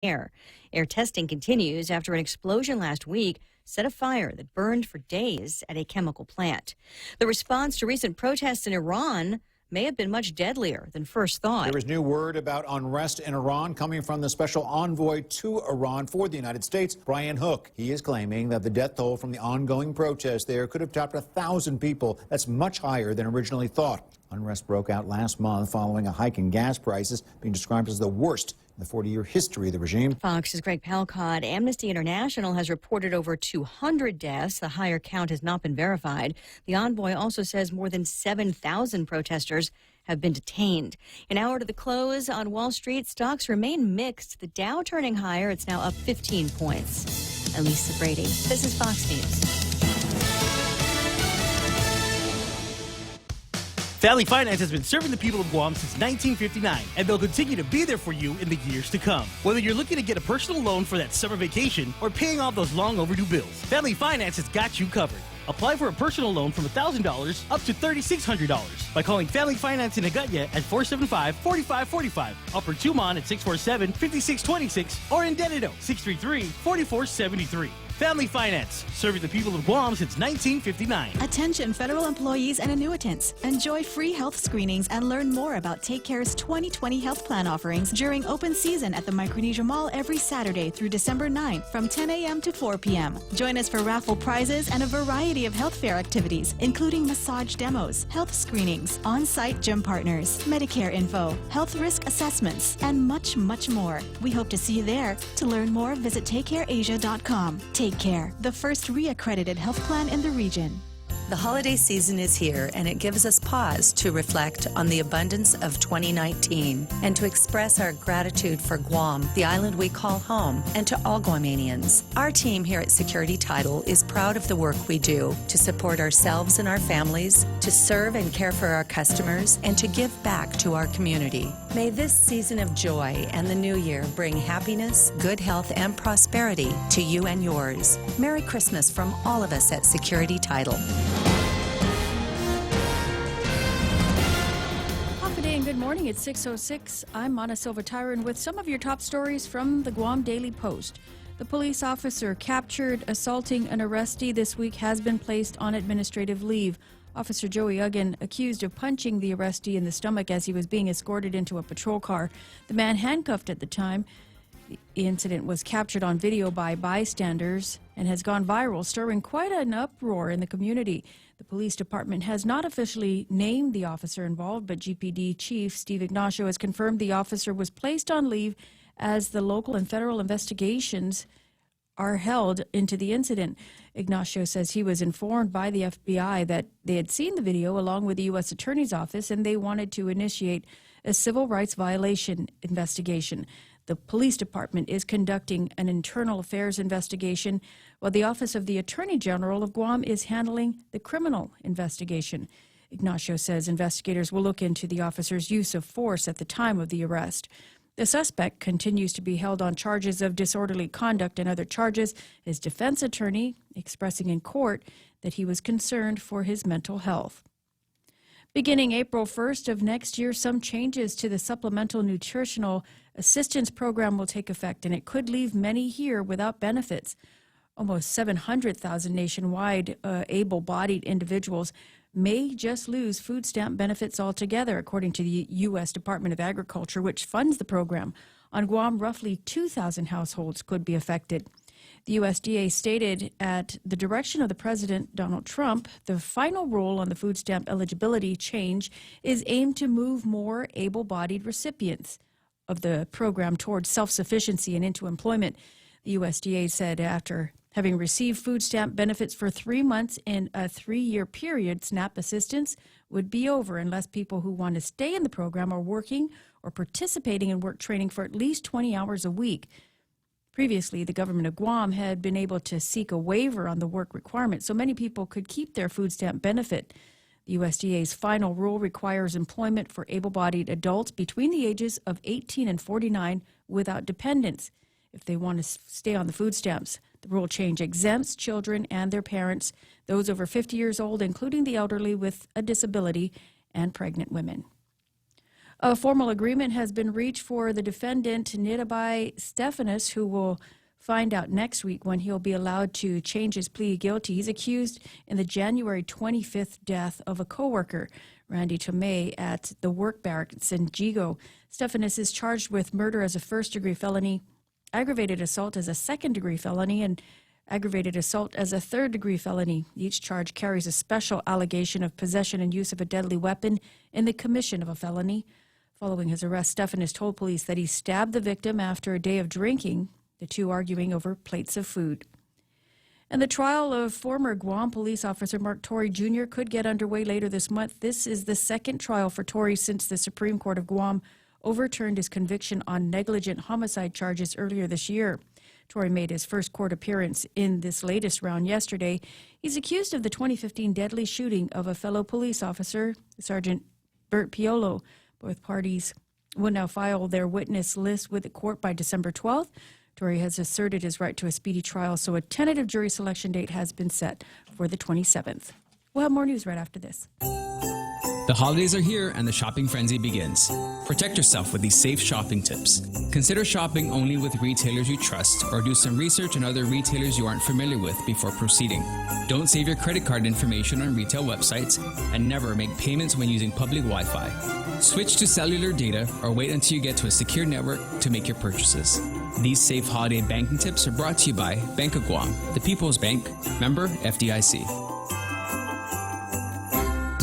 air. Air testing continues after an explosion last week set a fire that burned for days at a chemical plant. The response to recent protests in Iran may have been much deadlier than first thought. There is new word about unrest in Iran coming from the special envoy to Iran for the United States, Brian Hook. He is claiming that the death toll from the ongoing protests there could have topped 1,000 people. That's much higher than originally thought. Unrest broke out last month following a hike in gas prices, being described as the worst in the 40-year history of the regime. Fox's Greg Palcott. Amnesty International has reported over 200 deaths. The higher count has not been verified. The envoy also says more than 7,000 protesters have been detained. An hour to the close on Wall Street, stocks remain mixed. The Dow turning higher. It's now up 15 points. I'm Lisa Brady. This is Fox News. Family Finance has been serving the people of Guam since 1959, and they'll continue to be there for you in the years to come. Whether you're looking to get a personal loan for that summer vacation or paying off those long overdue bills, Family Finance has got you covered. Apply for a personal loan from $1,000 up to $3,600 by calling Family Finance in Agutya at 475-4545, Upper Tumon at 647-5626, or in Dededo, 633-4473. Family Finance, serving the people of Guam since 1959. Attention federal employees and annuitants. Enjoy free health screenings and learn more about Take Care's 2020 health plan offerings during open season at the Micronesia Mall every Saturday through December 9th from 10 a.m. to 4 p.m. Join us for raffle prizes and a variety of health fair activities, including massage demos, health screenings, on-site gym partners, Medicare info, health risk assessments, and much, much more. We hope to see you there. To learn more, visit TakeCareAsia.com. Take Care, the first reaccredited health plan in the region. The holiday season is here, and it gives us pause to reflect on the abundance of 2019 and to express our gratitude for Guam, the island we call home, and to all Guamanians. Our team here at Security Title is proud of the work we do to support ourselves and our families, to serve and care for our customers, and to give back to our community. May this season of joy and the new year bring happiness, good health, and prosperity to you and yours. Merry Christmas from all of us at Security Title. Good morning. It's 6:06. I'm Mana Silva Tyron with some of your top stories from the Guam Daily Post. The police officer captured assaulting an arrestee this week has been placed on administrative leave. Officer Joey Uggan accused of punching the arrestee in the stomach as he was being escorted into a patrol car. The man handcuffed at the time. The incident was captured on video by bystanders and has gone viral, stirring quite an uproar in the community. The police department has not officially named the officer involved, but GPD Chief Steve Ignacio has confirmed the officer was placed on leave as the local and federal investigations are held into the incident. Ignacio says he was informed by the FBI that they had seen the video along with the U.S. Attorney's Office, and they wanted to initiate a civil rights violation investigation. The police department is conducting an internal affairs investigation, while the Office of the Attorney General of Guam is handling the criminal investigation. Ignacio says investigators will look into the officer's use of force at the time of the arrest. The suspect continues to be held on charges of disorderly conduct and other charges, his defense attorney expressing in court that he was concerned for his mental health. Beginning April 1st of next year, some changes to the Supplemental Nutritional Assistance Program will take effect, and it could leave many here without benefits. Almost 700,000 nationwide able-bodied individuals may just lose food stamp benefits altogether, according to the U.S. Department of Agriculture, which funds the program. On Guam, roughly 2,000 households could be affected. The USDA stated at the direction of the President, Donald Trump, the final rule on the food stamp eligibility change is aimed to move more able-bodied recipients of the program towards self-sufficiency and into employment. The USDA said after having received food stamp benefits for 3 months in a 3-year period, SNAP assistance would be over unless people who want to stay in the program are working or participating in work training for at least 20 hours a week. Previously, the government of Guam had been able to seek a waiver on the work requirement, so many people could keep their food stamp benefit. The USDA's final rule requires employment for able-bodied adults between the ages of 18 and 49 without dependents if they want to stay on the food stamps. The rule change exempts children and their parents, those over 50 years old, including the elderly with a disability, and pregnant women. A formal agreement has been reached for the defendant, Nidabai Stephanus, who will find out next week when he'll be allowed to change his plea guilty. He's accused in the January 25th death of a co-worker, Randy Tomei, at the work barracks in Jigo. Stephanus is charged with murder as a first-degree felony, aggravated assault as a second-degree felony, and aggravated assault as a third-degree felony. Each charge carries a special allegation of possession and use of a deadly weapon in the commission of a felony. Following his arrest, Stephanus told police that he stabbed the victim after a day of drinking, the two arguing over plates of food. And the trial of former Guam police officer Mark Torrey Jr. could get underway later this month. This is the second trial for Torrey since the Supreme Court of Guam overturned his conviction on negligent homicide charges earlier this year. Torrey made his first court appearance in this latest round yesterday. He's accused of the 2015 deadly shooting of a fellow police officer, Sergeant Bert Piolo. Both parties will now file their witness list with the court by December 12th. Torrey has asserted his right to a speedy trial, so a tentative jury selection date has been set for the 27th. We'll have more news right after this. The holidays are here and the shopping frenzy begins. Protect yourself with these safe shopping tips. Consider shopping only with retailers you trust, or do some research on other retailers you aren't familiar with before proceeding. Don't save your credit card information on retail websites, and never make payments when using public Wi-Fi. Switch to cellular data or wait until you get to a secure network to make your purchases. These safe holiday banking tips are brought to you by Bank of Guam, the People's Bank, member FDIC.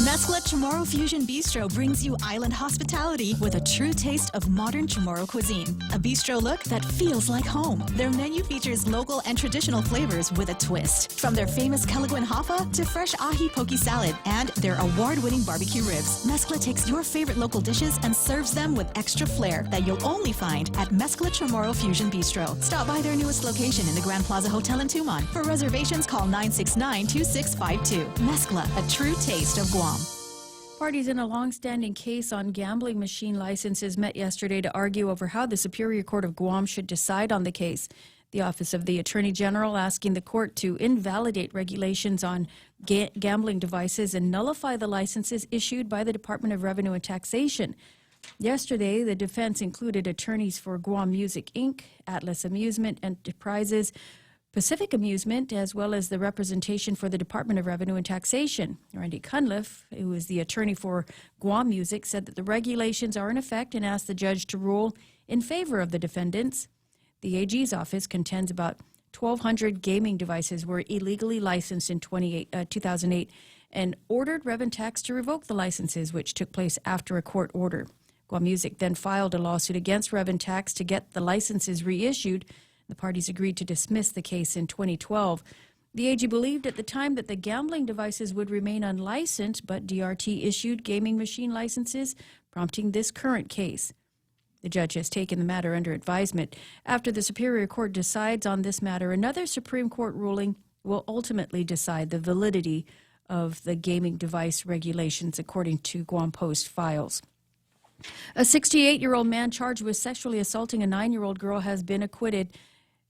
Mescla Chamorro Fusion Bistro brings you island hospitality with a true taste of modern Chamorro cuisine. A bistro look that feels like home. Their menu features local and traditional flavors with a twist. From their famous Calaguan Hapa to fresh ahi poke salad and their award-winning barbecue ribs. Mescla takes your favorite local dishes and serves them with extra flair that you'll only find at Mescla Chamorro Fusion Bistro. Stop by their newest location in the Grand Plaza Hotel in Tumon. For reservations, call 969-2652. Mescla, a true taste of Guam. Parties in a long-standing case on gambling machine licenses met yesterday to argue over how the Superior Court of Guam should decide on the case. The Office of the Attorney General asking the court to invalidate regulations on gambling devices and nullify the licenses issued by the Department of Revenue and Taxation. Yesterday, the defense included attorneys for Guam Music, Inc., Atlas Amusement Enterprises, Pacific Amusement, as well as the representation for the Department of Revenue and Taxation. Randy Cunliffe, who is the attorney for Guam Music, said that the regulations are in effect and asked the judge to rule in favor of the defendants. The AG's office contends about 1,200 gaming devices were illegally licensed in 2008 and ordered Reventax to revoke the licenses, which took place after a court order. Guam Music then filed a lawsuit against Reventax to get the licenses reissued. The parties agreed to dismiss the case in 2012. The AG believed at the time that the gambling devices would remain unlicensed, but DRT issued gaming machine licenses, prompting this current case. The judge has taken the matter under advisement. After the Superior Court decides on this matter, another Supreme Court ruling will ultimately decide the validity of the gaming device regulations, according to Guam Post files. A 68-year-old man charged with sexually assaulting a 9-year-old girl has been acquitted.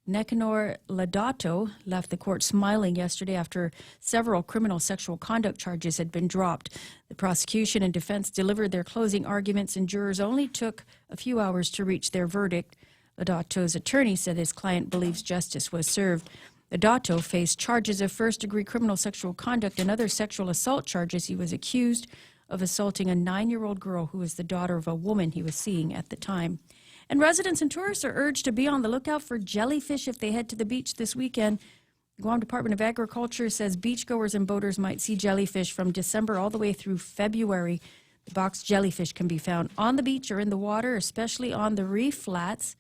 Nekanor Ladato left the court smiling yesterday after several criminal sexual conduct charges had been dropped. The prosecution and defense delivered their closing arguments, and jurors only took a few hours to reach their verdict. Ladato's attorney said his client believes justice was served. Ladato faced charges of first-degree criminal sexual conduct and other sexual assault charges. He was accused of assaulting a 9-year-old girl who was the daughter of a woman he was seeing at the time. And residents and tourists are urged to be on the lookout for jellyfish if they head to the beach this weekend. The Guam Department of Agriculture says beachgoers and boaters might see jellyfish from December all the way through February. The box jellyfish can be found on the beach or in the water, especially on the reef flats.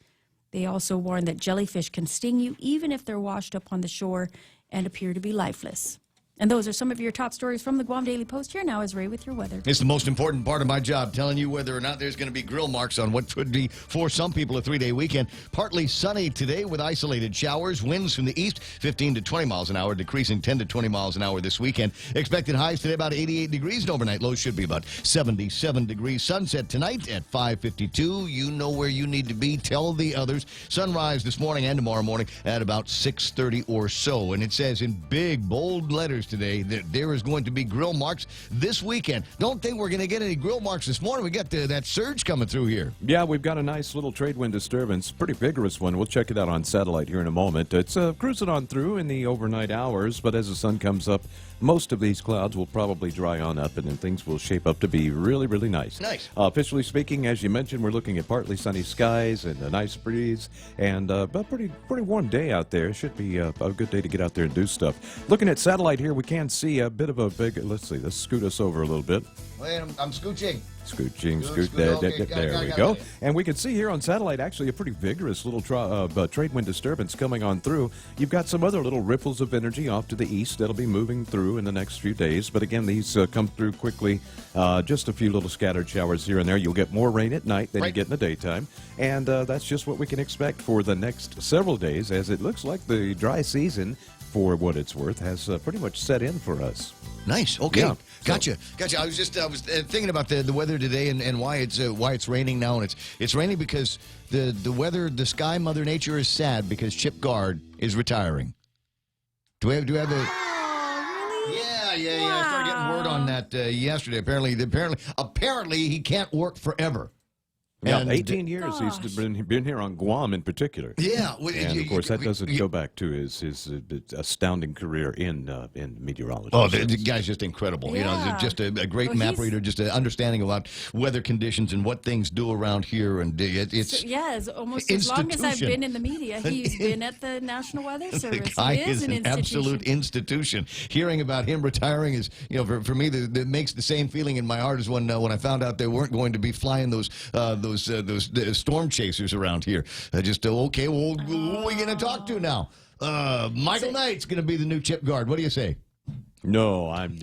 They also warn that jellyfish can sting you even if they're washed up on the shore and appear to be lifeless. And those are some of your top stories from the Guam Daily Post. Here now is Ray with your weather. It's the most important part of my job, telling you whether or not there's going to be grill marks on what could be, for some people, a 3-day weekend. Partly sunny today with isolated showers. Winds from the east, 15 to 20 miles an hour, decreasing 10 to 20 miles an hour this weekend. Expected highs today about 88 degrees, and overnight lows should be about 77 degrees. Sunset tonight at 5:52. You know where you need to be. Tell the others. Sunrise this morning and tomorrow morning at about 6:30 or so. And it says in big, bold letters, today that there is going to be grill marks this weekend. Don't think we're going to get any grill marks this morning. We got that surge coming through here. Yeah, we've got a nice little trade wind disturbance, pretty vigorous one. We'll check it out on satellite here in a moment. It's cruising on through in the overnight hours, but as the sun comes up, most of these clouds will probably dry on up, and then things will shape up to be really, really nice. Nice. Officially speaking, as you mentioned, we're looking at partly sunny skies and a nice breeze, and a pretty warm day out there. It should be a good day to get out there and do stuff. Looking at satellite here, we can see a bit of a big, let's scoot us over a little bit. Wait, I'm scooching. Scoot. Okay, There we go. And we can see here on satellite actually a pretty vigorous little trade wind disturbance coming on through. You've got some other little ripples of energy off to the east that'll be moving through in the next few days. But again, these come through quickly. Just a few little scattered showers here and there. You'll get more rain at night than you get in the daytime. And that's just what we can expect for the next several days, as it looks like the dry season, for what it's worth, has pretty much set in for us. Nice. Okay. Yeah. Gotcha. I was thinking about the weather today and why it's raining now, and it's raining because the weather, the sky, Mother Nature is sad because Chip Guard is retiring. Do we have a? Oh, really? Yeah. I started getting word on that yesterday. Apparently he can't work forever. Yeah, And 18 years gosh. he's been here on Guam in particular. Yeah, And of course that doesn't go back to his astounding career in meteorology. Oh, the guy's just incredible. You know, Yeah. just a great map reader, just an understanding about weather conditions and what things do around here. And it's Yes, almost as long as I've institution. been in the media, he's been at the National Weather the Service. guy He is an an absolute institution. Hearing about him retiring is, for me, that makes the same feeling in my heart as when I found out they weren't going to be flying those storm chasers around here. Okay, well, who are we going to talk to now? Michael Knight's going to be the new Chip Guard. What do you say? No, I'm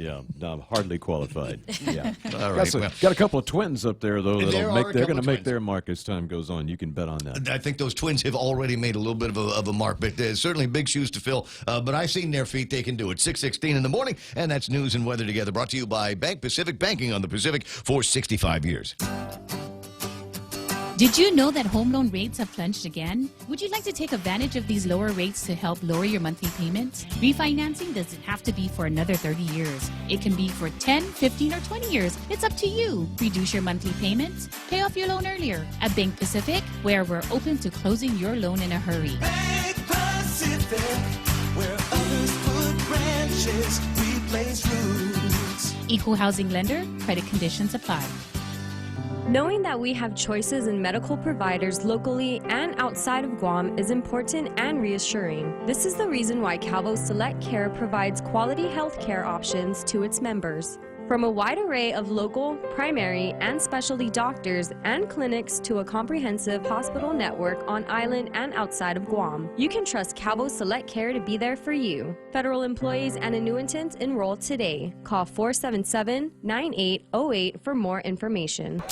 hardly qualified. Yeah, All right. got a couple of twins up there though. There are a They're couple going of to make twins. their mark as time goes on. You can bet on that. I think those twins have already made a little bit of a mark, but certainly big shoes to fill. But I've seen their feet. They can do it. 6:16 in the morning, and that's News and Weather Together, brought to you by Bank Pacific, banking on the Pacific for 65 years. Did you know that home loan rates have plunged again? Would you like to take advantage of these lower rates to help lower your monthly payments? Refinancing doesn't have to be for another 30 years. It can be for 10, 15, or 20 years. It's up to you. Reduce your monthly payments. Pay off your loan earlier. At Bank Pacific, where we're open to closing your loan in a hurry. Bank Pacific, where others put branches, we place roots. Equal housing lender. Credit conditions apply. Knowing that we have choices in medical providers locally and outside of Guam is important and reassuring. This is the reason why Calvo Select Care provides quality health care options to its members. From a wide array of local, primary, and specialty doctors and clinics to a comprehensive hospital network on island and outside of Guam, you can trust Calvo Select Care to be there for you. Federal employees and annuitants enroll today. Call 477-9808 for more information.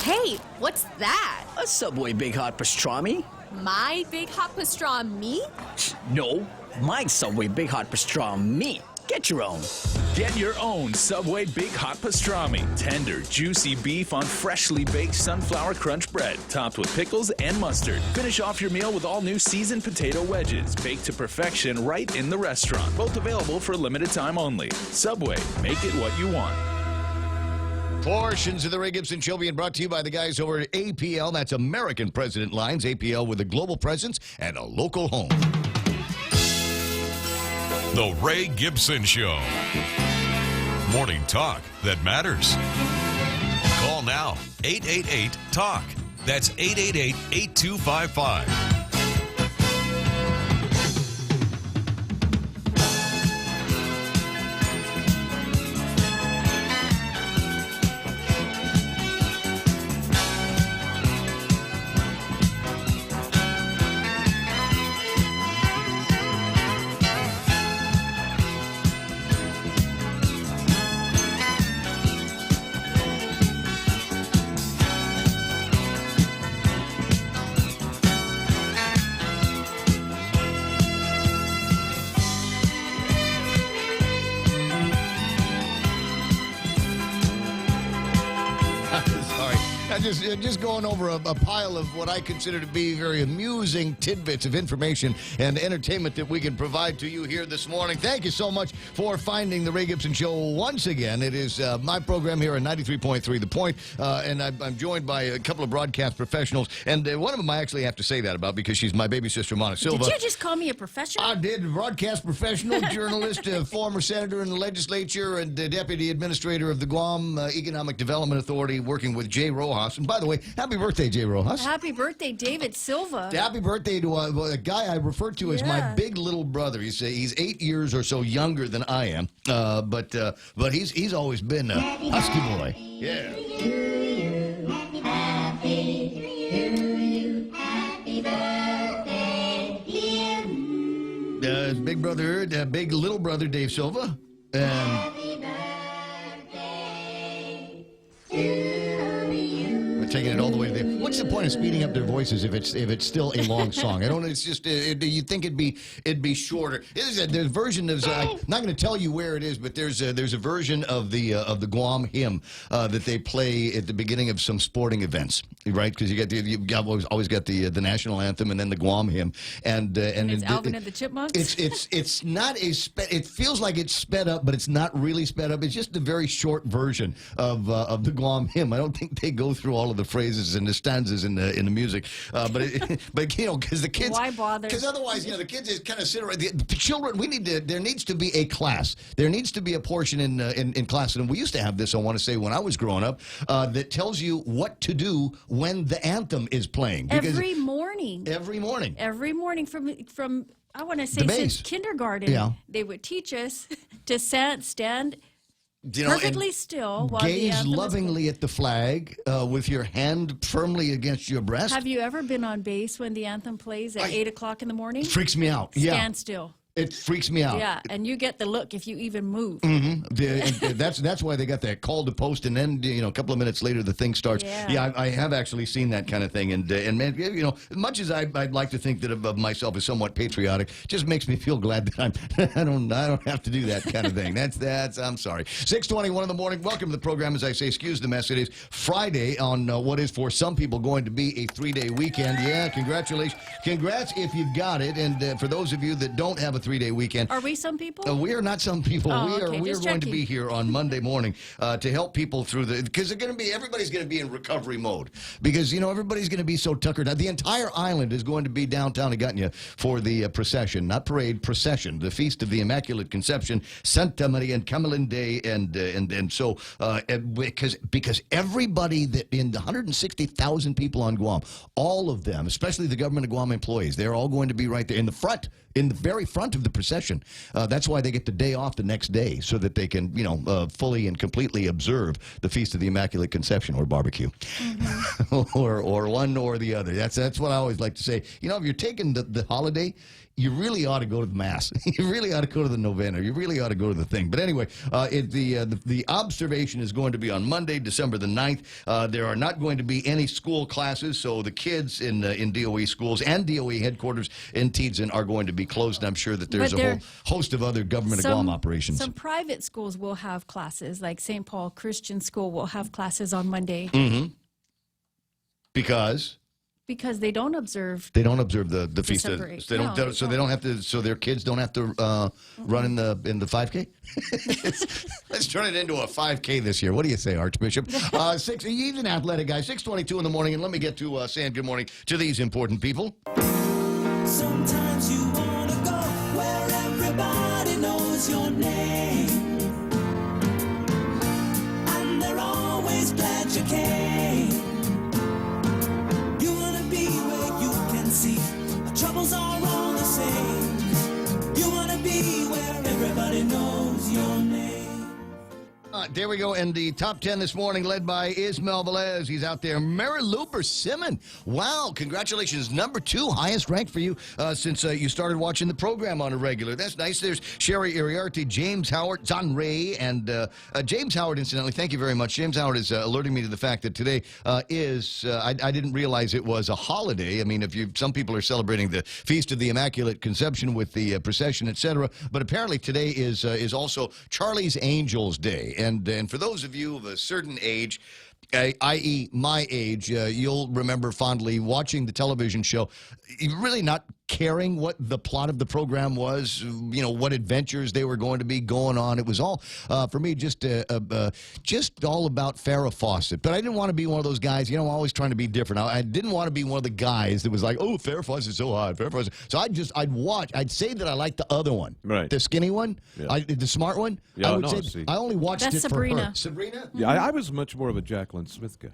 Hey, what's that? A Subway Big Hot Pastrami? My Big Hot Pastrami? No, my Subway Big Hot Pastrami. Get your own. Get your own Subway Big Hot Pastrami. Tender, juicy beef on freshly baked sunflower crunch bread, topped with pickles and mustard. Finish off your meal with all new seasoned potato wedges, baked to perfection right in the restaurant. Both available for a limited time only. Subway, make it what you want. Portions of the Ray Gibson Show being brought to you by the guys over at APL. That's American President Lines. APL with a global presence and a local home. The Ray Gibson Show. Morning talk that matters. Call now, 888-TALK. That's 888-8255. just going over a pile of what I consider to be very amusing tidbits of information and entertainment that we can provide to you here this morning. Thank you so much for finding the Ray Gibson Show once again. It is my program here on 93.3 The Point, and I'm joined by a couple of broadcast professionals, and one of them I actually have to say that about because she's my baby sister, Mona Silva. Did you just call me a professional? I did. Broadcast professional, journalist, former senator in the legislature, and deputy administrator of the Guam Economic Development Authority, working with Jay Rojas. And by the way, happy birthday, Jay Rojas. Happy birthday, David Silva. Happy birthday to a guy I refer to as my big little brother. He's 8 years or so younger than I am, but he's always been a husky boy. Yeah. His big brother, big little brother, Dave Silva, and we're taking it all the way to there. What's the point of speeding up their voices if it's still a long song? I don't know. It's just you'd think it'd be shorter. There's a version of I'm not going to tell you where it is, but there's a version of the Guam hymn that they play at the beginning of some sporting events, right? Because you've always got the national anthem and then the Guam hymn, and it's Alvin and the Chipmunks. It's not it feels like it's sped up, but it's not really sped up. It's just a very short version of the Guam hymn. I don't think they go through all of the phrases and the stanzas in the music, but because the kids, why bother? Because otherwise, the kids just kind of sit around. The children, there needs to be a class. There needs to be a portion in class, and we used to have this. I want to say when I was growing up, that tells you what to do when the anthem is playing. Every morning from I want to say since kindergarten, they would teach us to stand perfectly still while the gaze anthem lovingly at the flag with your hand firmly against your breast. Have you ever been on base when the anthem plays at 8 o'clock in the morning? Freaks me out. Stand still. It freaks me out. Yeah, and you get the look if you even move. Mm-hmm. That's why they got that call to post, and then a couple of minutes later the thing starts. Yeah, I have actually seen that kind of thing, and man, as much as I'd like to think that of myself as somewhat patriotic, just makes me feel glad that I don't have to do that kind of thing. That's I'm sorry. 6:21 in the morning. Welcome to the program. As I say, excuse the mess. It is Friday on what is for some people going to be a 3-day weekend. Yeah, congratulations, congrats if you've got it, and for those of you that don't have a 3-day weekend. Are we some people? We are not some people. Oh, we are going to be here on Monday morning to help people through because everybody's going to be in recovery mode because everybody's going to be so tuckered out. The entire island is going to be downtown Agutnia for the procession, not parade, procession, the Feast of the Immaculate Conception, Santa Maria and Camilin Day, and so because everybody that in the 160,000 people on Guam, all of them, especially the government of Guam employees, they're all going to be right there in the very front of the procession. That's why they get the day off the next day, so that they can, fully and completely observe the Feast of the Immaculate Conception or barbecue, or one or the other. That's what I always like to say. If you're taking the holiday, you really ought to go to the Mass. You really ought to go to the novena. You really ought to go to the thing. But anyway, the observation is going to be on Monday, December the 9th. There are not going to be any school classes, so the kids in DOE schools and DOE headquarters in Tiedzin are going to be closed. And I'm sure that there's a whole host of other government of Guam operations. Some private schools will have classes, like St. Paul Christian School will have classes on Monday. Mm-hmm. Because they don't observe. They don't observe the feast. They don't have to. So their kids don't have to run in the 5K. Let's turn it into a 5K this year. What do you say, Archbishop? He's an athletic guy. 6:22 in the morning, and let me get to saying good morning to these important people. Sometimes you wanna go where everybody knows your name, and they're always glad you came. See, our troubles are all the same. You want to be where everybody knows your name. There we go. And the top 10 this morning, led by Ismael Velez. He's out there. Mary Lou Persimmon. Wow. Congratulations. Number 2, highest rank for you since you started watching the program on a regular. That's nice. There's Sherry Iriarte, James Howard, Zan Ray, and James Howard, incidentally. Thank you very much. James Howard is alerting me to the fact that today is, I didn't realize it was a holiday. I mean, some people are celebrating the Feast of the Immaculate Conception with the procession, etc. But apparently today is also Charlie's Angels Day. And for those of you of a certain age, i.e. my age, you'll remember fondly watching the television show, really not caring what the plot of the program was, what adventures they were going to be going on. It was all, for me, just all about Farrah Fawcett. But I didn't want to be one of those guys, always trying to be different. I didn't want to be one of the guys that was like, oh, Farrah Fawcett's so hot, Farrah Fawcett. So I'd say that I liked the other one. Right. The skinny one, the smart one. Yeah, I would say I only watched That's it Sabrina. for her. Sabrina? Yeah, I was much more of a Jacqueline Smith guy.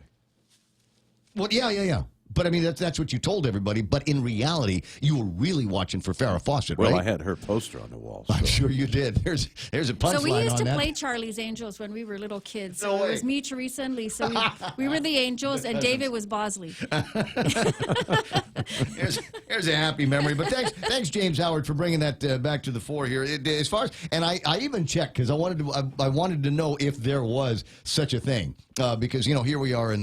Well, yeah. But, I mean, that's what you told everybody. But in reality, you were really watching for Farrah Fawcett, right? Well, I had her poster on the wall. So. I'm sure you did. There's a punchline on that. So we used to play Charlie's Angels when we were little kids. So it was me, Teresa, and Lisa. We were the Angels, and David was Bosley. There's a happy memory. But thanks, James Howard, for bringing that back to the fore here. As far as, and I even checked because I wanted to know if there was such a thing. Because, here we are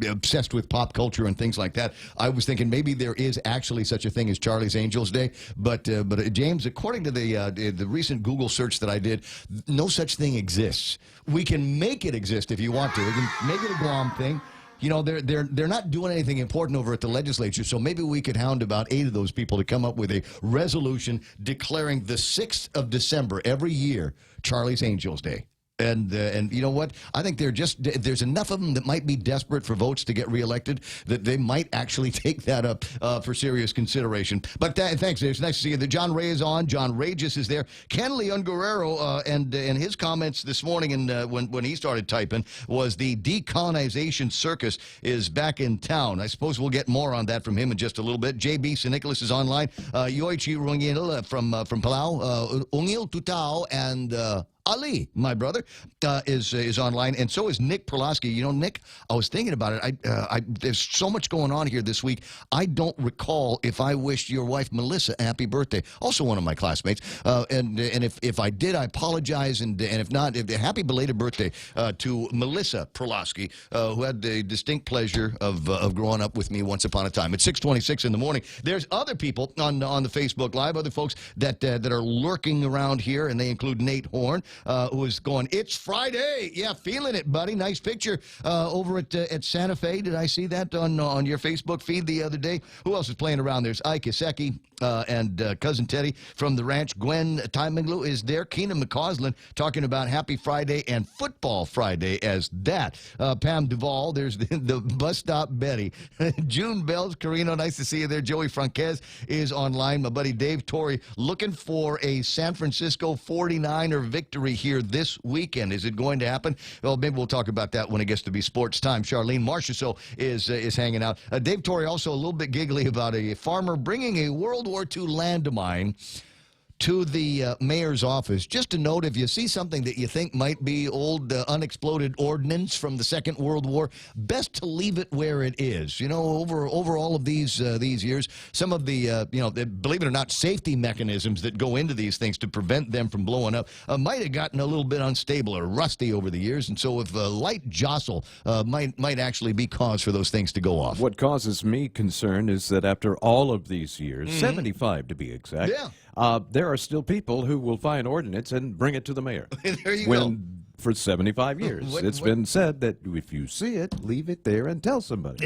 obsessed with pop culture and things like that. I was thinking maybe there is actually such a thing as Charlie's Angels Day. But James, according to the recent Google search that I did, no such thing exists. We can make it exist if you want to. We can make it a Guam thing. They're not doing anything important over at the legislature, so maybe we could hound about 8 of those people to come up with a resolution declaring the 6th of December every year Charlie's Angels Day. And you know what? I think there's enough of them that might be desperate for votes to get reelected that they might actually take that up for serious consideration. But thanks, it's nice to see you. John Ray is on. John Regis is there. Ken Leon Guerrero and his comments this morning and when he started typing was the decolonization circus is back in town. I suppose we'll get more on that from him in just a little bit. JB St. Nicholas is online. Yoichi Rungil from Palau. Ungil Tutao and Ali, my brother, is online, and so is Nick Perlowski. Nick, I was thinking about it. There's so much going on here this week. I don't recall if I wished your wife Melissa a happy birthday. Also, one of my classmates. And if I did, I apologize. And if not, happy belated birthday to Melissa Perlowski, who had the distinct pleasure of growing up with me once upon a time. It's 6:26 in the morning. There's other people on the Facebook Live, other folks that are lurking around here, and they include Nate Horn. Who is going, it's Friday. Yeah, feeling it, buddy. Nice picture over at Santa Fe. Did I see that on your Facebook feed the other day? Who else is playing around? There's Ike Iseki and Cousin Teddy from the ranch. Gwen Timinglu is there. Keenan McCausland talking about Happy Friday and Football Friday as that. Pam Duvall, there's the bus stop Betty. June Bells, Carino, nice to see you there. Joey Franquez is online. My buddy Dave Torrey looking for a San Francisco 49er victory here this weekend. Is it going to happen? Well, maybe we'll talk about that when it gets to be sports time. Charlene Marchessault is hanging out. Dave Torrey also a little bit giggly about a farmer bringing a World War II landmine to the mayor's office. Just a note, if you see something that you think might be old unexploded ordnance from the Second World War, best to leave it where it is. Over all of these years, some of the believe it or not, safety mechanisms that go into these things to prevent them from blowing up might have gotten a little bit unstable or rusty over the years, and so if a light jostle might actually be cause for those things to go off. What causes me concern is that after all of these years, 75 to be exact, there are still people who will find ordinance and bring it to the mayor. There you go. For 75 years. It's been said that if you see it, leave it there and tell somebody.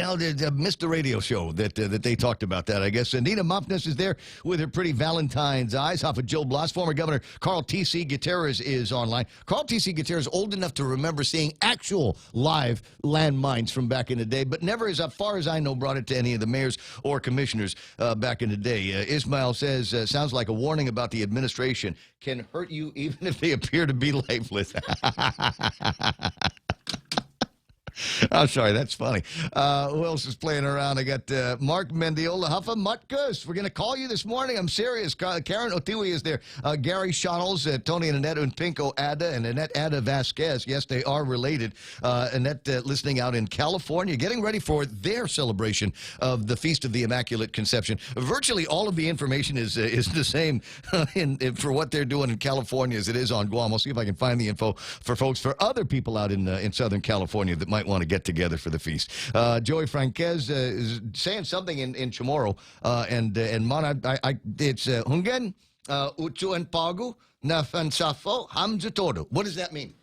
Missed the radio show that they talked about that, I guess. And Nina Mopness is there with her pretty Valentine's eyes off of Joe Blas. Former Governor Carl T.C. Gutierrez is online. Carl T.C. Gutierrez old enough to remember seeing actual live landmines from back in the day, but never, as far as I know, brought it to any of the mayors or commissioners back in the day. Ismail says, sounds like a warning about the administration. Can hurt you even if they appear to be lifeless. I'm sorry, that's funny. Who else is playing around? I got Mark Mendiola Huffa Mutkus. We're going to call you this morning. I'm serious. Karen Otiwi is there. Gary Shonels, Tony and Annette Unpinko Ada, and Annette Ada Vasquez. Yes, they are related. Annette listening out in California, getting ready for their celebration of the Feast of the Immaculate Conception. Virtually all of the information is the same for what they're doing in California as it is on Guam. I'll see if I can find the info for folks, for other people out in Southern California that might want to get together for the feast. Joey Franquez is saying something in Chamorro, and Mon, it's Hungen, Uchu and Pagu, Nafansafo, Hamza Todo. What does that mean?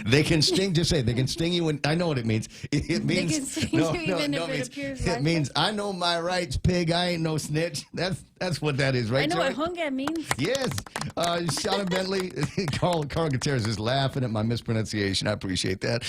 They can sting. Just say they can sting you. I know what it means. It means They can sting you even if it appears it means I know my rights, pig. I ain't no snitch. That's what that is, right? I know Joey? what hunga means. Yes. Shauna Bentley, Carl Gutierrez is laughing at my mispronunciation. I appreciate that.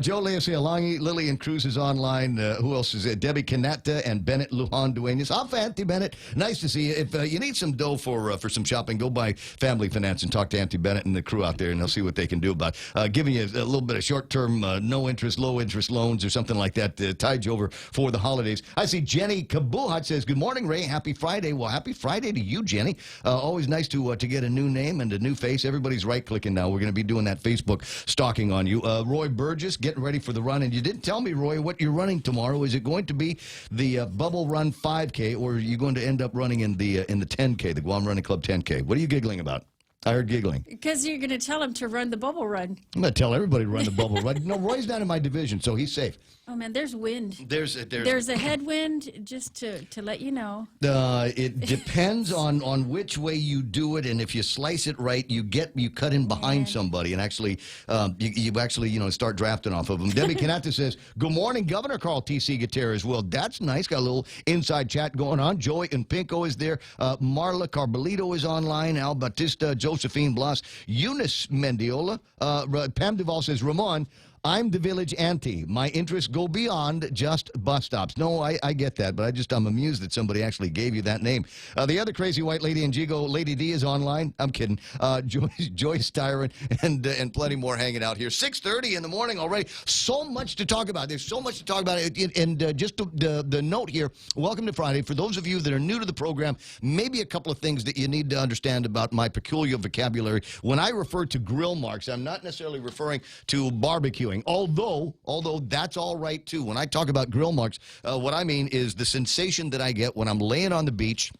Joe Leosi-Alangi, Lillian Cruz is online. Who else is it? Debbie Kanata and Bennett Lujan Duenas. I'm Auntie Bennett. Nice to see you. If you need some dough for some shopping, go by Family Finance and talk to Auntie Bennett and the crew out there, and they'll see what they can do about giving you a little bit of short-term, no-interest, low-interest loans or something like that to tide you over for the holidays. I see Jenny Kabuhat says, good morning, Ray. Happy Friday. Well, happy Friday to you, Jenny. Always nice to get a new name and a new face. Everybody's right-clicking now. We're going to be doing that Facebook stalking on you. Roy Burgess, getting ready for the run. And you didn't tell me, Roy, what you're running tomorrow. Is it going to be the Bubble Run 5K, or are you going to end up running in the 10K, the Guam Running Club 10K? What are you giggling about? I heard giggling. Because you're going to tell him to run the bubble run. I'm going to tell everybody to run the bubble run. No, Roy's not in my division, so he's safe. Oh, man, there's wind. There's a headwind, just to let you know. It depends on which way you do it, and if you slice it right, you cut in behind somebody, and actually, you actually start drafting off of them. Debbie Kanata says, good morning, Governor Carl T.C. Gutierrez. Well, that's nice. Got a little inside chat going on. Joey and Pinko is there. Marla Carbolito is online. Al Batista, Josephine Blas, Eunice Mendiola. Pam Duval says, Ramon, I'm the village auntie. My interests go beyond just bus stops. No, I get that, but I'm amused that somebody actually gave you that name. The other crazy white lady in Jigo, Lady D, is online. I'm kidding. Joyce Tyron and plenty more hanging out here. 6:30 in the morning already. So much to talk about. There's so much to talk about. And just the note here, welcome to Friday. For those of you that are new to the program, maybe a couple of things that you need to understand about my peculiar vocabulary. When I refer to grill marks, I'm not necessarily referring to barbecuing. Although that's all right too. When I talk about grill marks, what I mean is the sensation that I get when I'm laying on the beach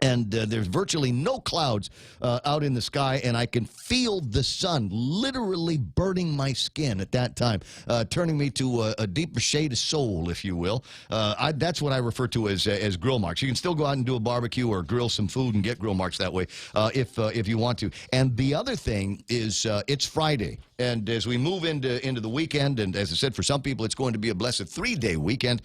and there's virtually no clouds out in the sky, and I can feel the sun literally burning my skin at that time, turning me to a deeper shade of soul, if you will. That's what I refer to as grill marks. You can still go out and do a barbecue or grill some food and get grill marks that way if you want to. And the other thing is it's Friday. And as we move into the weekend, and as I said, for some people, it's going to be a blessed 3-day weekend.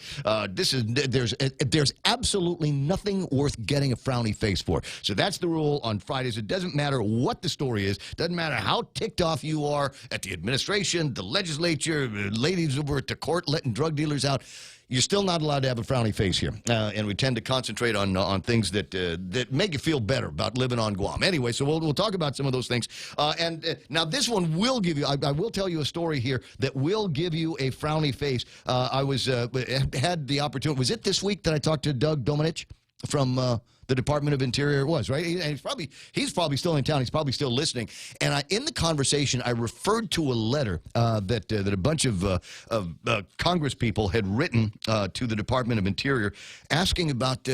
There's absolutely nothing worth getting a frowny face for. So that's the rule on Fridays. It doesn't matter what the story is. Doesn't matter how ticked off you are at the administration, the legislature, ladies over at the court letting drug dealers out. You're still not allowed to have a frowny face here, and we tend to concentrate on things that make you feel better about living on Guam. Anyway, so we'll talk about some of those things. Now this one will give you. I will tell you a story here that will give you a frowny face. I had the opportunity. Was it this week that I talked to Doug Domenech from the Department of Interior? It was, right? And he's probably still in town. He's probably still listening. And in the conversation, I referred to a letter that a bunch of Congress people had written to the Department of Interior, asking about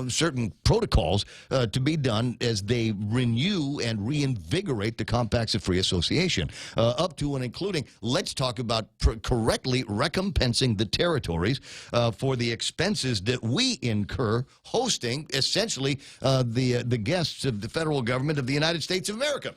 certain protocols to be done as they renew and reinvigorate the Compacts of Free Association, up to and including, let's talk about correctly recompensing the territories for the expenses that we incur hosting essentially the guests of the federal government of the United States of America.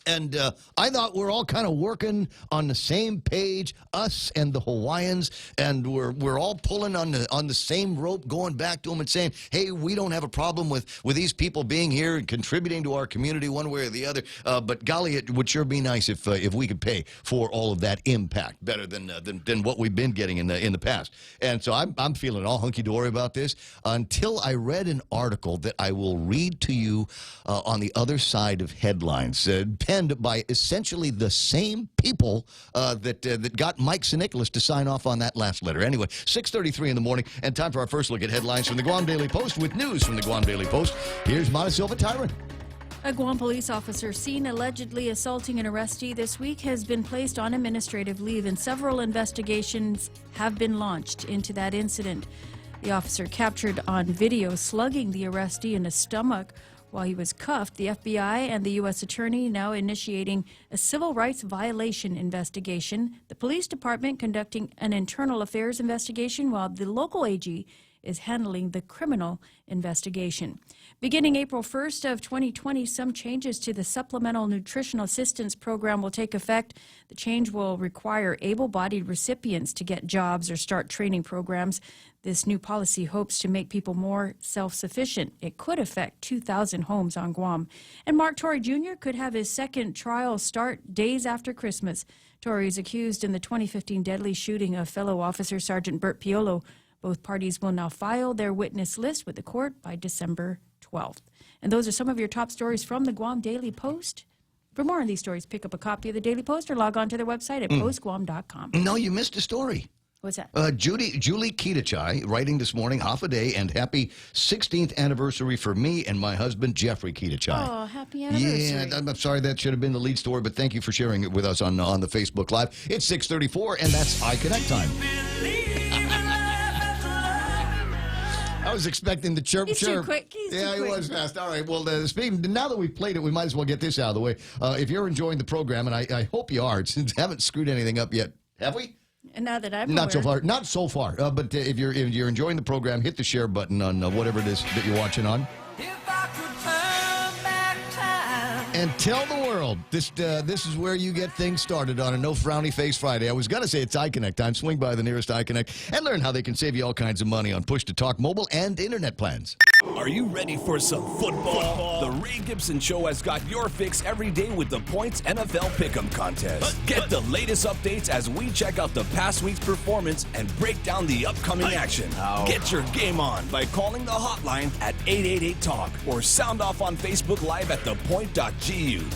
And I thought we're all kind of working on the same page, us and the Hawaiians, and we're all pulling on the same rope, going back to them and saying, hey, we don't have a problem with these people being here and contributing to our community one way or the other. But golly, it would sure be nice if we could pay for all of that impact better than what we've been getting in the past. And so I'm feeling all hunky-dory about this until I read an article that I will read to you on the other side of headlines. By essentially the same people that got Mike Sinicolas to sign off on that last letter. Anyway, 6:33 in the morning, and time for our first look at headlines from the Guam Daily Post. With news from the Guam Daily Post, here's Mana Silva Tyron. A Guam police officer seen allegedly assaulting an arrestee this week has been placed on administrative leave, and several investigations have been launched into that incident. The officer captured on video slugging the arrestee in the stomach while he was cuffed. The FBI and the U.S. Attorney now initiating a civil rights violation investigation. The police department conducting an internal affairs investigation, while the local AG is handling the criminal investigation. Beginning April 1st of 2020, some changes to the Supplemental Nutritional Assistance Program will take effect. The change will require able-bodied recipients to get jobs or start training programs. This new policy hopes to make people more self-sufficient. It could affect 2,000 homes on Guam. And Mark Torrey Jr. could have his second trial start days after Christmas. Torrey is accused in the 2015 deadly shooting of fellow officer Sergeant Bert Piolo. Both parties will now file their witness list with the court by December 12th. And those are some of your top stories from the Guam Daily Post. For more on these stories, pick up a copy of the Daily Post or log on to their website at postguam.com. No, you missed a story. What's that? Julie Kitachai writing this morning, half a day, and happy 16th anniversary for me and my husband, Jeffrey Kitachai. Oh, happy anniversary. Yeah, I'm sorry that should have been the lead story, but thank you for sharing it with us on the Facebook Live. It's 6:34, and that's iConnect time. I was expecting the chirp. He's too quick. He was fast. All right. Well, now that we've played it, we might as well get this out of the way. If you're enjoying the program, and I hope you are, since I haven't screwed anything up yet, have we? And now that I'm not so far. But if you're enjoying the program, hit the share button on whatever it is that you're watching on. And tell the world, this is where you get things started on a No Frowny Face Friday. I was going to say it's iConnect time. Swing by the nearest iConnect and learn how they can save you all kinds of money on push-to-talk mobile and internet plans. Are you ready for some football? The Ray Gibson Show has got your fix every day with the Points NFL Pick'em contest. Get the latest updates as we check out the past week's performance and break down the upcoming action. Get your game on by calling the hotline at 888-TALK or sound off on Facebook Live at thepoint.gu.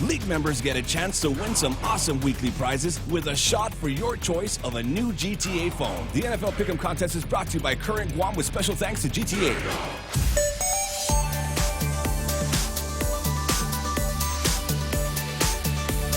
League members get a chance to win some awesome weekly prizes with a shot for your choice of a new GTA phone. The NFL Pick'em contest is brought to you by Current Guam with special thanks to GTA.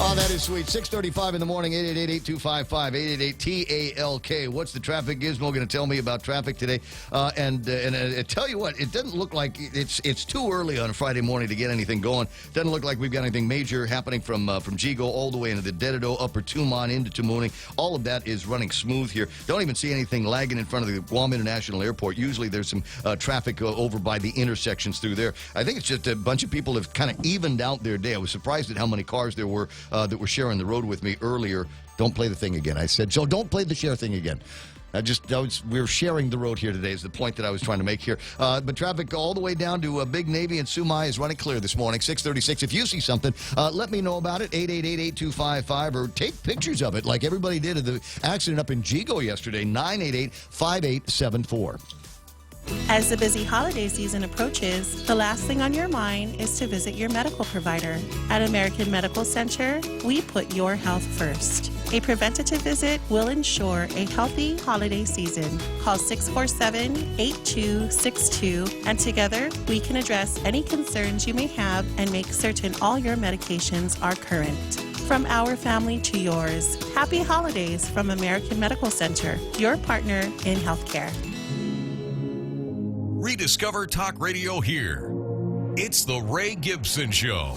Oh, that is sweet. 6:35 in the morning, 888-825-5880-TALK. What's the traffic gizmo going to tell me about traffic today? And I tell you what, it doesn't look like it's too early on a Friday morning to get anything going. Doesn't look like we've got anything major happening from Jigo all the way into the Dededo, Upper Tumon, into Tamuning. All of that is running smooth here. Don't even see anything lagging in front of the Guam International Airport. Usually there's some traffic over by the intersections through there. I think it's just a bunch of people have kind of evened out their day. I was surprised at how many cars there were that were sharing the road with me earlier. Don't play the thing again. I said, so don't play the share thing again. We're sharing the road here today is the point that I was trying to make here. But traffic all the way down to Big Navy and Sumai is running clear this morning, 6:36. If you see something, let me know about it, 888-8255, or take pictures of it like everybody did of the accident up in Jigo yesterday, 988-5874. As the busy holiday season approaches, the last thing on your mind is to visit your medical provider. At American Medical Center, we put your health first. A preventative visit will ensure a healthy holiday season. Call 647-8262, and together we can address any concerns you may have and make certain all your medications are current. From our family to yours, happy holidays from American Medical Center, your partner in healthcare. Rediscover talk radio here. It's the Ray Gibson Show.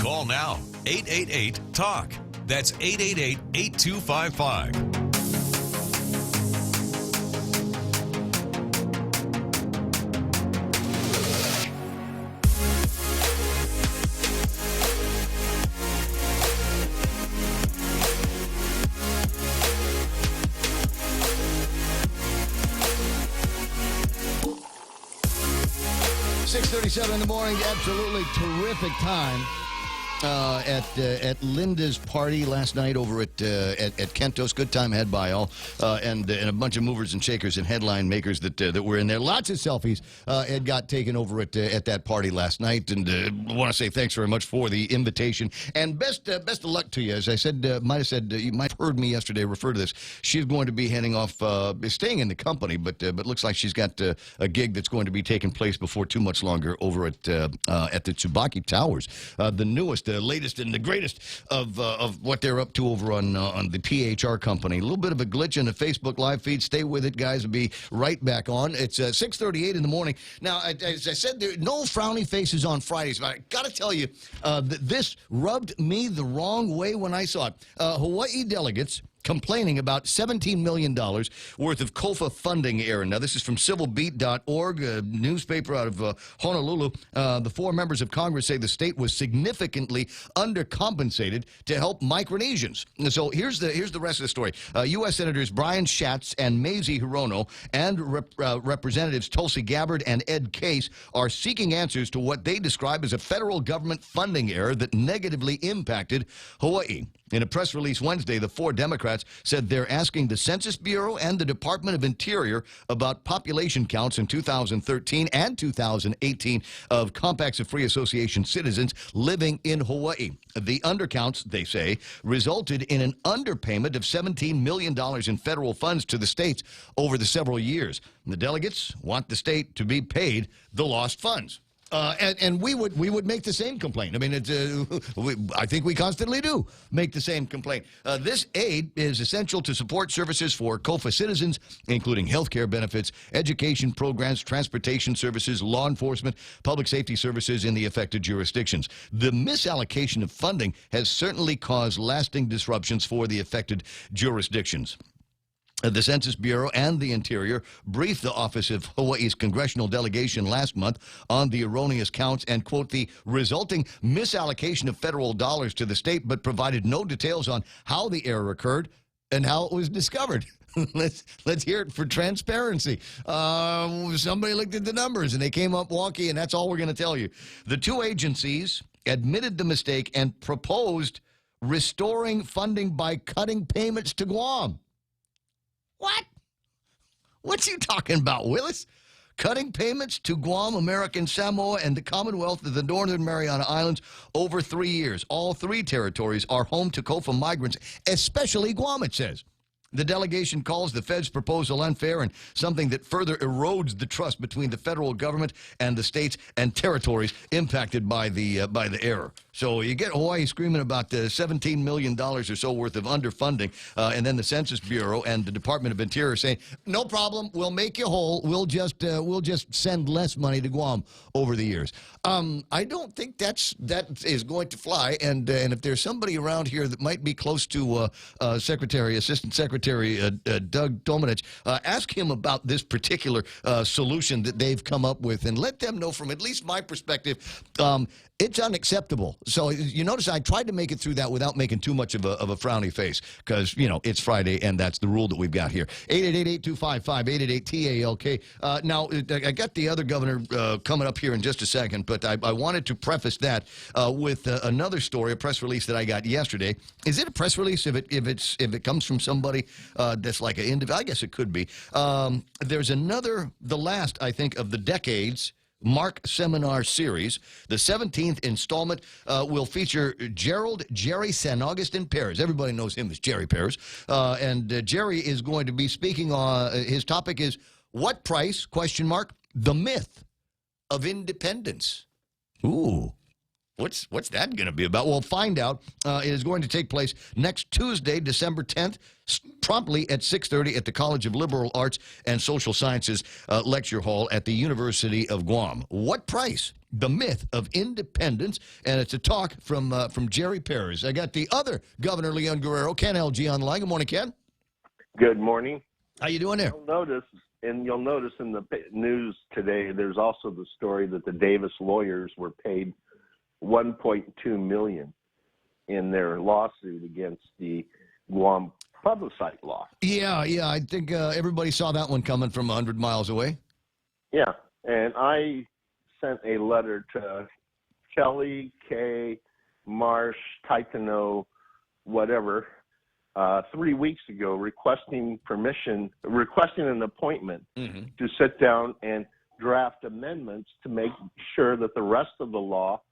Call now, 888-TALK. That's 888-8255. 6:37 in the morning, absolutely terrific time at Linda's party last night over at Kentos. Good time had by all, and a bunch of movers and shakers and headline makers that were in there. Lots of selfies had got taken over at that party last night, and I want to say thanks very much for the invitation and best of luck to you. As I said, you might have heard me yesterday refer to this. She's going to be heading off, staying in the company, but looks like she's got a gig that's going to be taking place before too much longer over at the Tsubaki Towers, the newest, the latest and the greatest of what they're up to over on the PHR company. A little bit of a glitch in the Facebook Live feed. Stay with it, guys. We'll be right back on. It's 6:38 in the morning. Now, as I said, there are no frowny faces on Fridays, but I got to tell you, this rubbed me the wrong way when I saw it. Hawaii delegates complaining about $17 million worth of COFA funding error. Now, this is from civilbeat.org, a newspaper out of Honolulu. The 4 members of Congress say the state was significantly undercompensated to help Micronesians. So here's the rest of the story. U.S. Senators Brian Schatz and Mazie Hirono and Representatives Tulsi Gabbard and Ed Case are seeking answers to what they describe as a federal government funding error that negatively impacted Hawaii. In a press release Wednesday, the 4 Democrats said they're asking the Census Bureau and the Department of Interior about population counts in 2013 and 2018 of Compacts of Free Association citizens living in Hawaii. The undercounts, they say, resulted in an underpayment of $17 million in federal funds to the states over the several years. The delegates want the state to be paid the lost funds. And we would make the same complaint. I mean, I think we constantly do make the same complaint. This aid is essential to support services for COFA citizens, including health care benefits, education programs, transportation services, law enforcement, public safety services in the affected jurisdictions. The misallocation of funding has certainly caused lasting disruptions for the affected jurisdictions. The Census Bureau and the Interior briefed the Office of Hawaii's congressional delegation last month on the erroneous counts and, quote, the resulting misallocation of federal dollars to the state, but provided no details on how the error occurred and how it was discovered. Let's hear it for transparency. Somebody looked at the numbers and they came up wonky, and that's all we're going to tell you. The 2 agencies admitted the mistake and proposed restoring funding by cutting payments to Guam. What? What's he talking about, Willis? Cutting payments to Guam, American Samoa, and the Commonwealth of the Northern Mariana Islands over 3 years. All 3 territories are home to COFA migrants, especially Guam, it says. The delegation calls the Fed's proposal unfair and something that further erodes the trust between the federal government and the states and territories impacted by the error. So you get Hawaii screaming about the $17 million or so worth of underfunding, and then the Census Bureau and the Department of Interior saying, no problem, we'll make you whole. We'll just send less money to Guam over the years. I don't think that is going to fly. And if there's somebody around here that might be close to Assistant Secretary Doug Domenech, ask him about this particular solution that they've come up with, and let them know from at least my perspective, it's unacceptable. So you notice I tried to make it through that without making too much of a frowny face, because, you know, it's Friday, and that's the rule that we've got here. 888-825-5888-TALK. Now, I got the other governor coming up here in just a second, but I wanted to preface that with another story, a press release that I got yesterday. Is it a press release if it comes from somebody that's like an individual? I guess it could be. There's another, the last, I think, of the decades Mark Seminar Series. The 17th installment will feature Jerry San Augustin Perez. Everybody knows him as Jerry Perez. And Jerry is going to be speaking on, his topic is, what price, ? The myth of independence. Ooh. What's that going to be about? We'll find out. It is going to take place next Tuesday, December 10th, promptly at 6:30 at the College of Liberal Arts and Social Sciences Lecture Hall at the University of Guam. What price? The myth of independence, and it's a talk from Jerry Perez. I got the other Governor Leon Guerrero, Ken LG, on the line. Good morning, Ken. Good morning. How you doing there? You'll notice in the news today, there's also the story that the Davis lawyers were paid $1.2 million in their lawsuit against the Guam plebiscite law. Yeah, I think everybody saw that one coming from 100 miles away. Yeah, and I sent a letter to Kelly, Kay, Marsh, Taikano, whatever, 3 weeks ago, requesting an appointment to sit down and draft amendments to make sure that the rest of the law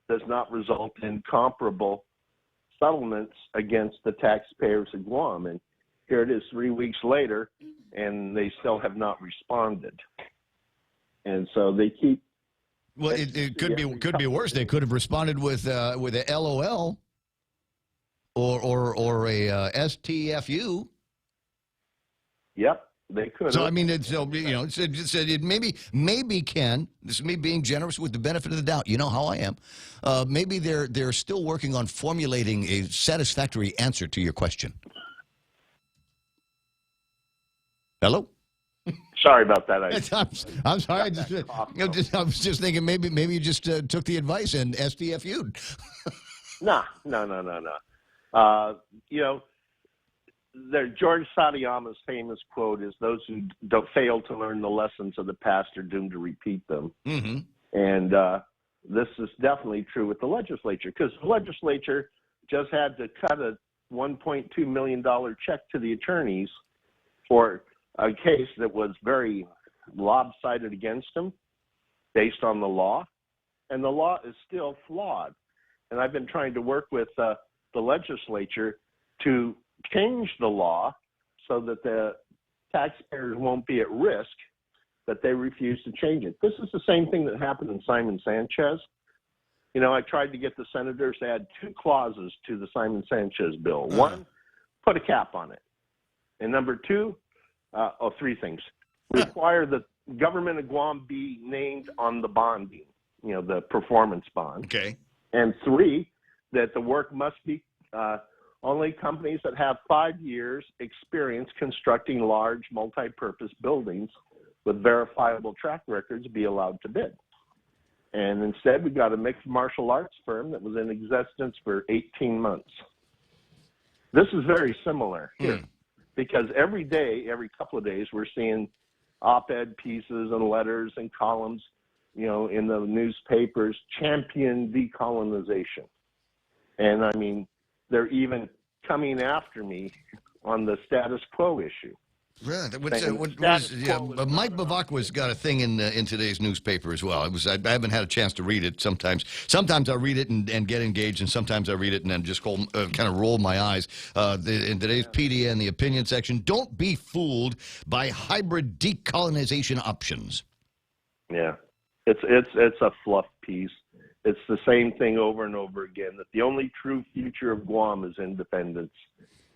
does not result in comparable settlements against the taxpayers of Guam. And here it is 3 weeks later, and they still have not responded. And so they keep. Well, it could be worse. They could have responded with a LOL or a STFU. Yep. They could. So I mean, it maybe Ken. This is me being generous with the benefit of the doubt. You know how I am. Maybe they're still working on formulating a satisfactory answer to your question. Hello? Sorry about that. I'm sorry. I was just thinking maybe you just took the advice and SDFU'd. No. George Satayama's famous quote is, "Those who don't fail to learn the lessons of the past are doomed to repeat them." Mm-hmm. And this is definitely true with the legislature, because the legislature just had to cut a $1.2 million check to the attorneys for a case that was very lopsided against them based on the law. And the law is still flawed. And I've been trying to work with the legislature to change the law so that the taxpayers won't be at risk, but they refuse to change it. This is the same thing that happened in Simon Sanchez. I tried to get the senators to add 2 clauses to the Simon Sanchez bill. One, put a cap on it. And number 2, 3 things. Require the government of Guam be named on the bonding, the performance bond. Okay. And 3, that the work must be only companies that have 5 years experience constructing large multi-purpose buildings with verifiable track records be allowed to bid. And instead, we got a mixed martial arts firm that was in existence for 18 months. This is very similar here, because every day, every couple of days, we're seeing op-ed pieces and letters and columns, in the newspapers, champion decolonization. And I mean, they're even coming after me on the status quo issue. Right. Mike Bavacqua's got a thing in today's newspaper as well. I haven't had a chance to read it. Sometimes I read it and get engaged, and sometimes I read it and then just kind of roll my eyes. In today's PDN, the opinion section, don't be fooled by hybrid decolonization options. Yeah, it's a fluff piece. It's the same thing over and over again, that the only true future of Guam is independence.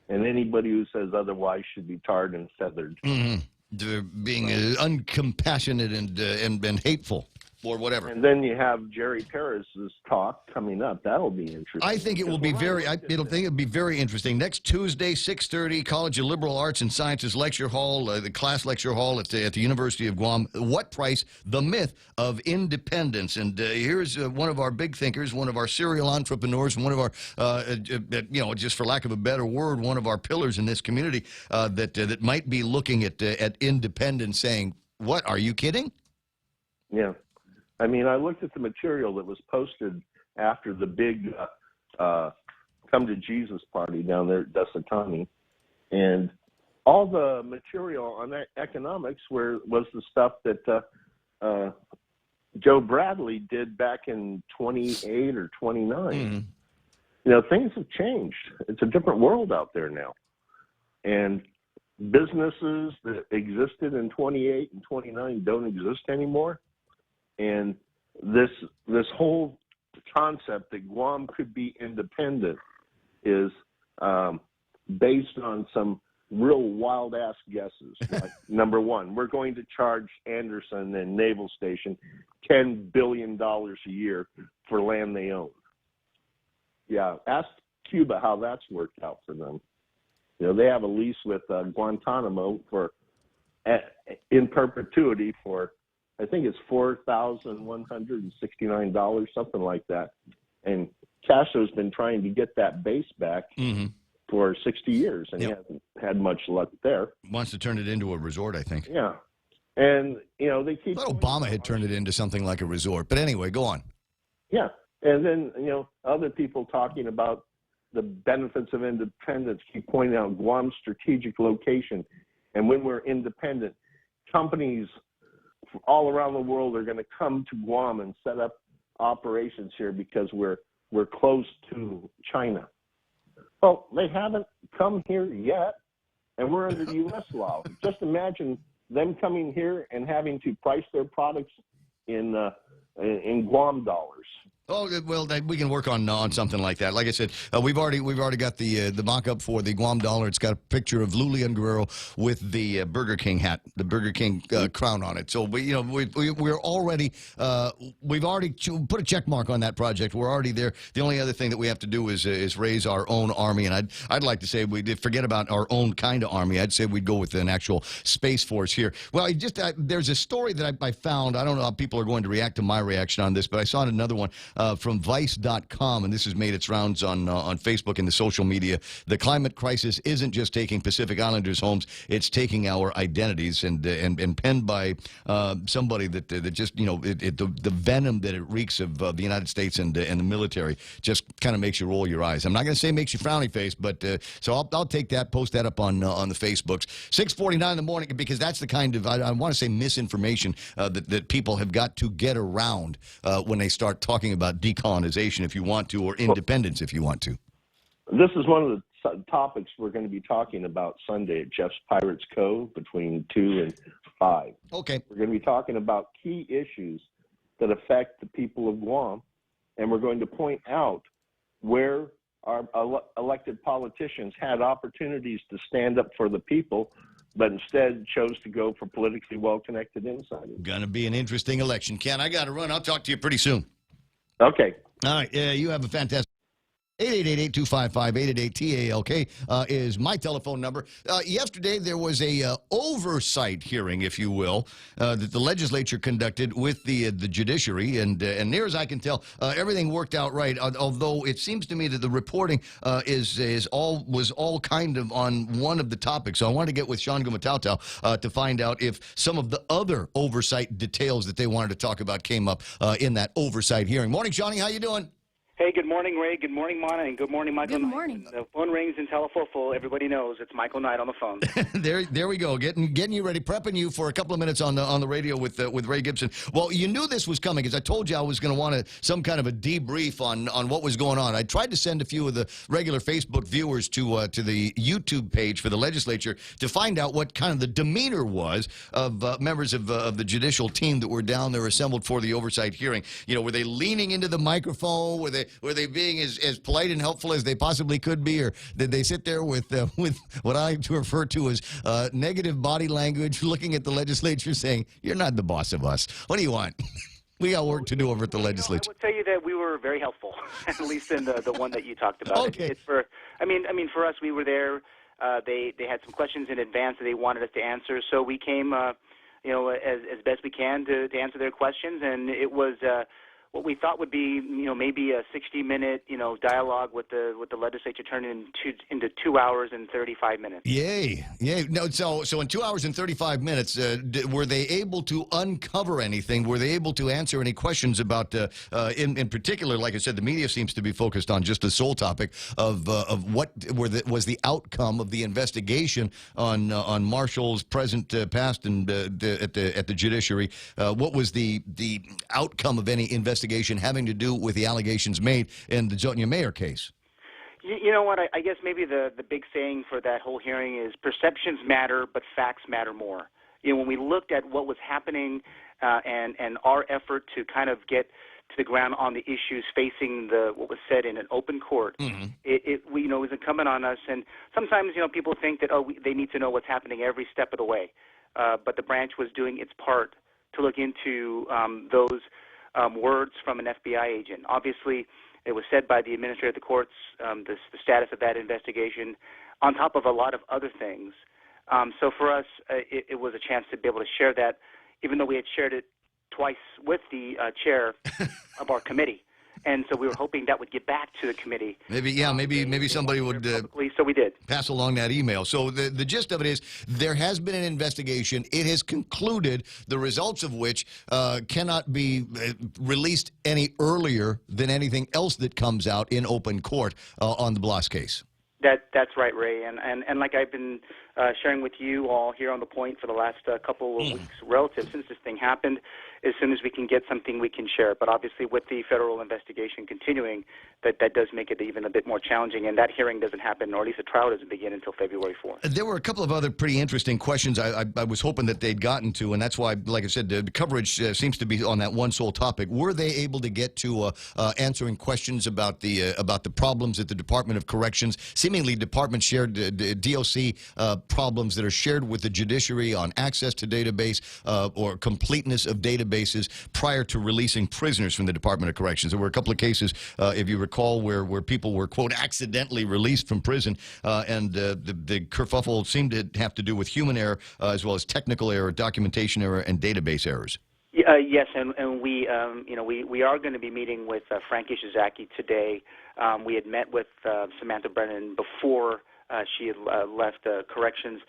And anybody who says otherwise should be tarred and feathered. Mm-hmm. They're being uncompassionate and hateful or whatever. And then you have Jerry Perez's talk coming up. That'll be interesting. I think it will be it'll be very interesting. Next Tuesday, 6:30, College of Liberal Arts and Sciences lecture hall, the class lecture hall at the University of Guam. What price? The myth of independence. And here's one of our big thinkers, one of our serial entrepreneurs, one of our, just for lack of a better word, one of our pillars in this community that might be looking at independence, saying, "What? Are you kidding?" Yeah. I mean, I looked at the material that was posted after the big Come to Jesus party down there at Desatani, and all the material on economics was the stuff that Joe Bradley did back in 28 or 29. Mm-hmm. Things have changed. It's a different world out there now. And businesses that existed in 28 and 29 don't exist anymore. And this whole concept that Guam could be independent is based on some real wild-ass guesses. Like, number one, we're going to charge Anderson and Naval Station $10 billion a year for land they own. Yeah, ask Cuba how that's worked out for them. They have a lease with Guantanamo in perpetuity for, I think it's $4,169, something like that. And Castro's been trying to get that base back for 60 years, and he hasn't had much luck there. Wants to turn it into a resort, I think. Yeah. And, they keep... I thought Obama had turned it into something like a resort. But anyway, go on. Yeah. And then, other people talking about the benefits of independence keep pointing out Guam's strategic location. And when we're independent, companies all around the world are going to come to Guam and set up operations here because we're close to China. Well, they haven't come here yet, and we're under the U.S. law. Just imagine them coming here and having to price their products in Guam dollars. Oh well, we can work on something like that. Like I said, we've already got the mock-up for the Guam dollar. It's got a picture of Lulian Guerrero with the Burger King hat, the Burger King crown on it. So we're already we've already put a check mark on that project. We're already there. The only other thing that we have to do is raise our own army, and I'd like to say we did forget about our own kind of army. I'd say we'd go with an actual space force here. Well, there's a story that I found. I don't know how people are going to react to my reaction on this, but I saw another one. From Vice.com, and this has made its rounds on Facebook and the social media. The climate crisis isn't just taking Pacific Islanders' homes; it's taking our identities. And penned by somebody that just the venom that it reeks of the United States and the military just kind of makes you roll your eyes. I'm not going to say makes you frowny face, but so I'll take that, post that up on the Facebooks. 6:49 in the morning, because that's the kind of I want to say misinformation that people have got to get around when they start talking about decolonization if you want to, or independence if you want to. This is one of the topics we're going to be talking about Sunday at Jeff's Pirates Cove between 2 and 5. Okay. We're going to be talking about key issues that affect the people of Guam, and we're going to point out where our elected politicians had opportunities to stand up for the people, but instead chose to go for politically well-connected insiders. Going to be an interesting election. Ken, I got to run. I'll talk to you pretty soon. Okay. All right. You have a fantastic 888-825-888-TALK is my telephone number. Yesterday, there was a oversight hearing, if you will, that the legislature conducted with the judiciary, and near as I can tell, everything worked out right. Although it seems to me that the reporting was all kind of on one of the topics. So I wanted to get with Sean Gumatau to find out if some of the other oversight details that they wanted to talk about came up in that oversight hearing. Morning, Shawnee. How you doing? Hey, good morning, Ray. Good morning, Mona, and good morning, Michael. Good morning. The phone rings in Telefofo. Everybody knows it's Michael Knight on the phone. There we go. Getting you ready, prepping you for a couple of minutes on the radio with Ray Gibson. Well, you knew this was coming, because I told you I was going to want some kind of a debrief on what was going on. I tried to send a few of the regular Facebook viewers to the YouTube page for the legislature to find out what kind of the demeanor was of members of the judicial team that were down there assembled for the oversight hearing. You know, were they leaning into the microphone? Were they being as polite and helpful as they possibly could be, or did they sit there with what I refer to as negative body language, looking at the legislature saying, "You're not the boss of us. What do you want?" We got work to do over at the legislature. I would tell you that we were very helpful, at least in the one that you talked about. Okay. For us, we were there. They had some questions in advance that they wanted us to answer, so we came, as best we can to answer their questions, and it was. What we thought would be, maybe a 60-minute, dialogue with the legislature turned into 2 hours and 35 minutes. Yay! No, so in 2 hours and 35 minutes, were they able to uncover anything? Were they able to answer any questions about, in particular, like I said, the media seems to be focused on just the sole topic of what was the outcome of the investigation on Marshall's present, past, and at the judiciary. What was the outcome of any investigation having to do with the allegations made in the Zotnya Mayer case? You know what? I guess maybe the big saying for that whole hearing is perceptions matter, but facts matter more. When we looked at what was happening and our effort to kind of get to the ground on the issues facing what was said in an open court, it was incumbent on us. And sometimes, people think that, they need to know what's happening every step of the way. But the branch was doing its part to look into those words from an FBI agent. Obviously, it was said by the administrator of the courts, the status of that investigation, on top of a lot of other things. So for us, it was a chance to be able to share that, even though we had shared it twice with the chair of our committee. And so we were hoping that would get back to the committee. Maybe somebody would so we did pass along that email. So the gist of it is there has been an investigation. It has concluded, the results of which cannot be released any earlier than anything else that comes out in open court on the Blas case. That's right, Ray. And like I've been sharing with you all here on the point for the last couple of weeks relative since this thing happened. As soon as we can get something, we can share. But obviously, with the federal investigation continuing, that does make it even a bit more challenging. And that hearing doesn't happen, or at least the trial doesn't begin until February 4th. There were a couple of other pretty interesting questions I was hoping that they'd gotten to, and that's why, like I said, the coverage seems to be on that one sole topic. Were they able to get to answering questions about the problems at the Department of Corrections? Seemingly, department shared DOC problems that are shared with the judiciary on access to database or completeness of databases prior to releasing prisoners from the Department of Corrections. There were a couple of cases, if you recall, where people were, quote, accidentally released from prison, and the kerfuffle seemed to have to do with human error as well as technical error, documentation error, and database errors. Yes, and we are going to be meeting with Frank Ishizaki today. We had met with Samantha Brennan before she had left corrections.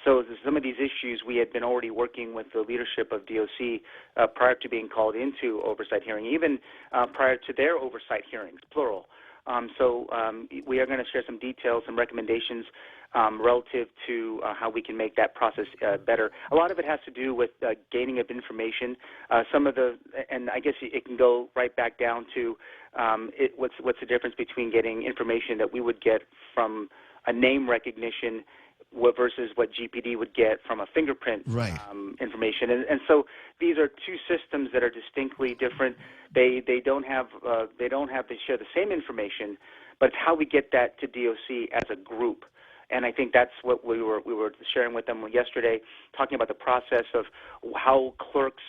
So some of these issues we had been already working with the leadership of DOC prior to being called into oversight hearing, even prior to their oversight hearings, plural. So we are going to share some details, some recommendations relative to how we can make that process better. A lot of it has to do with gaining of information. And I guess it can go right back down to what's the difference between getting information that we would get from a name recognition versus what GPD would get from a fingerprint information. And so these are two systems that are distinctly different. They share the same information, but it's how we get that to DOC as a group. And I think that's what we were sharing with them yesterday, talking about the process of how clerks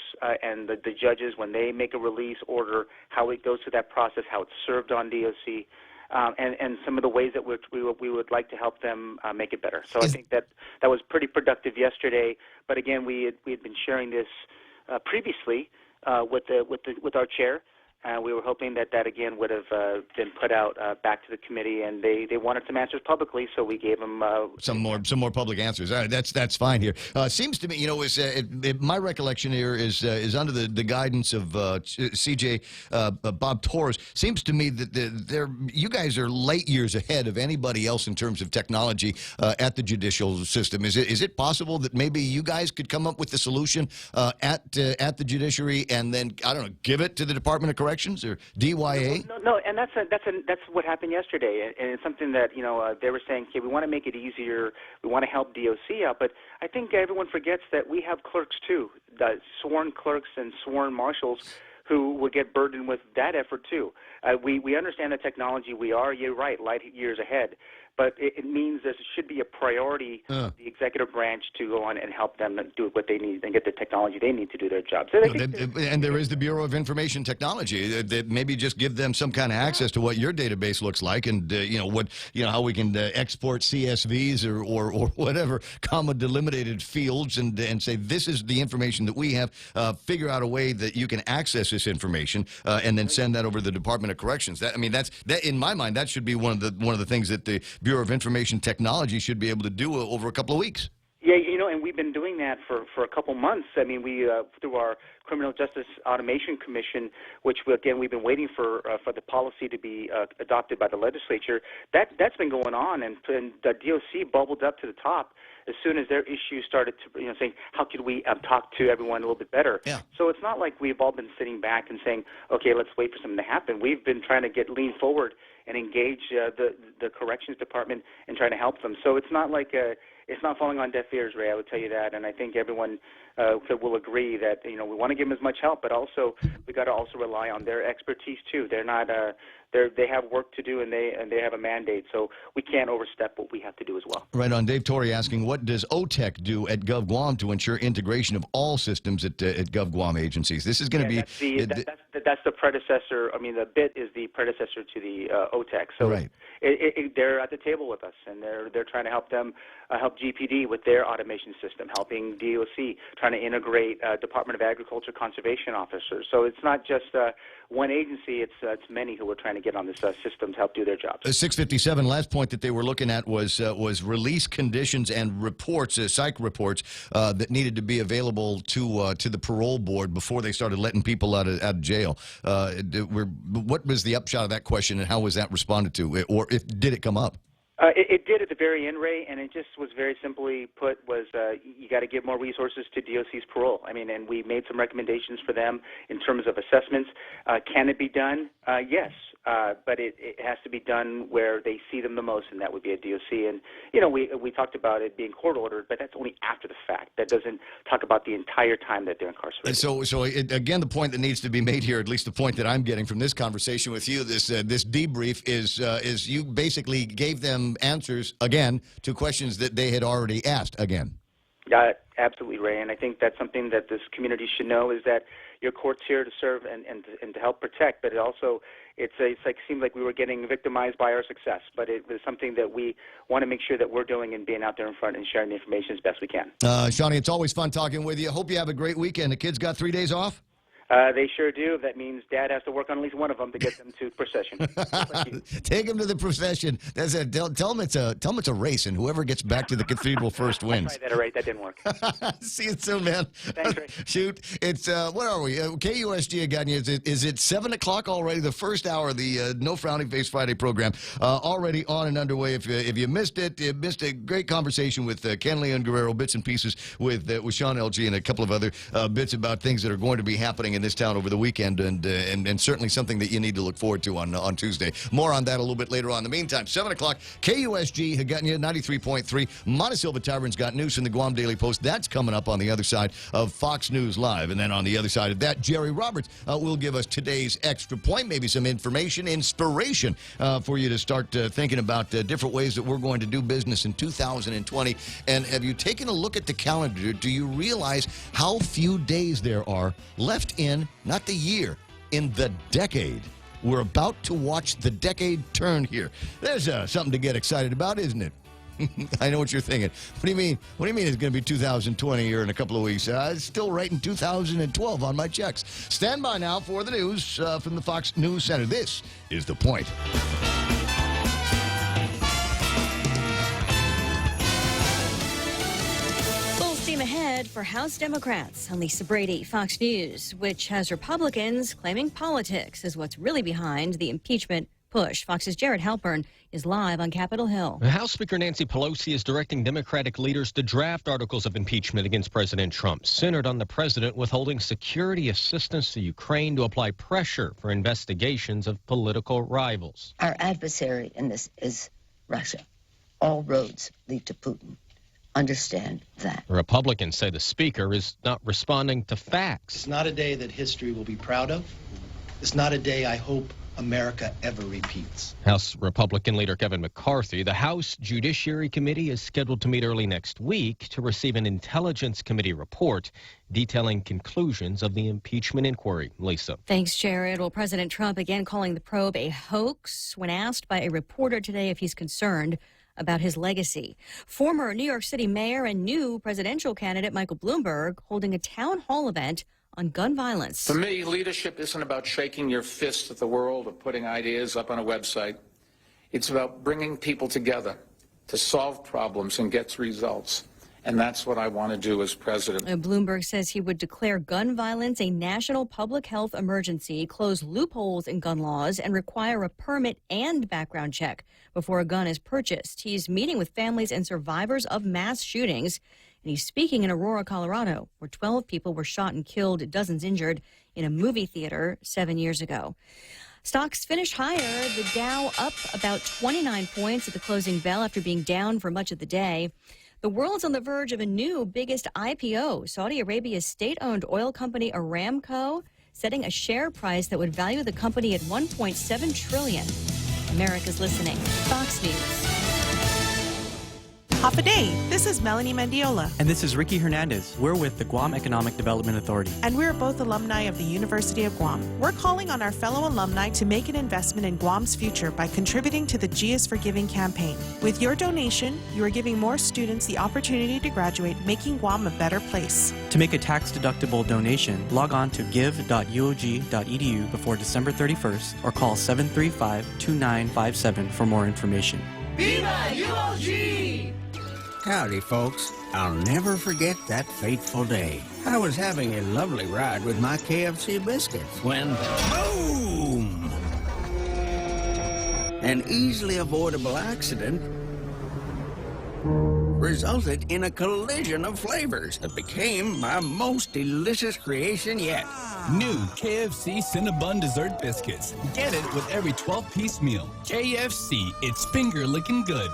and the judges, when they make a release order, how it goes through that process, how it's served on DOC. And some of the ways that we would like to help them make it better. So I think that was pretty productive yesterday. But again, we had been sharing this previously with our chair. We were hoping that again would have been put out back to the committee, and they wanted some answers publicly, so we gave them some more public answers. All right, that's fine here. Seems to me, my recollection here is under the guidance of CJ Bob Torres. Seems to me that you guys are light years ahead of anybody else in terms of technology at the judicial system. Is it possible that maybe you guys could come up with the solution at the judiciary and then, I don't know, give it to the Department of Corrections or DYA? No, and that's what happened yesterday, and it's something that they were saying, okay, we want to make it easier, we want to help DOC out, but I think everyone forgets that we have clerks too, sworn clerks and sworn marshals who will get burdened with that effort too. We understand the technology. You're right, light years ahead. But it means there should be a priority of the executive branch to go on and help them do what they need and get the technology they need to do their job. So and there is the Bureau of Information Technology. That maybe just give them some kind of access to what your database looks like, and how we can export CSVs or whatever comma delimited fields, and say this is the information that we have. Figure out a way that you can access this information, and then send that over to the Department of Corrections. That in my mind, that should be one of the things that the Bureau of Information Technology should be able to do over a couple of weeks. Yeah, and we've been doing that for a couple months. I mean, we through our Criminal Justice Automation Commission, which we've been waiting for the policy to be adopted by the legislature. That's been going on, and the DOC bubbled up to the top as soon as their issues started to saying, how could we talk to everyone a little bit better? Yeah. So it's not like we've all been sitting back and saying, okay, let's wait for something to happen. We've been trying to lean forward and engage the corrections department and trying to help them. So it's not like it's not falling on deaf ears, Ray. I would tell you that, and I think everyone will agree that we want to give them as much help, but also we got to also rely on their expertise too. They're not they have work to do, and they have a mandate, so we can't overstep what we have to do as well. Right on. Dave Torrey asking, what does OTEC do at GovGuam to ensure integration of all systems at GovGuam agencies? This is going to be that's the predecessor. I mean, the BIT is the predecessor to the OTEC. So right. They're at the table with us, and they're trying to help them help GPD with their automation system, helping DOC, trying to integrate Department of Agriculture conservation officers. So it's not just one agency; it's many who are trying to get on this system to help do their jobs. 657. Last point that they were looking at was release conditions and reports, psych reports that needed to be available to the parole board before they started letting people out of jail. What was the upshot of that question, and how was that responded to, or did it come up? It did at the very end, Ray, and it just was very simply put was you got to give more resources to DOC's parole. I mean, and we made some recommendations for them in terms of assessments. Can it be done? Yes, but it has to be done where they see them the most, and that would be at DOC. And, you know, we talked about it being court-ordered, but that's only after the fact. That doesn't talk about the entire time that they're incarcerated. And again, the point that needs to be made here, at least the point that I'm getting from this conversation with you, this debrief is you basically gave them answers again to questions that they had already asked again. Yeah, absolutely, Ray. And I think that's something that this community should know is that your court's here to serve and to help protect, but it also seemed like we were getting victimized by our success. But it was something that we want to make sure that we're doing and being out there in front and sharing the information as best we can. Shawnee, it's always fun talking with you. Hope you have a great weekend. The kids got 3 days off? They sure do. That means Dad has to work on at least one of them to get them to procession. Take them to the procession. That's it. Tell them it's a race, and whoever gets back to the cathedral first wins. I tried that, all right. That didn't work. See you soon, man. Thanks, Ray. Shoot. It's what are we? KUSG again. Is it 7 o'clock already? The first hour of the No Frowning Face Friday program already on and underway. If you missed it, you missed a great conversation with Ken Leon Guerrero, bits and pieces with Sean LG and a couple of other bits about things that are going to be happening in this town over the weekend, and certainly something that you need to look forward to on Tuesday. More on that a little bit later on. In the meantime, 7 o'clock, KUSG Hagutnia 93.3. Montesilva Tavern's got news in the Guam Daily Post. That's coming up on the other side of Fox News Live. And then on the other side of that, Jerry Roberts will give us today's extra point, maybe some information, inspiration for you to start thinking about different ways that we're going to do business in 2020. And have you taken a look at the calendar? Do you realize how few days there are left in, not the year, in the decade? We're about to watch the decade turn here. There's something to get excited about, isn't it? I know what you're thinking. What do you mean? What do you mean it's going to be 2020 here in a couple of weeks? It's still writing 2012 on my checks. Stand by now for the news from the Fox News Center. This is The Point. Ahead for House Democrats. I'm Lisa Brady, Fox News, which has Republicans claiming politics is what's really behind the impeachment push. Fox's Jared Halpern is live on Capitol Hill. House Speaker Nancy Pelosi is directing Democratic leaders to draft articles of impeachment against President Trump, centered on the president withholding security assistance to Ukraine to apply pressure for investigations of political rivals. Our adversary in this is Russia. All roads lead to Putin. Understand that. Republicans say the speaker is not responding to facts. It's not a day that history will be proud of. It's not a day I hope America ever repeats. House Republican leader Kevin McCarthy, the House Judiciary Committee is scheduled to meet early next week to receive an Intelligence Committee report detailing conclusions of the impeachment inquiry. Lisa. Thanks, Jared. Well, President Trump again calling the probe a hoax when asked by a reporter today if he's concerned about his legacy. Former New York City mayor and new presidential candidate Michael Bloomberg holding a town hall event on gun violence. For me, leadership isn't about shaking your fist at the world or putting ideas up on a website. It's about bringing people together to solve problems and get results. And that's what I want to do as president. Bloomberg says he would declare gun violence a national public health emergency, close loopholes in gun laws, and require a permit and background check before a gun is purchased. He's meeting with families and survivors of mass shootings, and he's speaking in Aurora, Colorado, where 12 people were shot and killed, dozens injured in a movie theater 7 years ago. Stocks finished higher, the Dow up about 29 points at the closing bell after being down for much of the day. The world's on the verge of a new biggest IPO. Saudi Arabia's state-owned oil company Aramco setting a share price that would value the company at $1.7 trillion. America's listening. Fox News. Half a day. This is Melanie Mendiola. And this is Ricky Hernandez. We're with the Guam Economic Development Authority. And we're both alumni of the University of Guam. We're calling on our fellow alumni to make an investment in Guam's future by contributing to the G is for Giving campaign. With your donation, you are giving more students the opportunity to graduate, making Guam a better place. To make a tax-deductible donation, log on to give.uog.edu before December 31st or call 735-2957 for more information. Viva UOG! Howdy, folks. I'll never forget that fateful day. I was having a lovely ride with my KFC biscuits when, boom! An easily avoidable accident resulted in a collision of flavors that became my most delicious creation yet. New KFC Cinnabon Dessert Biscuits. Get it with every 12-piece meal. KFC, it's finger-licking good.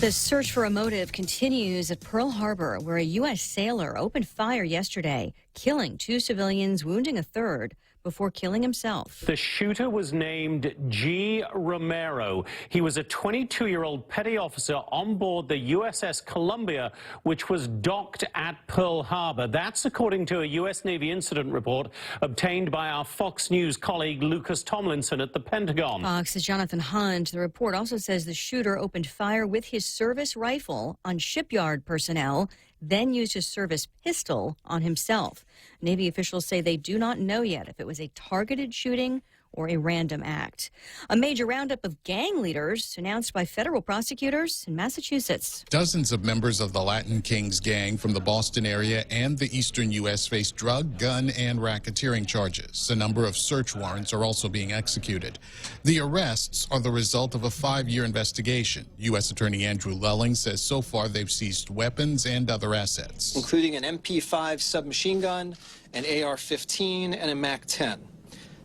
The search for a motive continues at Pearl Harbor, where a U.S. sailor opened fire yesterday, killing 2 civilians, wounding a third, before killing himself. The shooter was named G. Romero. He was a 22-year-old petty officer on board the USS Columbia, which was docked at Pearl Harbor. That's according to a U.S. Navy incident report obtained by our Fox News colleague Lucas Tomlinson at the Pentagon. Fox's Jonathan Hunt. The report also says the shooter opened fire with his service rifle on shipyard personnel, then used his service pistol on himself. Navy officials say they do not know yet if it was a targeted shooting or a random act. A major roundup of gang leaders announced by federal prosecutors in Massachusetts. Dozens of members of the Latin Kings gang from the Boston area and the eastern U.S. face drug, gun, and racketeering charges. A number of search warrants are also being executed. The arrests are the result of a 5-year investigation. U.S. Attorney Andrew Lelling says so far they've seized weapons and other assets, including an MP5 submachine gun, an AR-15, and a MAC-10.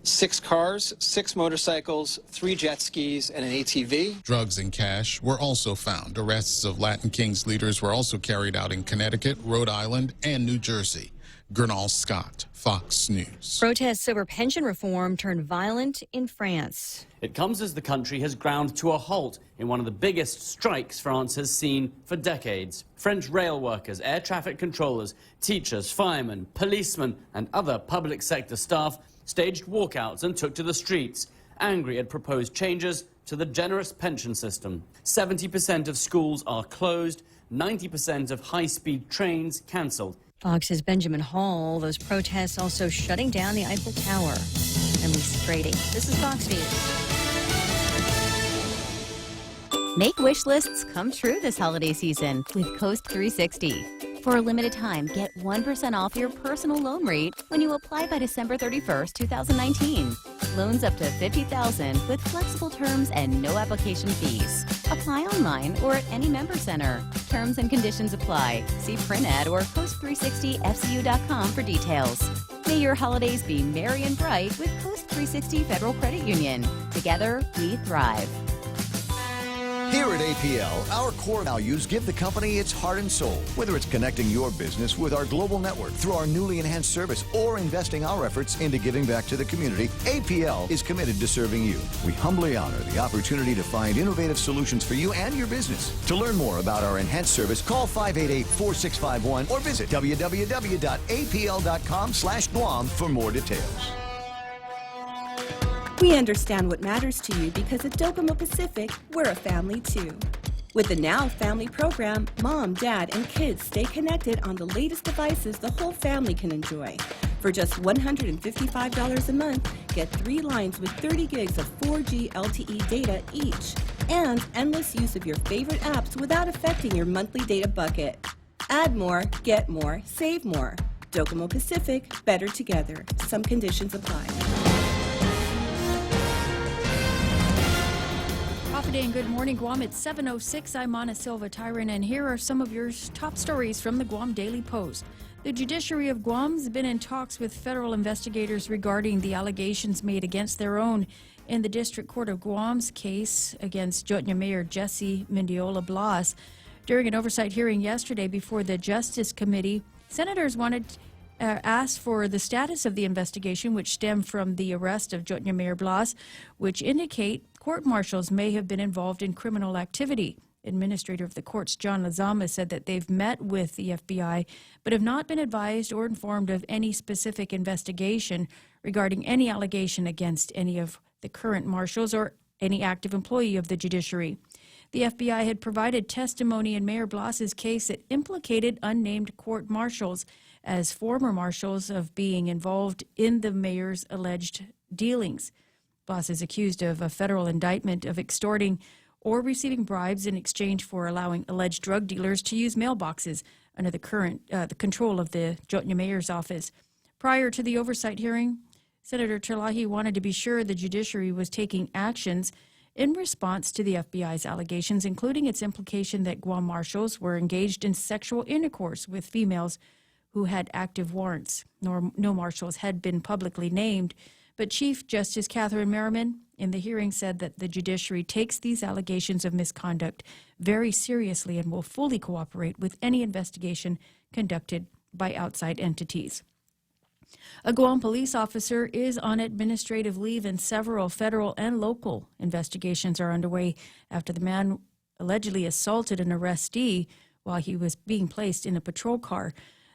6 cars, 6 motorcycles, 3 jet skis, and an ATV. Drugs and cash were also found. Arrests of Latin Kings leaders were also carried out in Connecticut, Rhode Island, and New Jersey. Gernal Scott, Fox News. Protests over pension reform turned violent in France. It comes as the country has ground to a halt in one of the biggest strikes France has seen for decades. French rail workers, air traffic controllers, teachers, firemen, policemen, and other public sector staff staged walkouts and took to the streets, angry at proposed changes to the generous pension system. 70% of schools are closed, 90% of high-speed trains cancelled. Fox's Benjamin Hall. Those protests also shutting down the Eiffel Tower. I'm Lisa Brady. This is Fox News. Make wish lists come true this holiday season with Coast 360. For a limited time, get 1% off your personal loan rate when you apply by December 31st, 2019. Loans up to $50,000 with flexible terms and no application fees. Apply online or at any member center. Terms and conditions apply. See print ad or Coast360FCU.com for details. May your holidays be merry and bright with Coast 360 Federal Credit Union. Together, we thrive. Here at APL, our core values give the company its heart and soul. Whether it's connecting your business with our global network through our newly enhanced service or investing our efforts into giving back to the community, APL is committed to serving you. We humbly honor the opportunity to find innovative solutions for you and your business. To learn more about our enhanced service, call 588-4651 or visit www.apl.com/Guam for more details. We understand what matters to you because at Docomo Pacific, we're a family too. With the Now Family program, mom, dad, and kids stay connected on the latest devices the whole family can enjoy. For just $155 a month, get 3 lines with 30 gigs of 4G LTE data each, and endless use of your favorite apps without affecting your monthly data bucket. Add more, get more, save more. Docomo Pacific, better together. Some conditions apply. Profit Day and good morning, Guam. It's 7:06. I'm Ana Silva Tyron, and here are some of your top stories from the Guam Daily Post. The judiciary of Guam has been in talks with federal investigators regarding the allegations made against their own in the District Court of Guam's case against Jotnya Mayor Jesse Mendiola Blas. During an oversight hearing yesterday before the Justice Committee, senators asked for the status of the investigation, which stemmed from the arrest of Jotnya Mayor Blas, which indicate court-martials may have been involved in criminal activity. Administrator of the courts, John Lazama, said that they've met with the FBI, but have not been advised or informed of any specific investigation regarding any allegation against any of the current marshals or any active employee of the judiciary. The FBI had provided testimony in Mayor Blas's case that implicated unnamed court marshals as former marshals of being involved in the mayor's alleged dealings. Blas is accused of a federal indictment of extorting or receiving bribes in exchange for allowing alleged drug dealers to use mailboxes under the control of the Jotnya Mayor's office. Prior to the oversight hearing, Senator Terlahi wanted to be sure the judiciary was taking actions in response to the FBI's allegations, including its implication that Guam marshals were engaged in sexual intercourse with females who had active warrants. No marshals had been publicly named, but Chief Justice Catherine Merriman in the hearing said that the judiciary takes these allegations of misconduct very seriously and will fully cooperate with any investigation conducted by outside entities. A Guam police officer is on administrative leave, and several federal and local investigations are underway after the man allegedly assaulted an arrestee while he was being placed in a patrol car.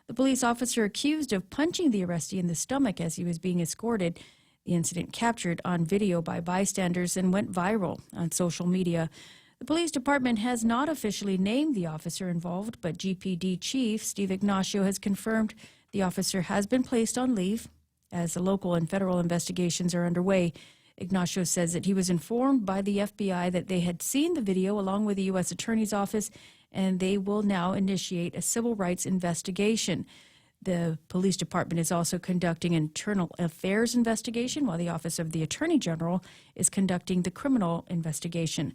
The police officer accused of punching the arrestee in the stomach as he was being escorted. The incident captured on video by bystanders and went viral on social media. The police department has not officially named the officer involved, but GPD Chief Steve Ignacio has confirmed the officer has been placed on leave as the local and federal investigations are underway. Ignacio says that he was informed by the FBI that they had seen the video along with the U.S. Attorney's Office, and they will now initiate a civil rights investigation. The police department is also conducting an internal affairs investigation, while the Office of the Attorney General is conducting the criminal investigation.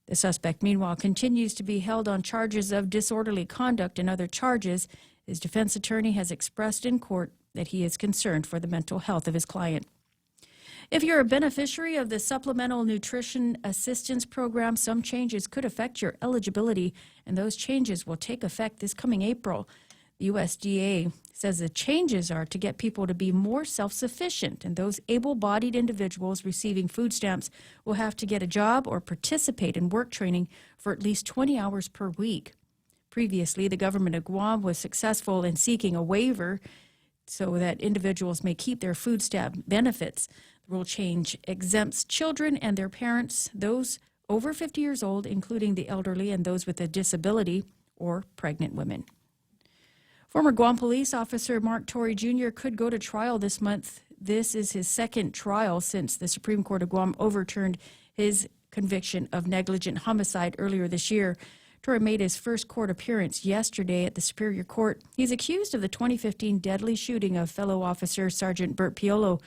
The suspect, meanwhile, continues to be held on charges of disorderly conduct and other charges. His defense attorney has expressed in court that he is concerned for the mental health of his client. If you're a beneficiary of the Supplemental Nutrition Assistance Program, some changes could affect your eligibility, and those changes will take effect this coming April. The USDA says the changes are to get people to be more self-sufficient, and those able-bodied individuals receiving food stamps will have to get a job or participate in work training for at least 20 hours per week. Previously, the government of Guam was successful in seeking a waiver so that individuals may keep their food stamp benefits. The rule change exempts children and their parents, those over 50 years old, including the elderly and those with a disability or pregnant women. Former Guam police officer Mark Torrey Jr. could go to trial this month. This is his second trial since the Supreme Court of Guam overturned his conviction of negligent homicide earlier this year. Torrey made his first court appearance yesterday at the Superior Court. He's accused of the 2015 deadly shooting of fellow officer Sergeant Bert Piolo.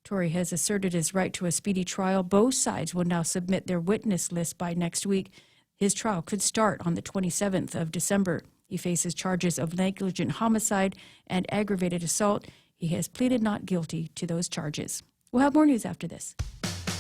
Torrey has asserted his right to a speedy trial. Both sides will now submit their witness list by next week. His trial could start on the 27th of December. He faces charges of negligent homicide and aggravated assault. He has pleaded not guilty to those charges. We'll have more news after this.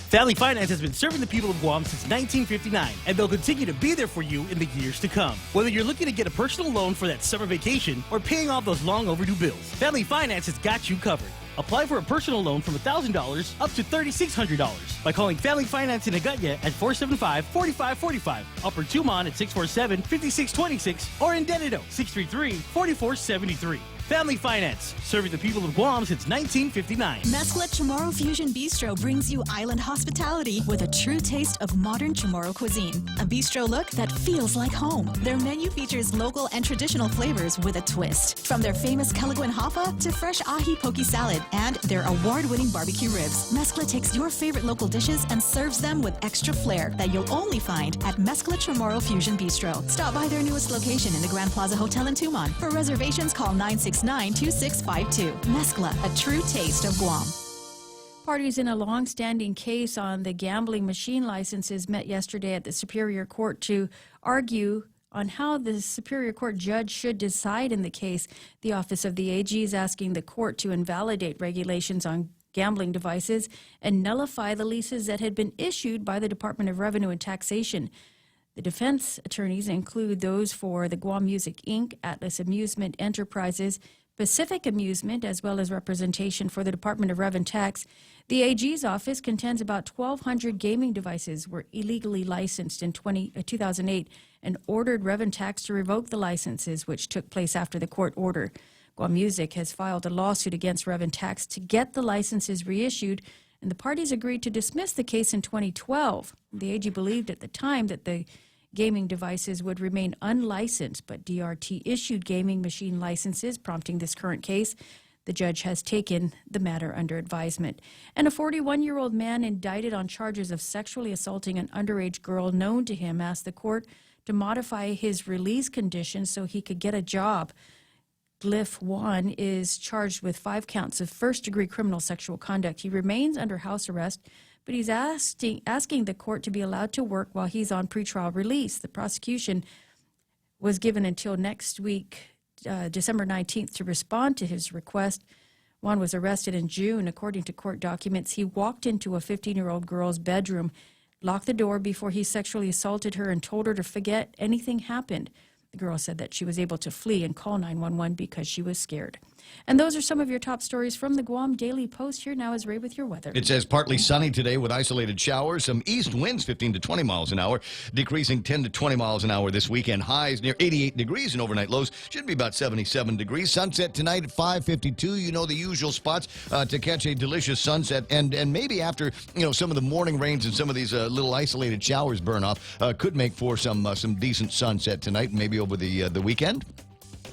Family Finance has been serving the people of Guam since 1959, and they'll continue to be there for you in the years to come. Whether you're looking to get a personal loan for that summer vacation or paying off those long overdue bills, Family Finance has got you covered. Apply for a personal loan from $1,000 up to $3,600 by calling Family Finance in Agutya at 475-4545, Upper Tumon at 647-5626, or in Dededo, 633-4473. Family Finance, serving the people of Guam since 1959. Mezcla Chamorro Fusion Bistro brings you island hospitality with a true taste of modern Chamorro cuisine. A bistro look that feels like home. Their menu features local and traditional flavors with a twist. From their famous Calaguan Hapa to fresh ahi poke salad and their award-winning barbecue ribs. Mezcla takes your favorite local dishes and serves them with extra flair that you'll only find at Mezcla Chamorro Fusion Bistro. Stop by their newest location in the Grand Plaza Hotel in Tumon. For reservations, call 969-2652. Mezcla, a true taste of Guam. Parties in a long-standing case on the gambling machine licenses met yesterday at the Superior Court to argue on how the Superior Court judge should decide in the case. The Office of the AG is asking the court to invalidate regulations on gambling devices and nullify the leases that had been issued by the Department of Revenue and Taxation. The defense attorneys include those for the Guam Music Inc., Atlas Amusement Enterprises, Pacific Amusement, as well as representation for the Department of Rev and Tax. The AG's office contends about 1,200 gaming devices were illegally licensed in 2008 and ordered Rev and Tax to revoke the licenses, which took place after the court order. Guam Music has filed a lawsuit against Rev and Tax to get the licenses reissued, and the parties agreed to dismiss the case in 2012. The AG believed at the time that the gaming devices would remain unlicensed, but DRT issued gaming machine licenses, prompting this current case. The judge has taken the matter under advisement. And a 41-year-old man indicted on charges of sexually assaulting an underage girl known to him asked the court to modify his release conditions so he could get a job. Glyph Wan is charged with 5 counts of first-degree criminal sexual conduct. He remains under house arrest, but he's asking the court to be allowed to work while he's on pretrial release. The prosecution was given until next week, December 19th, to respond to his request. Juan was arrested in June. According to court documents, he walked into a 15-year-old girl's bedroom, locked the door before he sexually assaulted her, and told her to forget anything happened. The girl said that she was able to flee and call 911 because she was scared. And those are some of your top stories from the Guam Daily Post. Here now is Ray with your weather. It says partly sunny today with isolated showers. Some east winds 15 to 20 miles an hour, decreasing 10 to 20 miles an hour this weekend. Highs near 88 degrees and overnight lows should be about 77 degrees. Sunset tonight at 5:52. You know the usual spots to catch a delicious sunset. And maybe after some of the morning rains and some of these little isolated showers burn off, could make for some decent sunset tonight, maybe over the weekend.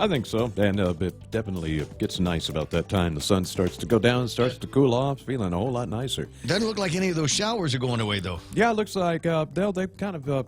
I think so, and it definitely gets nice about that time. The sun starts to go down, starts to cool off, feeling a whole lot nicer. Doesn't look like any of those showers are going away, though. Yeah, it looks like they've kind of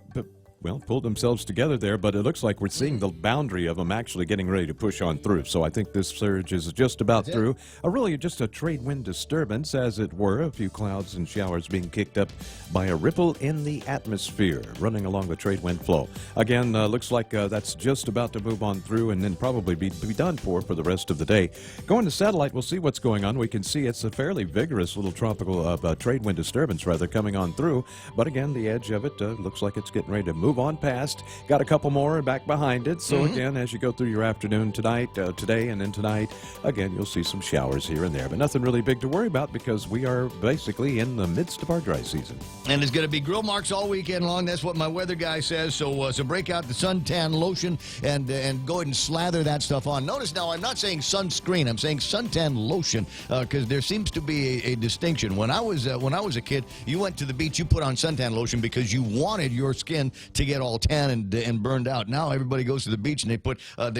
pulled themselves together there, but it looks like we're seeing the boundary of them actually getting ready to push on through. So I think this surge is just about through. Really just a trade wind disturbance, as it were. A few clouds and showers being kicked up by a ripple in the atmosphere running along the trade wind flow. Again, looks like that's just about to move on through and then probably be done for the rest of the day. Going to satellite, we'll see what's going on. We can see it's a fairly vigorous little tropical trade wind disturbance, coming on through. But again, the edge of it looks like it's getting ready to move on past. Got a couple more back behind it. So again, as you go through your afternoon tonight, today and then tonight, again, you'll see some showers here and there. But nothing really big to worry about because we are basically in the midst of our dry season. And there's going to be grill marks all weekend long. That's what my weather guy says. So break out the suntan lotion and go ahead and slather that stuff on. Notice now, I'm not saying sunscreen. I'm saying suntan lotion because there seems to be a distinction. When I was a kid, you went to the beach, you put on suntan lotion because you wanted your skin to get all tan and burned out. Now everybody goes to the beach and they put the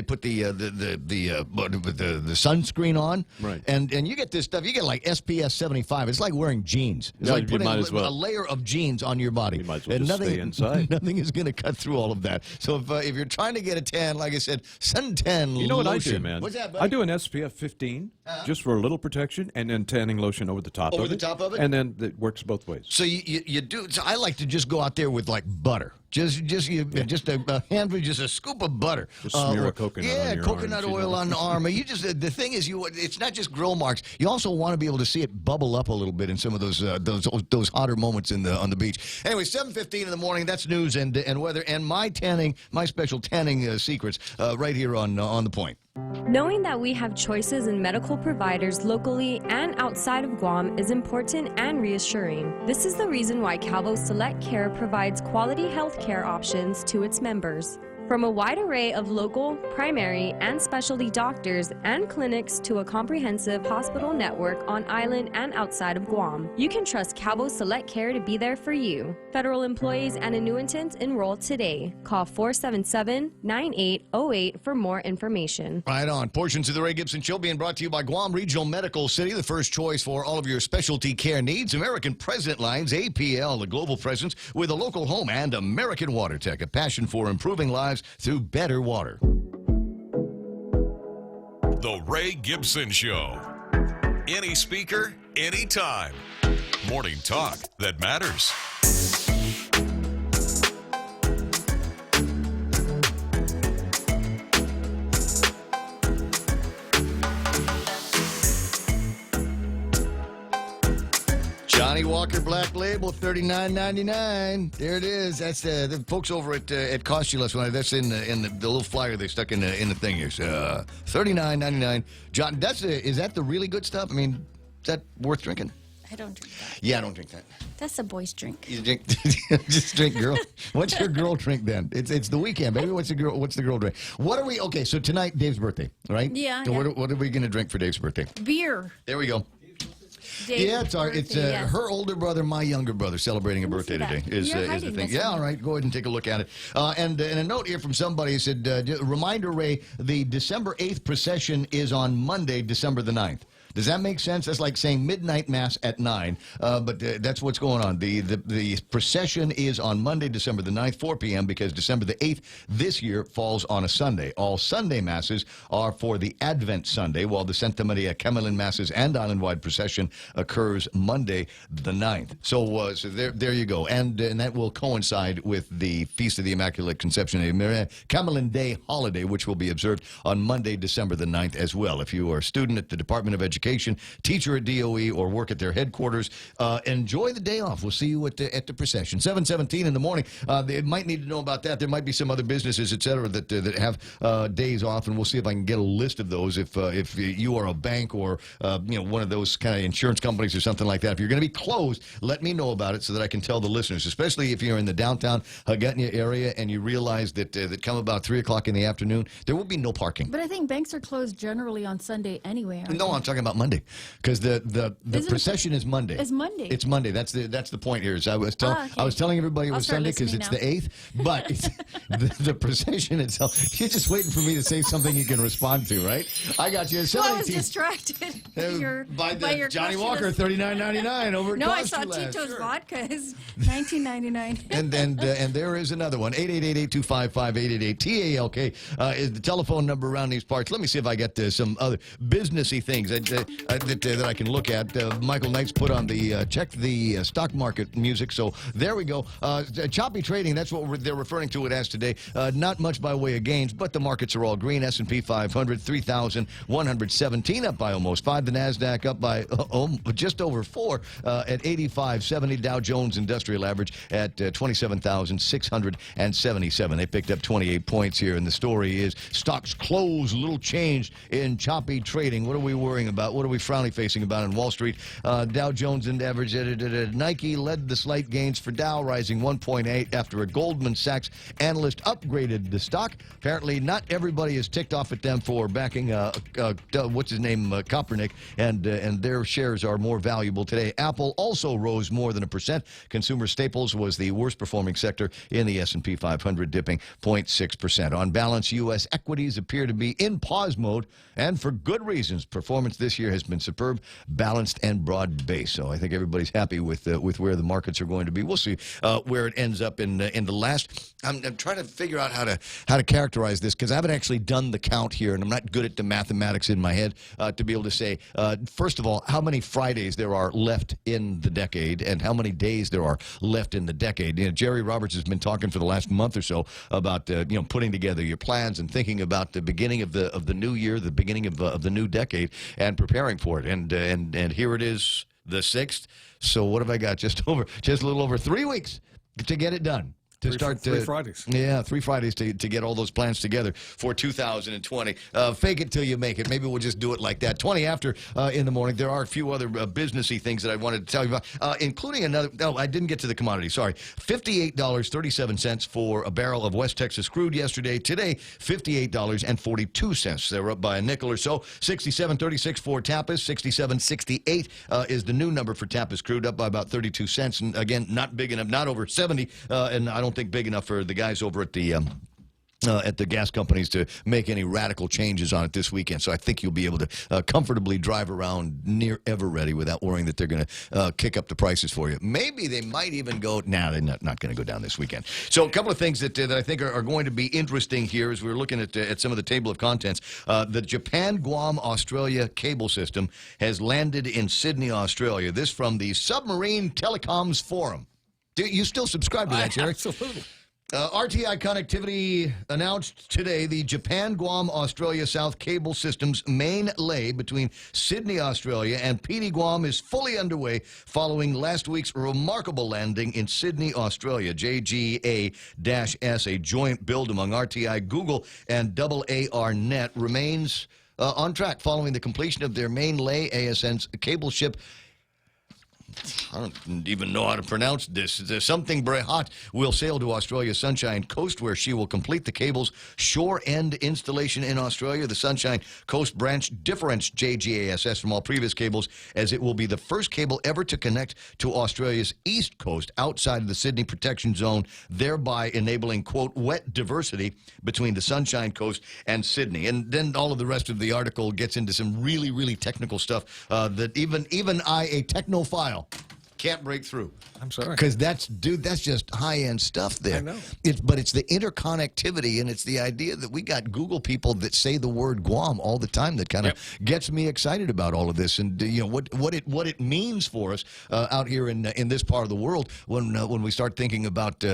sunscreen on. Right. And you get this stuff. You get like SPF 75. It's like wearing jeans. It's like putting a layer of jeans on your body. You might as well and just stay inside. Nothing is going to cut through all of that. So if you're trying to get a tan, like I said, suntan lotion. You know what I do, man? What's that, buddy? I do an SPF 15 just for a little protection, and then tanning lotion over the top of it. Over the top of it? And then it works both ways. So you do. So I like to just go out there with like butter. Just a handful, just a scoop of butter. Just smear a coconut on your coconut arms, oil on the arm. The thing is, it's not just grill marks. You also want to be able to see it bubble up a little bit in some of those hotter moments on the beach. Anyway, 7:15 in the morning. That's news and weather and my special tanning secrets right here on The Point. Knowing that we have choices in medical providers locally and outside of Guam is important and reassuring. This is the reason why Calvo Select Care provides quality health care options to its members. From a wide array of local, primary, and specialty doctors and clinics to a comprehensive hospital network on island and outside of Guam, you can trust Calvo Select Care to be there for you. Federal employees and annuitants enroll today. Call 477-9808 for more information. Right on. Portions of the Ray Gibson Show being brought to you by Guam Regional Medical City, the first choice for all of your specialty care needs. American President Lines, APL, the global presence with a local home, and American Water Tech, a passion for improving lives through better water. The Ray Gibson Show. Any speaker, anytime. Morning talk that matters. Johnny Walker Black Label, $39.99. There it is. That's the folks over at Costuless. That's in the little flyer they stuck in the thing here. So, $39.99. John, is that the really good stuff? I mean, is that worth drinking? I don't drink that. Yeah, I don't drink that. That's a boy's drink. You drink, just drink, girl. What's your girl drink then? It's the weekend, baby. What's the girl drink? What are we? Okay, so tonight Dave's birthday, right? Yeah. What are we gonna drink for Dave's birthday? Beer. There we go. Dave's it's yes. her older brother, my younger brother, celebrating a birthday today. Is the thing? Yeah, all right. Go ahead and take a look at it. And a note here from somebody said, reminder, Ray, the December 8th procession is on Monday, December the 9th. Does that make sense? That's like saying midnight mass at 9, but that's what's going on. The procession is on Monday, December the 9th, 4 p.m., because December the 8th this year falls on a Sunday. All Sunday masses are for the Advent Sunday, while the Santa Maria Camelin masses and island-wide procession occurs Monday the 9th. So there you go. And that will coincide with the Feast of the Immaculate Conception, a Camelin Day holiday, which will be observed on Monday, December the 9th as well. If you are a student at the Department of Education, teacher at DOE, or work at their headquarters, enjoy the day off. We'll see you at the procession. 7:17 in the morning. They might need to know about that. There might be some other businesses, et cetera, that have days off, and we'll see if I can get a list of those. If you are a bank or one of those kind of insurance companies or something like that, if you're going to be closed, let me know about it so that I can tell the listeners, especially if you're in the downtown Hagåtña area and you realize that come about 3 o'clock in the afternoon, there will be no parking. But I think banks are closed generally on Sunday anyway. No, I'm talking about Monday, because the procession is Monday. It's Monday. It's Monday. That's the point here. Is I was telling everybody it was Sunday because it's the 8th, but it's, the procession itself. You're just waiting for me to say something you can respond to, right? I got you. Well, I was distracted by your Johnny Walker, $39.99 over at No, I Cost saw You Last. Tito's vodka is $19.99. and there is another one. 888-825-5888. TALK is the telephone number around these parts. Let me see if I get some other businessy things that I can look at. Michael Knight's put on the check the stock market music. So there we go. Choppy trading. That's what they're referring to it as today. Not much by way of gains, but the markets are all green. S&P 500 3,117 up by almost 5. The Nasdaq up by just over 4 at 85.70. Dow Jones Industrial Average at 27,677. They picked up 28 points here, and the story is stocks close, a little change in choppy trading. What are we worrying about? What are we frowny facing about on Wall Street? Dow Jones Average Nike led the slight gains for Dow, rising 1.8 after a Goldman Sachs analyst upgraded the stock. Apparently, not everybody is ticked off at them for backing what's his name, Kaepernick, and their shares are more valuable today. Apple also rose more than 1%. Consumer staples was the worst performing sector in the S&P 500, dipping 0.6%. On balance, U.S. equities appear to be in pause mode, and for good reasons. Performance this year has been superb, balanced, and broad-based. So I think everybody's happy with where the markets are going to be. We'll see where it ends up in the last. I'm trying to figure out how to characterize this, because I haven't actually done the count here, and I'm not good at the mathematics in my head to be able to say, first of all, how many Fridays there are left in the decade and how many days there are left in the decade. Jerry Roberts has been talking for the last month or so about putting together your plans and thinking about the beginning of the new year, the beginning of the new decade, and preparing for it. And here it is, the 6th. So what have I got? Just a little over 3 weeks to get it done. To start 3 Fridays. Yeah, 3 Fridays to get all those plans together for 2020. Fake it till you make it. Maybe we'll just do it like that. 20 after in the morning. There are a few other businessy things that I wanted to tell you about, including another. Oh, I didn't get to the commodity. Sorry. $58.37 for a barrel of West Texas crude yesterday. Today, $58.42. They're up by a nickel or so. 67.36 for Tappas. 67.68 is the new number for Tappas crude, up by about 32 cents. And again, not big enough, not over 70, and I don't think big enough for the guys over at the gas companies to make any radical changes on it this weekend. So I think you'll be able to comfortably drive around near Ever-Ready without worrying that they're going to kick up the prices for you. Maybe they might even go, they're not going to go down this weekend. So a couple of things that I think are going to be interesting here as we're looking at some of the table of contents. The Japan, Guam, Australia cable system has landed in Sydney, Australia. This from the Submarine Telecoms Forum. Do you still subscribe to that, Jerry? Absolutely. RTI Connectivity announced today the Japan, Guam, Australia South cable system's main lay between Sydney, Australia and PD, Guam is fully underway following last week's remarkable landing in Sydney, Australia. JGA-S, a joint build among RTI, Google, and AARnet, remains on track following the completion of their main lay. ASN's cable ship I don't even know how to pronounce this. Something Brehat will sail to Australia's Sunshine Coast, where she will complete the cable's shore end installation in Australia. The Sunshine Coast branch differentiates JGASS from all previous cables, as it will be the first cable ever to connect to Australia's east coast outside of the Sydney Protection Zone, thereby enabling, quote, wet diversity between the Sunshine Coast and Sydney. And then all of the rest of the article gets into some really, really technical stuff that even I, a technophile, can't break through. I'm sorry. Because that's just high-end stuff there. I know. But it's the interconnectivity, and it's the idea that we got Google people that say the word Guam all the time that kind of gets me excited about all of this, and what it means for us out here in this part of the world when we start thinking about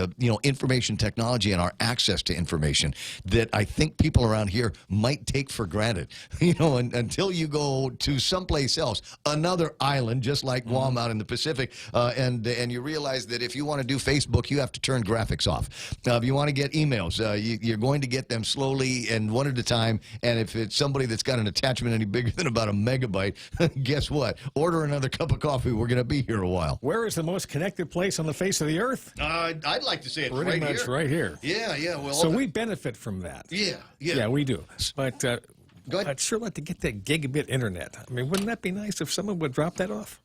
information technology and our access to information that I think people around here might take for granted. Until you go to someplace else, another island just like Guam out in the Pacific. And you realize that if you want to do Facebook, you have to turn graphics off. If you want to get emails, you're going to get them slowly and one at a time. And if it's somebody that's got an attachment any bigger than about a megabyte, guess what? Order another cup of coffee. We're going to be here a while. Where is the most connected place on the face of the earth? I'd like to say it's pretty much right here. Yeah. Well, so we benefit from that. Yeah, we do. But I'd sure like to get that gigabit internet. I mean, wouldn't that be nice if someone would drop that off?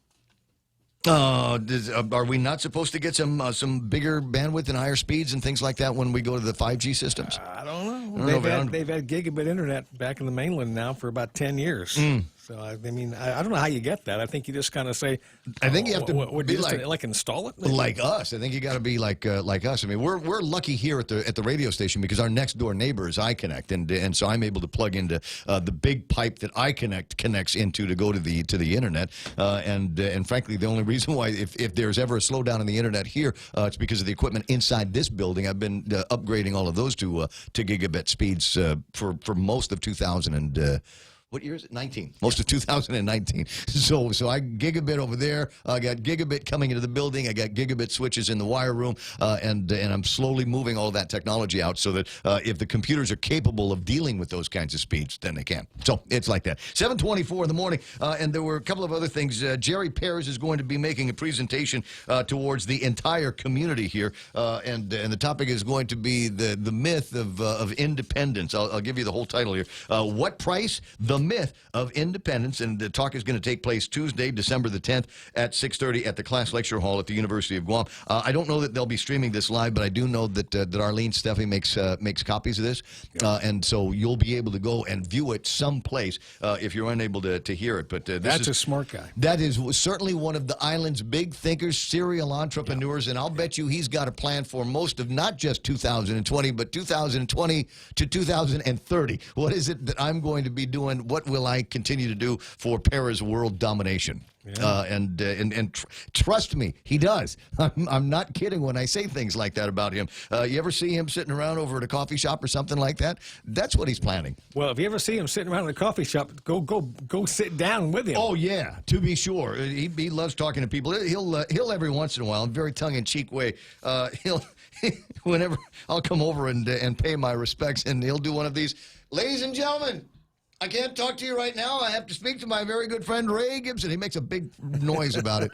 Are we not supposed to get some bigger bandwidth and higher speeds and things like that when we go to the 5G systems? I don't know. They've had gigabit internet back in the mainland now for about 10 years. So, I mean, I don't know how you get that. I think you just kind of say... I think you have to be like install it? Maybe? Like us. I think you got to be like us. I mean, we're lucky here at the radio station because our next door neighbor is iConnect, and so I'm able to plug into the big pipe that iConnect connects into to go to the internet. And frankly, the only reason why if there's ever a slowdown in the internet here, it's because of the equipment inside this building. I've been upgrading all of those to gigabit speeds for most of 2000 and. What year is it? 19. Most of 2019. So I gigabit over there. I got gigabit coming into the building. I got gigabit switches in the wire room, and I'm slowly moving all that technology out so that if the computers are capable of dealing with those kinds of speeds, then they can. So it's like that. 7:24 in the morning, and there were a couple of other things. Jerry Pears is going to be making a presentation towards the entire community here, and the topic is going to be the myth of independence. I'll give you the whole title here. What price? The Myth of Independence, and the talk is going to take place Tuesday, December the 10th at 6:30 at the Class Lecture Hall at the University of Guam. I don't know that they'll be streaming this live, but I do know that Arlene Steffi makes copies of this, and so you'll be able to go and view it someplace if you're unable to hear it. But that's a smart guy. That is certainly one of the island's big thinkers, serial entrepreneurs, and I'll bet you he's got a plan for most of not just 2020, but 2020 to 2030. What is it that I'm going to be doing? What will I continue to do for Pears world domination? And trust me, he does. I'm not kidding when I say things like that about him. You ever see him sitting around over at a coffee shop or something like that? That's what he's planning. Well, if you ever see him sitting around in a coffee shop, go sit down with him. Oh yeah, to be sure. He loves talking to people. He'll every once in a while, in a very tongue-in-cheek way, whenever I'll come over and pay my respects, and he'll do one of these, ladies and gentlemen. I can't talk to you right now. I have to speak to my very good friend, Ray Gibson. He makes a big noise about it.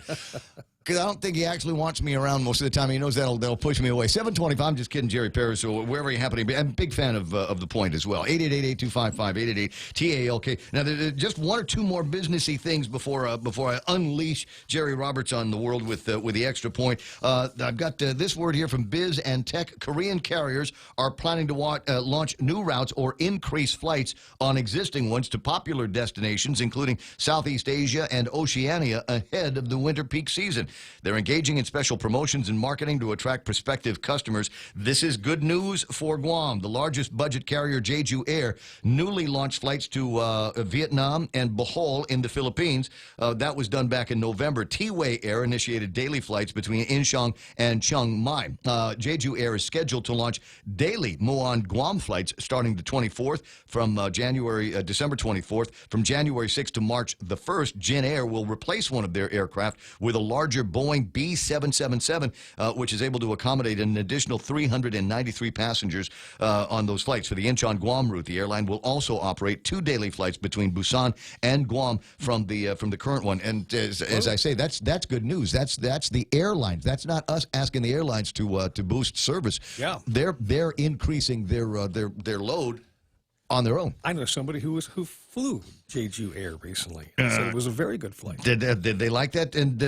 Because I don't think he actually wants me around most of the time. He knows that'll push me away. 7:25. I'm just kidding, Jerry Pears. So wherever you happen to be, I'm a big fan of the point as well. 888-8255-888-TALK. Now, there's just one or two more businessy things before I unleash Jerry Roberts on the world with the extra point. I've got this word here from Biz and Tech. Korean carriers are planning to launch new routes or increase flights on existing ones to popular destinations, including Southeast Asia and Oceania, ahead of the winter peak season. They're engaging in special promotions and marketing to attract prospective customers. This is good news for Guam. The largest budget carrier, Jeju Air, newly launched flights to Vietnam and Bohol in the Philippines. That was done back in November. T-Way Air initiated daily flights between Incheon and Chiang Mai. Jeju Air is scheduled to launch daily Muon Guam flights starting the 24th from December 24th. From January 6th to March the 1st, Jin Air will replace one of their aircraft with a larger passenger Boeing B777, which is able to accommodate an additional 393 passengers on those flights. For the Incheon Guam route, the airline will also operate 2 daily flights between Busan and Guam from the current one. And as I say, that's good news. That's the airlines. That's not us asking the airlines to boost service. Yeah, they're increasing their load on their own. I know somebody who flew Jeju Air recently. So it was a very good flight. Did they like that? And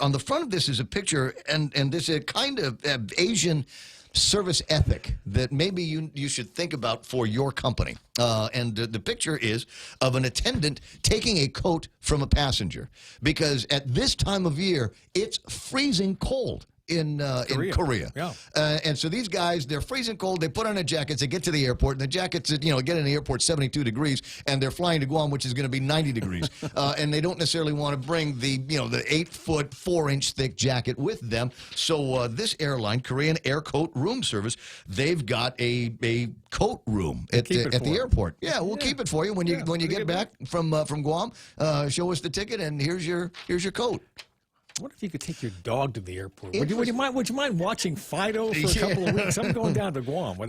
on the front of this is a picture, and this is a kind of Asian service ethic that maybe you should think about for your company. And the picture is of an attendant taking a coat from a passenger, because at this time of year, it's freezing cold in Korea. Yeah. And so these guys, they're freezing cold. They put on a jacket. They get to the airport, and the jackets, get in the airport 72 degrees, and they're flying to Guam, which is going to be 90 degrees. And they don't necessarily want to bring the 8-foot, 4-inch thick jacket with them. So this airline, Korean Air Coat Room Service, they've got a coat room at the airport. Yeah, we'll keep it for you when you get back from Guam. Show us the ticket, and here's your coat. What if you could take your dog to the airport? Would you mind watching Fido for a couple of weeks? I'm going down to Guam. Why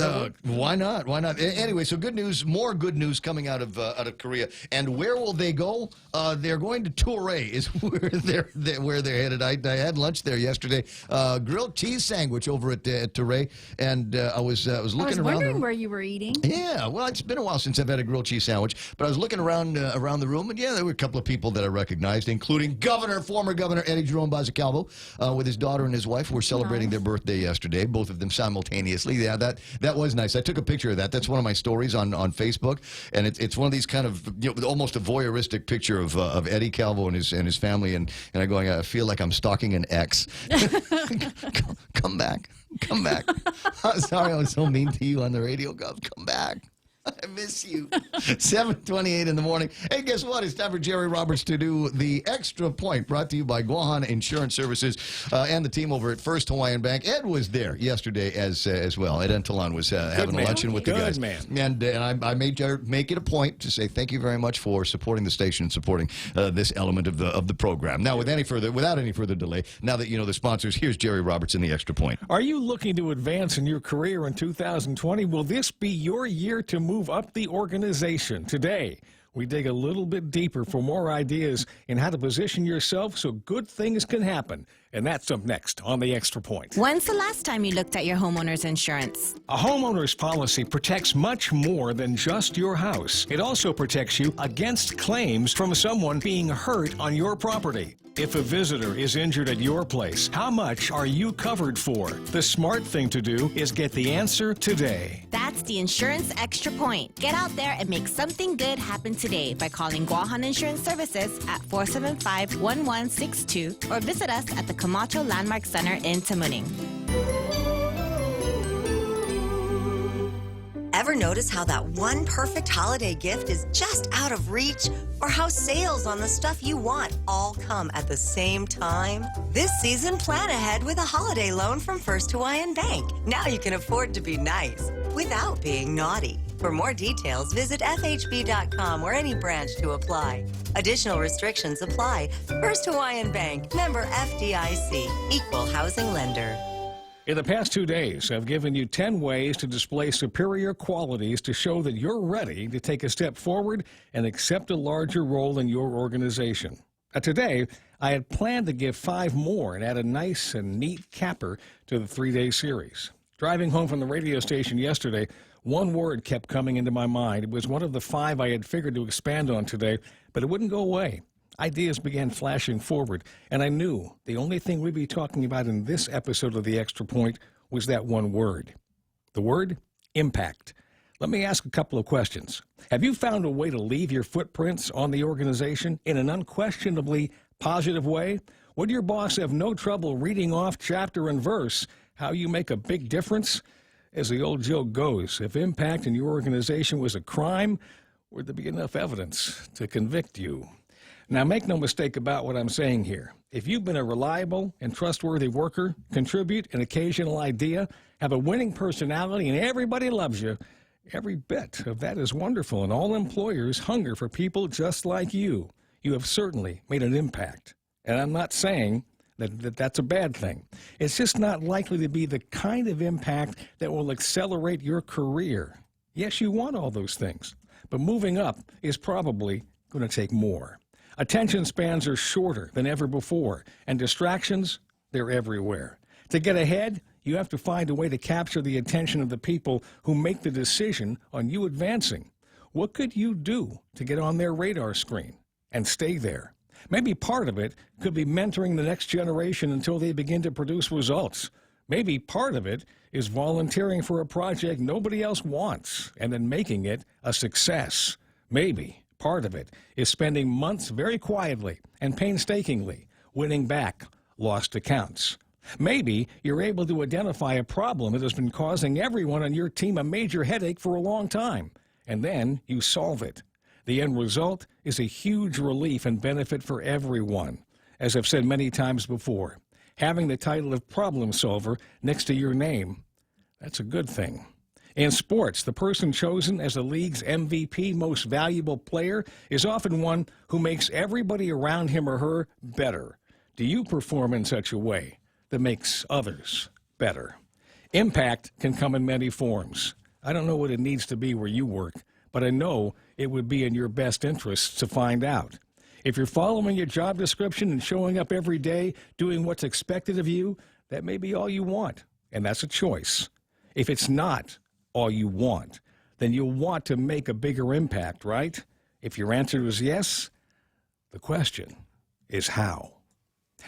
not? Why not? Anyway, so good news, more good news coming out of Korea. And where will they go? They're going to Toray is where they're headed. I had lunch there yesterday. Grilled cheese sandwich over at Toray, and I was looking around. I was wondering where you were eating. Yeah, well, it's been a while since I've had a grilled cheese sandwich, but I was looking around the room, and there were a couple of people that I recognized, including former Governor Eddie Jerome Bazacalvo, with his daughter and his wife, who were celebrating their birthday yesterday, both of them simultaneously. Yeah, that was nice. I took a picture of that. That's one of my stories on Facebook, and it's one of these kind of almost a voyeuristic picture of Eddie Calvo and his family, and I going, I feel like I'm stalking an ex. Come back. Sorry I was so mean to you on the radio, Gov. Come back. I miss you. 7:28 in the morning. Hey, guess what? It's time for Jerry Roberts to do the Extra Point, brought to you by Guahan Insurance Services and the team over at First Hawaiian Bank. Ed was there yesterday as well. Ed Entalon was having a luncheon with the guys. And I made make it a point to say thank you very much for supporting the station, supporting this element of the program. Now, without any further delay, now that you know the sponsors, here's Jerry Roberts in the Extra Point. Are you looking to advance in your career in 2020? Will this be your year to move up the organization? Today, we dig a little bit deeper for more ideas in how to position yourself so good things can happen. And that's up next on the Extra Point. When's the last time you looked at your homeowner's insurance? A homeowner's policy protects much more than just your house. It also protects you against claims from someone being hurt on your property. If a visitor is injured at your place, how much are you covered for? The smart thing to do is get the answer today. That's the Insurance Extra Point. Get out there and make something good happen today by calling Guahan Insurance Services at 475-1162 or visit us at the Camacho Landmark Center in Tamuning. Ever notice how that one perfect holiday gift is just out of reach? Or how sales on the stuff you want all come at the same time? This season, plan ahead with a holiday loan from First Hawaiian Bank. Now you can afford to be nice without being naughty. For more details, visit FHB.com or any branch to apply. Additional restrictions apply. First Hawaiian Bank, member FDIC, equal housing lender. In the past 2 days, I've given you 10 ways to display superior qualities to show that you're ready to take a step forward and accept a larger role in your organization. Today, I had planned to give 5 more and add a nice and neat capper to the 3-day series. Driving home from the radio station yesterday, one word kept coming into my mind. It was one of the 5 I had figured to expand on today, but it wouldn't go away. Ideas began flashing forward, and I knew the only thing we'd be talking about in this episode of The Extra Point was that one word. The word? Impact. Let me ask a couple of questions. Have you found a way to leave your footprints on the organization in an unquestionably positive way? Would your boss have no trouble reading off chapter and verse how you make a big difference? As the old joke goes, if impact in your organization was a crime, would there be enough evidence to convict you? Now, make no mistake about what I'm saying here. If you've been a reliable and trustworthy worker, contribute an occasional idea, have a winning personality, and everybody loves you, every bit of that is wonderful, and all employers hunger for people just like you. You have certainly made an impact. And I'm not saying that's a bad thing. It's just not likely to be the kind of impact that will accelerate your career. Yes, you want all those things, but moving up is probably going to take more. Attention spans are shorter than ever before, and distractions, they're everywhere. To get ahead, you have to find a way to capture the attention of the people who make the decision on you advancing. What could you do to get on their radar screen and stay there? Maybe part of it could be mentoring the next generation until they begin to produce results. Maybe part of it is volunteering for a project nobody else wants and then making it a success. Maybe part of it is spending months very quietly and painstakingly winning back lost accounts. Maybe you're able to identify a problem that has been causing everyone on your team a major headache for a long time, and then you solve it. The end result is a huge relief and benefit for everyone. As I've said many times before, having the title of problem solver next to your name, that's a good thing. In sports, the person chosen as the league's MVP, most valuable player, is often one who makes everybody around him or her better. Do you perform in such a way that makes others better? Impact can come in many forms. I don't know what it needs to be where you work, but I know it would be in your best interests to find out. If you're following your job description and showing up every day, doing what's expected of you, that may be all you want, and that's a choice. If it's not all you want, then you'll want to make a bigger impact, right? If your answer is yes, the question is how.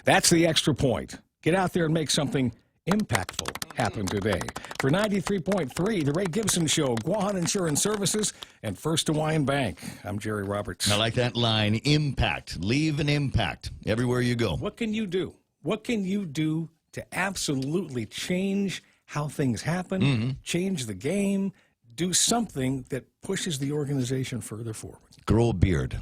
That's the extra point. Get out there and make something impactful happen today. For 93.3, The Ray Gibson Show, Guahan Insurance Services, and First Hawaiian Bank. I'm Jerry Roberts. I like that line, impact. Leave an impact everywhere you go. What can you do? What can you do to absolutely change how things happen, change the game, do something that pushes the organization further forward? Grow a beard.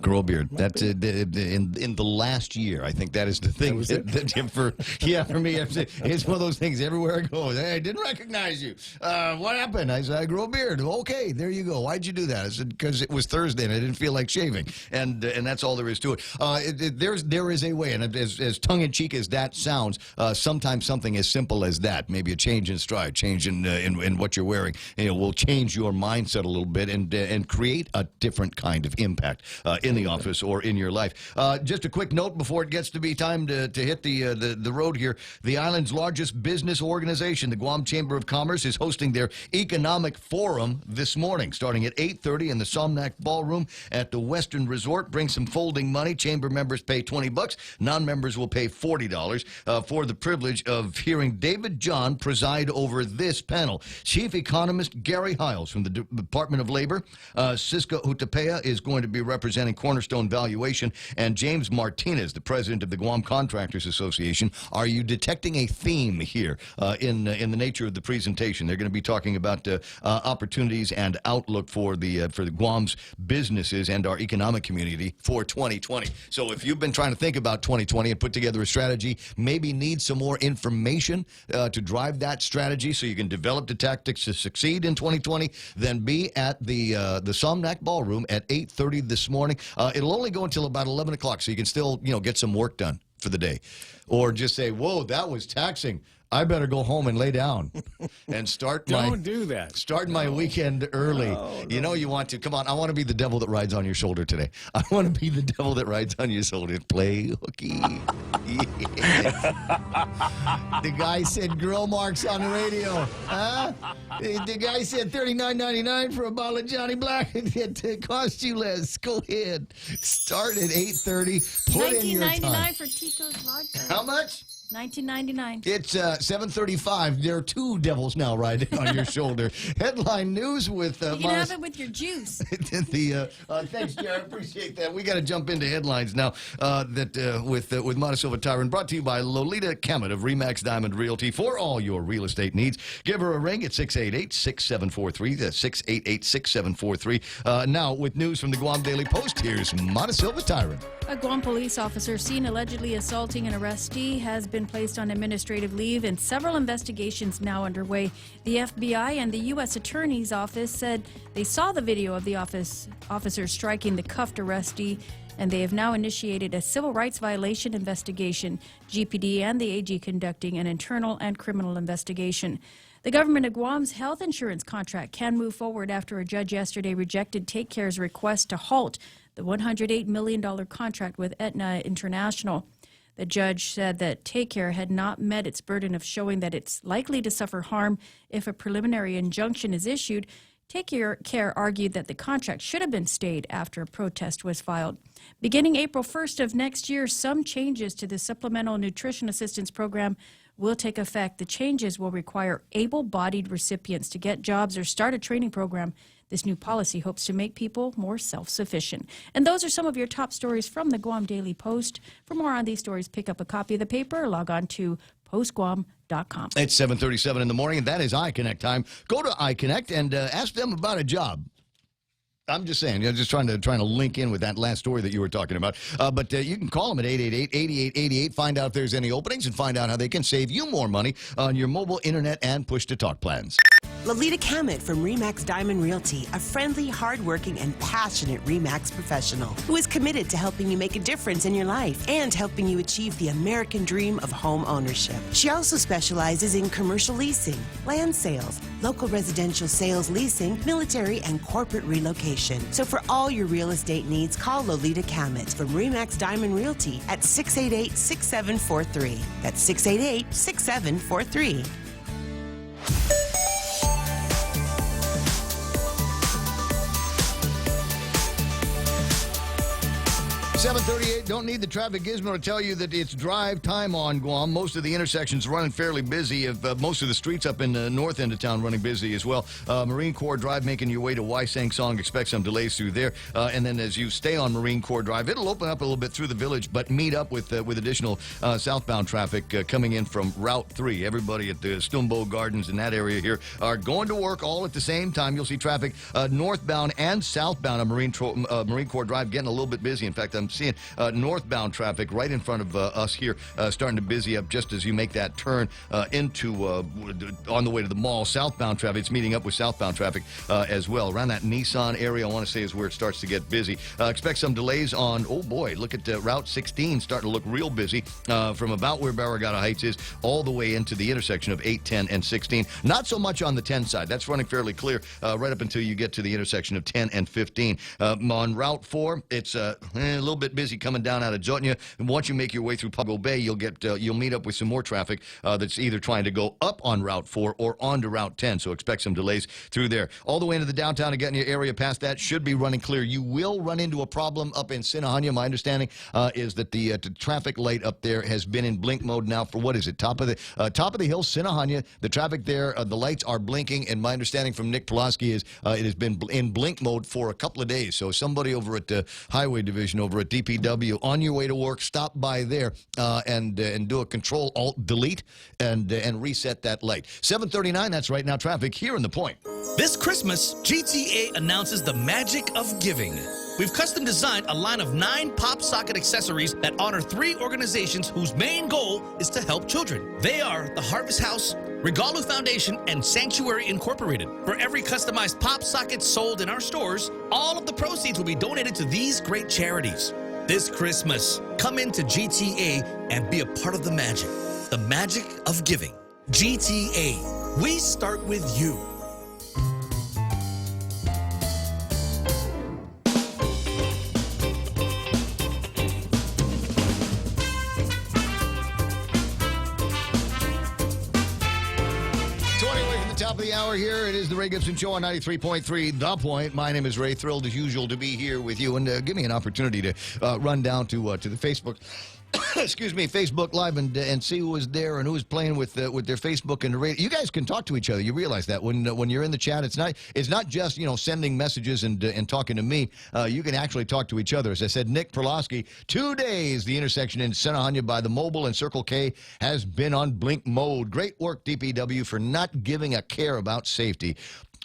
Grow a beard. That's in the last year. I think that is the thing. For me, it's one of those things. Everywhere I go, hey, I didn't recognize you. What happened? I said, I grew a beard. Okay, there you go. Why'd you do that? I said, because it was Thursday and I didn't feel like shaving, and that's all there is to it. There is a way, and as tongue in cheek as that sounds, sometimes something as simple as that, maybe a change in stride, change in what you're wearing, will change your mindset a little bit and create a different kind of impact in the office or in your life. Just a quick note before it gets to be time to hit the road here. The island's largest business organization, the Guam Chamber of Commerce, is hosting their economic forum this morning, starting at 8:30 in the Somnac Ballroom at the Western Resort. Bring some folding money. Chamber members pay $20. Non-members will pay $40 for the privilege of hearing David John preside over this panel. Chief Economist Gary Hiles from the Department of Labor, Siska Hutapea is going to be representing Cornerstone Valuation, and James Martinez, the president of the Guam Contractors Association. Are you detecting a theme here in the nature of the presentation? They're going to be talking about opportunities and outlook for the Guam's businesses and our economic community for 2020. So if you've been trying to think about 2020 and put together a strategy, maybe need some more information to drive that strategy so you can develop the tactics to succeed in 2020, then be at the Somnac Ballroom at 8:30 this morning. It'll only go until about 11 o'clock, so you can still, get some work done for the day. Or just say, whoa, that was taxing. I better go home and lay down and start my weekend early. No. You want to. Come on, I want to be the devil that rides on your shoulder today. I want to be the devil that rides on your shoulder. Play hooky. The guy said grill marks on the radio. Huh? The guy said $39.99 for a bottle of Johnny Black. It cost you less. Go ahead. Start at 8:30. Put in your time. $19.99 for Tito's vodka. How much? $19.99. It's 7:35. There are two devils now riding on your shoulder. Headline news with you can have it with your juice. Thanks, Jared. Appreciate that. We got to jump into headlines now. With Mata Silva Tyron, brought to you by Lolita Kemet of Remax Diamond Realty for all your real estate needs. Give her a ring at 688-6743. That's 688-6743. Now with news from the Guam Daily Post, here's Mata Silva Tyron. A Guam police officer seen allegedly assaulting an arrestee has been placed on administrative leave, and several investigations now underway. The FBI and the U.S. Attorney's Office said they saw the video of the officer striking the cuffed arrestee and they have now initiated a civil rights violation investigation. GPD and the AG conducting an internal and criminal investigation. The government of Guam's health insurance contract can move forward after a judge yesterday rejected Take Care's request to halt the $108 million contract with Aetna International. The judge said that Take Care had not met its burden of showing that it's likely to suffer harm if a preliminary injunction is issued. Take Care argued that the contract should have been stayed after a protest was filed. Beginning April 1st of next year, some changes to the Supplemental Nutrition Assistance Program will take effect. The changes will require able-bodied recipients to get jobs or start a training program. This new policy hopes to make people more self-sufficient. And those are some of your top stories from the Guam Daily Post. For more on these stories, pick up a copy of the paper or log on to postguam.com. It's 7:37 in the morning, and that is iConnect time. Go to iConnect and ask them about a job. I'm just saying, just trying to link in with that last story that you were talking about. But you can call them at 888-8888, find out if there's any openings, and find out how they can save you more money on your mobile, internet, and push-to-talk plans. Lolita Cammett from RE/MAX Diamond Realty, a friendly, hardworking, and passionate RE/MAX professional who is committed to helping you make a difference in your life and helping you achieve the American dream of home ownership. She also specializes in commercial leasing, land sales, local residential sales leasing, military, and corporate relocation. So for all your real estate needs, call Lolita Cammett from RE/MAX Diamond Realty at 688-6743. That's 688-6743. 7:38. Don't need the traffic gizmo to tell you that it's drive time on Guam. Most of the intersections running fairly busy. Most of the streets up in the north end of town running busy as well. Marine Corps Drive, making your way to Waisang Song. Expect some delays through there. And then as you stay on Marine Corps Drive, it'll open up a little bit through the village, but meet up with additional southbound traffic coming in from Route 3. Everybody at the Stumbo Gardens in that area here are going to work all at the same time. You'll see traffic northbound and southbound on Marine Corps Drive getting a little bit busy. In fact, I'm seeing northbound traffic right in front of us here starting to busy up just as you make that turn into on the way to the mall. Southbound traffic, it's meeting up with southbound traffic as well. Around that Nissan area, I want to say, is where it starts to get busy. Expect some delays on, oh boy, look at Route 16 starting to look real busy from about where Barragata Heights is all the way into the intersection of 8, 10, and 16. Not so much on the 10 side. That's running fairly clear right up until you get to the intersection of 10 and 15. On Route 4, it's a little bit busy coming down out of Jotnia. And once you make your way through Pago Bay, you'll meet up with some more traffic that's either trying to go up on Route 4 or onto Route 10. So expect some delays through there. All the way into the downtown and getting your area past that should be running clear. You will run into a problem up in Sinahanya. My understanding is that the traffic light up there has been in blink mode now for, what is it, top of the hill, Sinahanya. The traffic there, the lights are blinking, and my understanding from Nick Pulaski is it has been in blink mode for a couple of days. So somebody over at the Highway Division over at DPW, on your way to work, stop by there and do a Control-Alt-Delete and reset that light. 7:39, that's right now traffic here in The Point. This Christmas, GTA announces the magic of giving. We've custom designed a line of 9 pop socket accessories that honor 3 organizations whose main goal is to help children. They are the Harvest House, Regalu Foundation, and Sanctuary Incorporated. For every customized pop socket sold in our stores, all of the proceeds will be donated to these great charities. This Christmas, come into GTA and be a part of the magic of giving. GTA, we start with you. Top of the hour here. It is the Ray Gibson Show on 93.3 The Point. My name is Ray. Thrilled as usual to be here with you, and give me an opportunity to run down to the Facebook. Excuse me, Facebook Live and see who was there and who was playing with their Facebook and the radio. You guys can talk to each other. You realize that when you're in the chat, it's not just sending messages and talking to me. You can actually talk to each other. As I said, Nick Perlowski, 2 days the intersection in Sinahanya by the Mobile and Circle K has been on blink mode. Great work, DPW, for not giving a care about safety.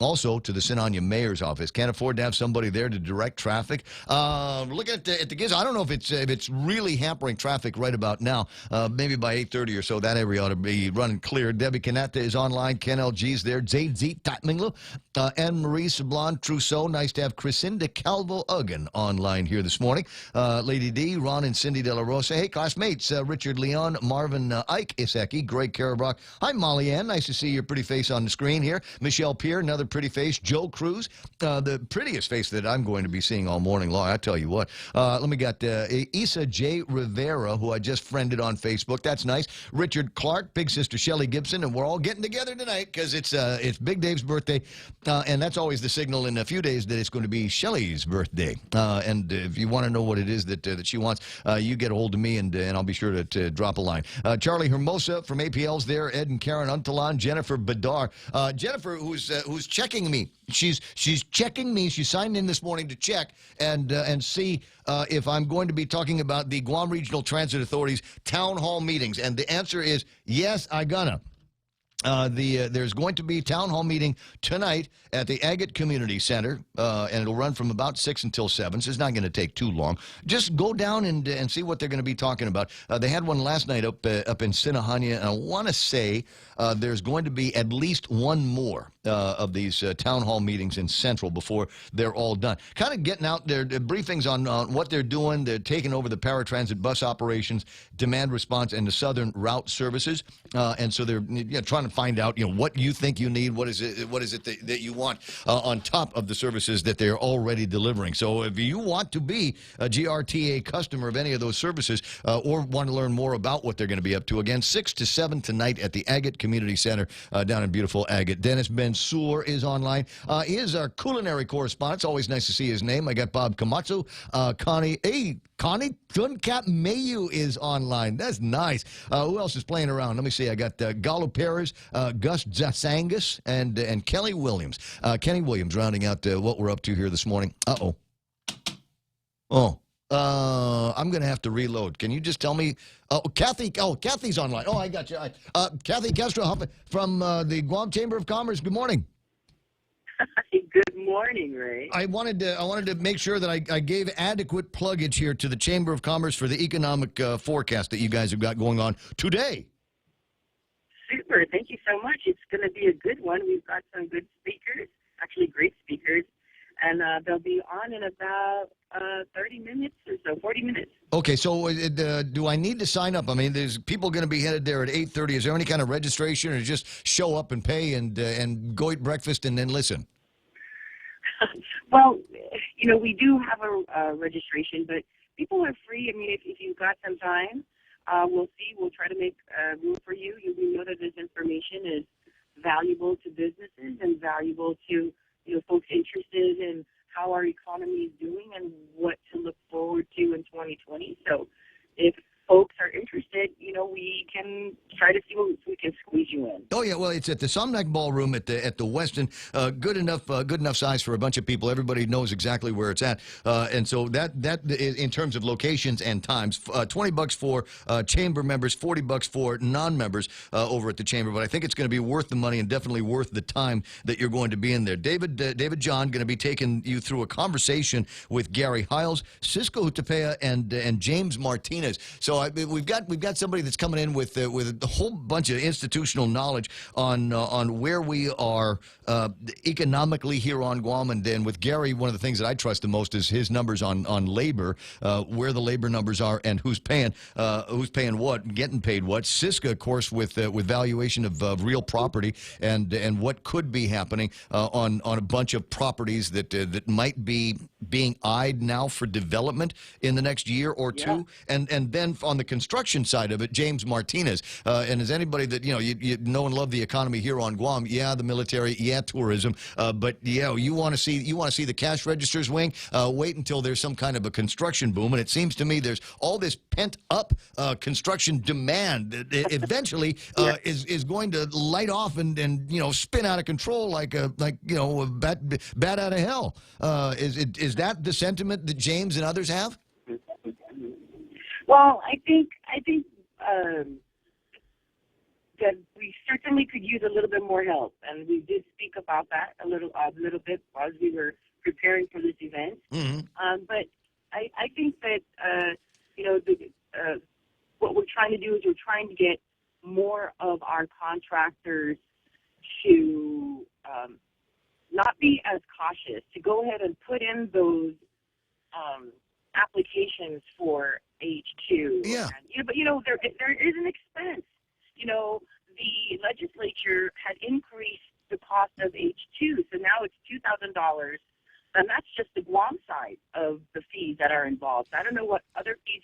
Also, to the Sinania mayor's office. Can't afford to have somebody there to direct traffic. Look at the Gibson. I don't know if it's really hampering traffic right about now. Maybe by 8:30 or so, that area ought to be running clear. Debbie Canetta is online. Ken LG's there. Zaid Tatminglu. Anne-Marie Sablon Trousseau. Nice to have Crescinda Calvo-Uggan online here this morning. Lady D, Ron and Cindy De La Rosa. Hey, classmates. Richard Leon, Marvin Ike Iseki, Greg Karabrock. Hi, Molly Ann. Nice to see your pretty face on the screen here. Michelle Pierre, another pretty face. Joe Cruz, the prettiest face that I'm going to be seeing all morning long. I tell you what. Let me get Issa J. Rivera, who I just friended on Facebook. That's nice. Richard Clark, Big Sister Shelley Gibson, and we're all getting together tonight because it's Big Dave's birthday, and that's always the signal in a few days that it's going to be Shelley's birthday. And if you want to know what it is that she wants, you get a hold of me, and I'll be sure to drop a line. Charlie Hermosa from APL's there. Ed and Karen Untalan. Jennifer Badar. Jennifer, who's checking me. She's checking me. She signed in this morning to check and see if I'm going to be talking about the Guam Regional Transit Authority's town hall meetings. And the answer is yes, I gonna. There's going to be a town hall meeting tonight at the Agate Community Center, and it'll run from about 6 until 7, so it's not going to take too long. Just go down and see what they're going to be talking about. They had one last night up in Sinahania, and I want to say there's going to be at least one more of these town hall meetings in Central before they're all done. Kind of getting out their briefings on what they're doing. They're taking over the paratransit bus operations, demand response, and the Southern route services, and so they're trying to find out, what you think you need, what is it that you want on top of the services that they're already delivering. So if you want to be a GRTA customer of any of those services or want to learn more about what they're going to be up to, again, 6 to 7 tonight at the Agate Community Center down in beautiful Agate. Dennis Bensour is online. He is our culinary correspondent. It's always nice to see his name. I got Bob Kamatsu, Connie Juncat Mayu is online. That's nice. Who else is playing around? Let me see. I got Galo Perez, Gus Zasangas, and Kelly Williams. Kenny Williams rounding out what we're up to here this morning. I'm going to have to reload. Can you just tell me? Kathy's online. I got you. Kathy Castro from the Guam Chamber of Commerce. Good morning. Good morning, Ray. I wanted to make sure that I gave adequate pluggage here to the Chamber of Commerce for the economic forecast that you guys have got going on today. Super. Thank you so much. It's going to be a good one. We've got some good speakers, actually great speakers, and they'll be on in about 30 minutes or so, 40 minutes. Okay, so do I need to sign up? I mean, there's people going to be headed there at 8:30. Is there any kind of registration, or just show up and pay and go eat breakfast and then listen? Well, we do have a registration, but people are free. I mean, if you've got some time, we'll see. We'll try to make room for you. We know that this information is valuable to businesses and valuable to folks interested in how our economy is doing and what to look forward to in 2020. So if folks are interested, we can try to see what we can squeeze you in. Oh yeah, well, it's at the Somnac Ballroom at the Westin. Good enough size for a bunch of people. Everybody knows exactly where it's at, and so that is, in terms of locations and times, $20 for chamber members, $40 for non-members over at the chamber. But I think it's going to be worth the money and definitely worth the time that you're going to be in there. David John going to be taking you through a conversation with Gary Hiles, Cisco Hutapea, and James Martinez. So we've got somebody that's coming in with a whole bunch of institutional knowledge on where we are economically here on Guam, and then with Gary, one of the things that I trust the most is his numbers on labor, where the labor numbers are, and who's paying what, getting paid what. Cisco, of course, with valuation of real property and what could be happening on a bunch of properties that might be being eyed now for development in the next year or two, and then on the construction side of it, James Martinez. And as anybody that you know and love the economy here on Guam, the military, tourism, but you want to see the cash registers wing. Wait until there's some kind of a construction boom, and it seems to me there's all this pent up construction demand that eventually is going to light off and spin out of control like a bat out of hell. Is that the sentiment that James and others have? Well, I think that we certainly could use a little bit more help, and we did speak about that a little bit as we were preparing for this event. But I think that what we're trying to do is we're trying to get more of our contractors to not be as cautious, to go ahead and put in those applications for H2. Yeah. And, but there is an expense. The legislature had increased the cost of H2, so now it's $2,000, and that's just the Guam side of the fees that are involved. I don't know what other fees,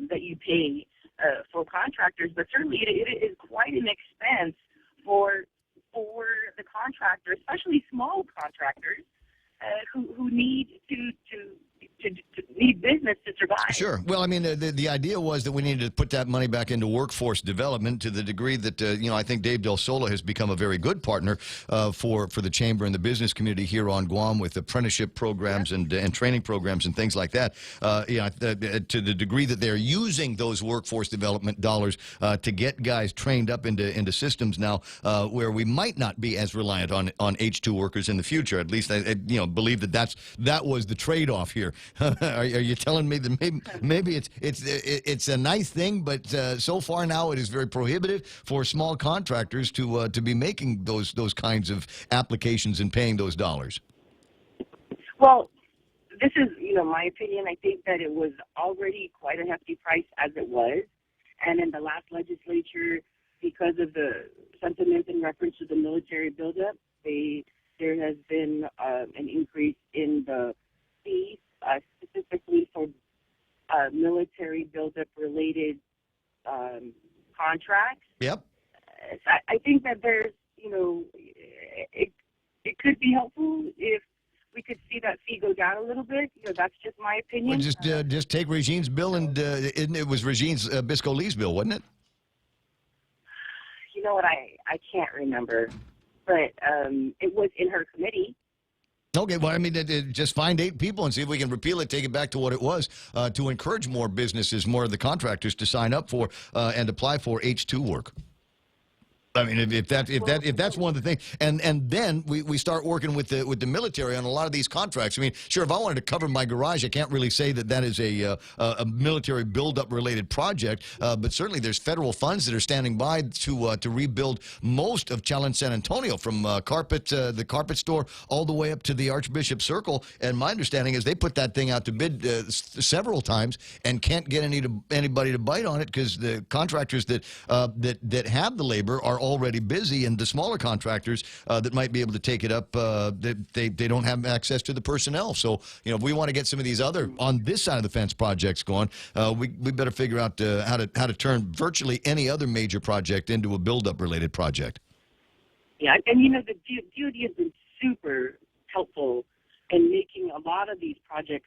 that you pay for contractors, but certainly it is quite an expense for the contractor, especially small contractors who need to need business to survive. Sure. Well, I mean, the idea was that we needed to put that money back into workforce development to the degree that, I think Dave Del Sola has become a very good partner for the Chamber and the business community here on Guam with apprenticeship programs and training programs and things like that. To the degree that they're using those workforce development dollars to get guys trained up into systems now where we might not be as reliant on H2 workers in the future. At least I believe that was the trade-off here. Are you telling me that maybe it's a nice thing, but so far now it is very prohibitive for small contractors to be making those kinds of applications and paying those dollars? Well, this is my opinion. I think that it was already quite a hefty price as it was, and in the last legislature, because of the sentiment in reference to the military buildup, there has been an increase in the fees. Specifically for military buildup related contracts. Yep. I think that there's, it could be helpful if we could see that fee go down a little bit. That's just my opinion. Well, just take Regine's bill, and it was Regine's Bisco-Lee's bill, wasn't it? You know what? I can't remember, but it was in her committee. Okay, well, I mean, just find 8 people and see if we can repeal it, take it back to what it was, to encourage more businesses, more of the contractors to sign up for and apply for H2 work. I mean, if that's one of the things, and then we start working with the military on a lot of these contracts. I mean, sure, if I wanted to cover my garage, I can't really say that is a military buildup related project, but certainly there's federal funds that are standing by to rebuild most of Challenge San Antonio, from the carpet store all the way up to the Archbishop Circle. And my understanding is they put that thing out to bid several times and can't get anybody to bite on it because the contractors that have the labor are already busy, and the smaller contractors that might be able to take it up, they don't have access to the personnel. So, if we want to get some of these other on this side of the fence projects going, we better figure out how to turn virtually any other major project into a build-up related project. Yeah, and the DoD has been super helpful in making a lot of these projects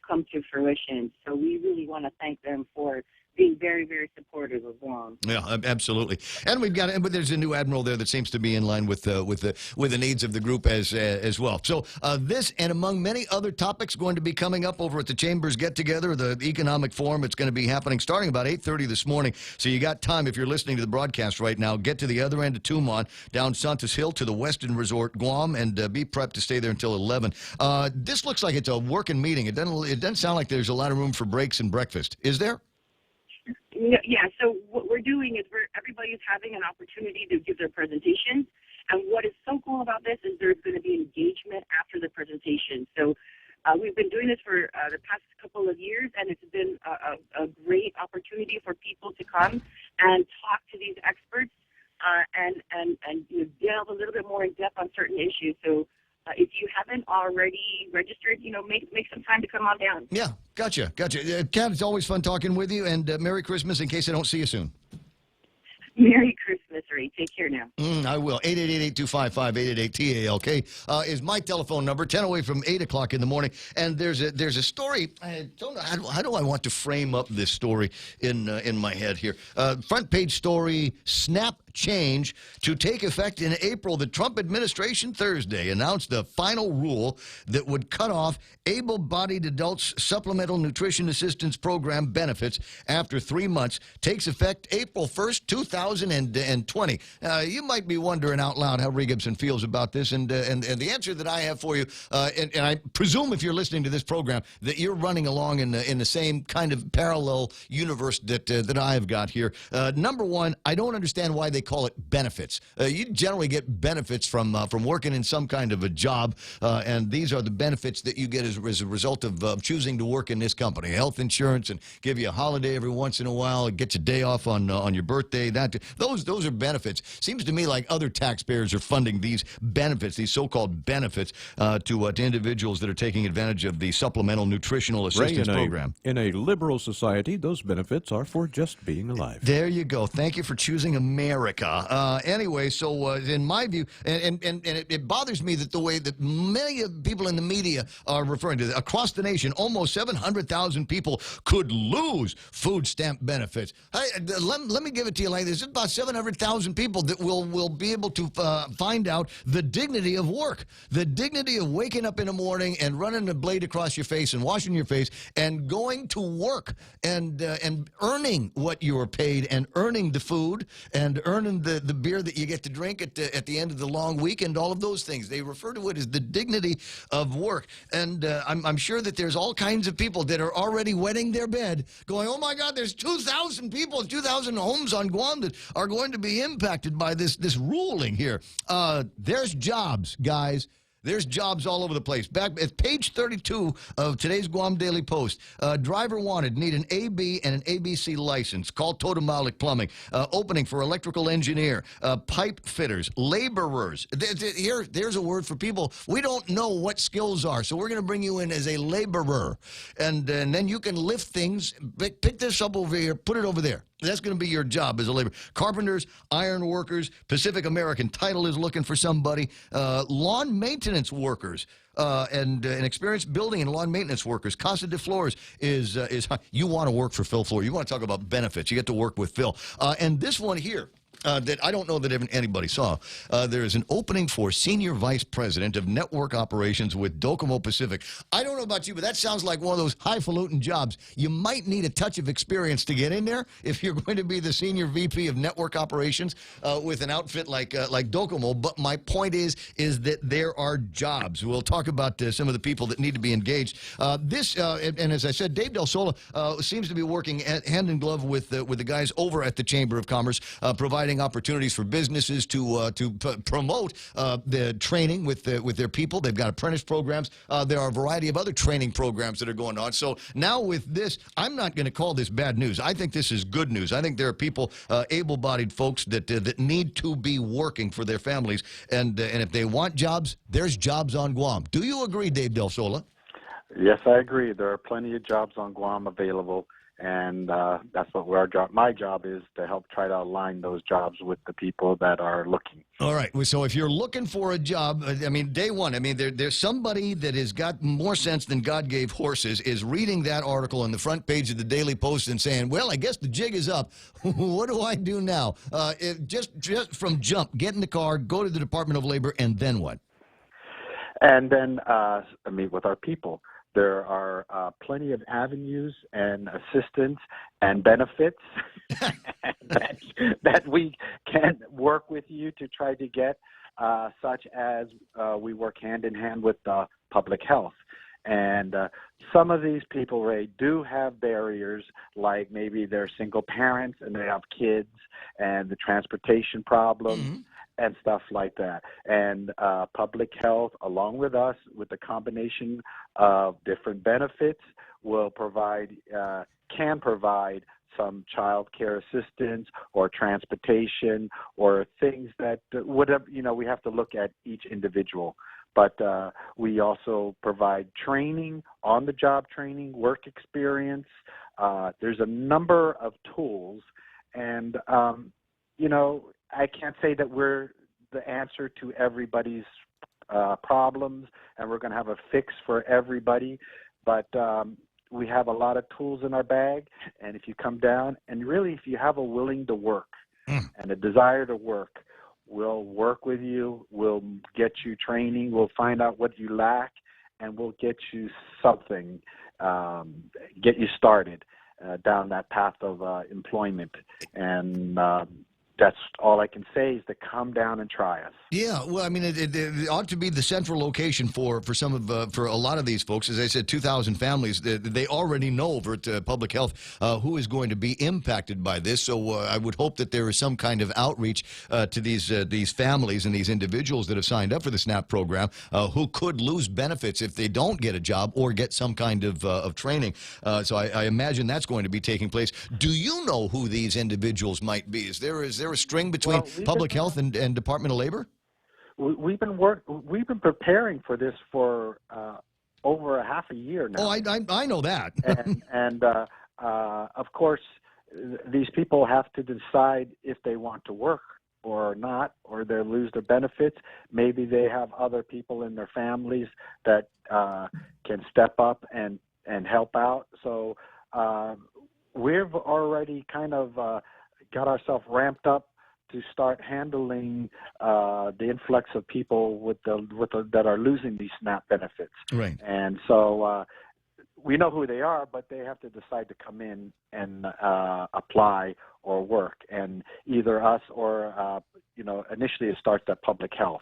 come to fruition. So we really want to thank them for being very, very supportive of Guam. Yeah, absolutely. And but there's a new admiral there that seems to be in line with the needs of the group as well. So this and among many other topics going to be coming up over at the Chamber's Get Together, the Economic Forum. It's going to be happening starting about 8:30 this morning. So you got time if you're listening to the broadcast right now. Get to the other end of Tumon, down Santos Hill to the Western Resort, Guam, and be prepped to stay there until 11. This looks like it's a working meeting. It doesn't sound like there's a lot of room for breaks and breakfast. Is there? Yeah, so what we're doing is everybody's having an opportunity to give their presentations. And what is so cool about this is there's going to be engagement after the presentation. So we've been doing this for the past couple of years, and it's been a great opportunity for people to come and talk to these experts and delve a little bit more in depth on certain issues. So if you haven't already registered, make some time to come on down. Yeah, gotcha. Kat, it's always fun talking with you, and Merry Christmas in case I don't see you soon. Merry Christmas. Mr. A. Take care now. I will. 888-825-5888-TALK is my telephone number, 10 away from 8 o'clock in the morning. And there's a story. I don't know, how do I want to frame up this story in my head here? Front page story, snap change to take effect in April. The Trump administration Thursday announced the final rule that would cut off able-bodied adults' supplemental nutrition assistance program benefits after 3 months. Takes effect April 1st, 2020. You might be wondering out loud how Ray Gibson feels about this, and the answer that I have for you, and I presume if you're listening to this program that you're running along in the same kind of parallel universe that I've got here. Number one, I don't understand why they call it benefits. You generally get benefits from working in some kind of a job, and these are the benefits that you get as a result of choosing to work in this company. Health insurance, and give you a holiday every once in a while, get you a day off on your birthday. Those are benefits. Seems to me like other taxpayers are funding these benefits, these so-called benefits, to individuals that are taking advantage of the supplemental nutritional assistance program. In a liberal society, those benefits are for just being alive. There you go. Thank you for choosing America. Anyway, so in my view, and it bothers me that the way that many of people in the media are referring to it, across the nation, almost 700,000 people could lose food stamp benefits. Hey, let me give it to you like this. It's about 700,000 people that will be able to find out the dignity of work, the dignity of waking up in the morning and running a blade across your face and washing your face and going to work and earning what you are paid and earning the food and earning the beer that you get to drink at the end of the long weekend, all of those things. They refer to it as the dignity of work. And I'm sure that there's all kinds of people that are already wetting their bed going, oh my God, there's 2,000 people, 2,000 homes on Guam that are going to be impacted by this ruling here. There's jobs, guys. There's jobs all over the place. Back at page 32 of today's Guam Daily Post, driver wanted, need an AB and an ABC license. Call Totemalik Plumbing. Opening for electrical engineer, pipe fitters, laborers. There's a word for people. We don't know what skills are, so we're going to bring you in as a laborer. And then you can lift things, pick this up over here, put it over there. That's going to be your job as a laborer. Carpenters, iron workers, Pacific American Title is looking for somebody. Lawn maintenance workers and experienced building and lawn maintenance workers. Casa de Flores is you want to work for Phil Flores. You want to talk about benefits. You get to work with Phil. And this one here. That I don't know that anybody saw. There is an opening for Senior Vice President of Network Operations with Docomo Pacific. I don't know about you, but that sounds like one of those highfalutin jobs. You might need a touch of experience to get in there if you're going to be the Senior VP of Network Operations with an outfit like Docomo. But my point is that there are jobs. We'll talk about some of the people that need to be engaged. And as I said, Dave Del Sola seems to be working hand in glove with the guys over at the Chamber of Commerce, providing opportunities for businesses to promote the training with their people. They've got apprentice programs. There are a variety of other training programs that are going on. So now with this, I'm not going to call this bad news. I think this is good news. I think there are people, able-bodied folks that need to be working for their families. And if they want jobs, there's jobs on Guam. Do you agree, Dave Del Sola? Yes, I agree. There are plenty of jobs on Guam available. And that's what my job is, to help try to align those jobs with the people that are looking. All right. So if you're looking for a job, I mean, day one, I mean, there's somebody that has got more sense than God gave horses is reading that article on the front page of the Daily Post and saying, well, I guess the jig is up. What do I do now? Just from jump, get in the car, go to the Department of Labor, and then what? And then meet with our people. There are plenty of avenues and assistance and benefits that we can work with you to try to get, such as we work hand in hand with public health. And some of these people, Ray, do have barriers, like maybe they're single parents and they have kids and the transportation problems. Mm-hmm. And stuff like that. And public health, along with us, with the combination of different benefits, will can provide some child care assistance or transportation or things that whatever, we have to look at each individual. But we also provide training, on-the-job training, work experience. There's a number of tools. And, I can't say that we're the answer to everybody's problems, and we're going to have a fix for everybody, but we have a lot of tools in our bag, and if you come down, and really if you have a willing to work and a desire to work, we'll work with you, we'll get you training, we'll find out what you lack, and we'll get you something, get you started down that path of employment. And that's all I can say is to come down and try us. Yeah, well, I mean, it ought to be the central location for some of for a lot of these folks. As I said, 2,000 families. They already know over at Public Health who is going to be impacted by this. So I would hope that there is some kind of outreach to these families and these individuals that have signed up for the SNAP program who could lose benefits if they don't get a job or get some kind of training. So I imagine that's going to be taking place. Do you know who these individuals might be? Is there a string between Public Health and Department of Labor? We've been preparing for this for over a half a year now. Oh, I know that. and of course, these people have to decide if they want to work or not, or they lose their benefits. Maybe they have other people in their families that can step up and help out. So we've already kind of got ourselves ramped up to start handling the influx of people that are losing these SNAP benefits. Right. And so we know who they are, but they have to decide to come in and apply or work. And either us or, initially it starts at Public Health,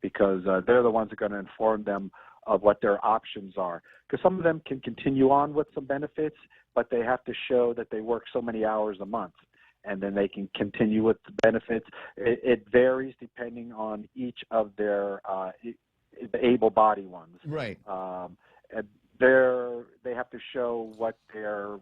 because they're the ones that are going to inform them of what their options are. Because some of them can continue on with some benefits, but they have to show that they work so many hours a month, and then they can continue with the benefits. It varies depending on each of their the able-bodied ones. Right. They have to show what their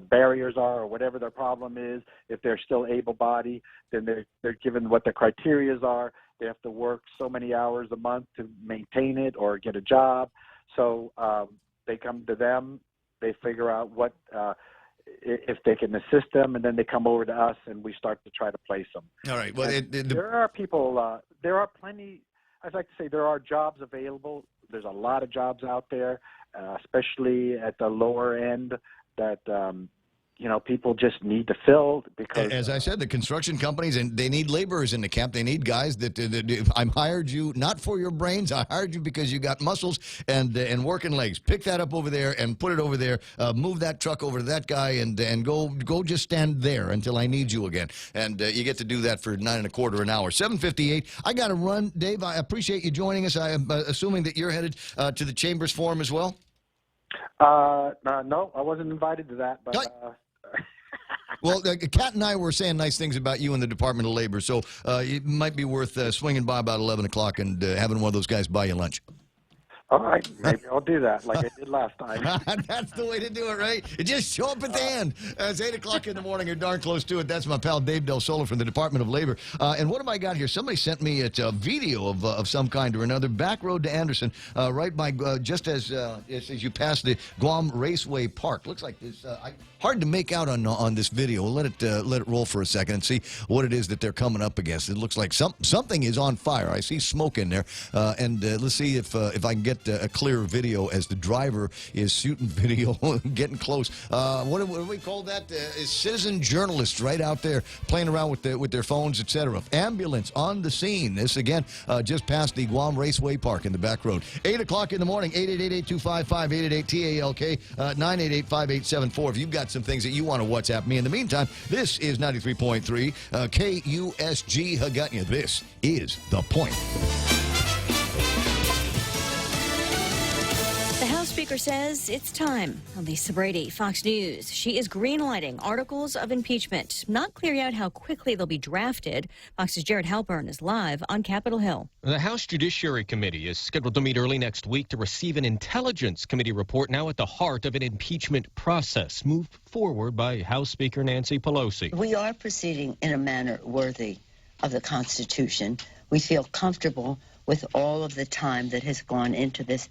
barriers are or whatever their problem is. If they're still able-bodied, then they're given what their criteria are. They have to work so many hours a month to maintain it or get a job. So they come to them. They figure out what if they can assist them, and then they come over to us, and we start to try to place them. All right. Well, there are people. There are plenty. I'd like to say there are jobs available. There's a lot of jobs out there, especially at the lower end that people just need to fill, because as I said, the construction companies, and they need laborers in the camp. They need guys that I hired you not for your brains. I hired you because you got muscles and working legs. Pick that up over there and put it over there. Move that truck over to that guy and go just stand there until I need you again. And you get to do that for $9.25 an hour. 7:58. I got to run, Dave. I appreciate you joining us. I am assuming that you're headed to the Chambers Forum as well. No, I wasn't invited to that, but. Well, Kat and I were saying nice things about you in the Department of Labor, so it might be worth swinging by about 11 o'clock and having one of those guys buy you lunch. All right, maybe I'll do that like I did last time. That's the way to do it, right? Just show up at the end. It's 8 o'clock in the morning. You're darn close to it. That's my pal Dave Del Solo from the Department of Labor. And what have I got here? Somebody sent me a video of some kind or another. Back road to Anderson, right by just as you pass the Guam Raceway Park. Looks like this. Hard to make out on this video. We'll let it roll for a second and see what it is that they're coming up against. It looks like something is on fire. I see smoke in there. And let's see if I can get a clear video as the driver is shooting video, getting close. What do we call that? Is citizen journalists right out there playing around with their phones, etc. Ambulance on the scene. This again just past the Guam Raceway Park in the back road. 8 o'clock in the morning. 888-825-5888 TALK 988-5874. If you've got some things that you want to WhatsApp me. In the meantime, this is 93.3 KUSG Hagutnya. This is The Point. The House Speaker says it's time. Lisa Brady, Fox News. She is greenlighting articles of impeachment. Not clear yet how quickly they'll be drafted. Fox's Jared Halpern is live on Capitol Hill. The House Judiciary Committee is scheduled to meet early next week to receive an Intelligence Committee report now at the heart of an impeachment process moved forward by House Speaker Nancy Pelosi. We are proceeding in a manner worthy of the Constitution. We feel comfortable with all of the time that has gone into this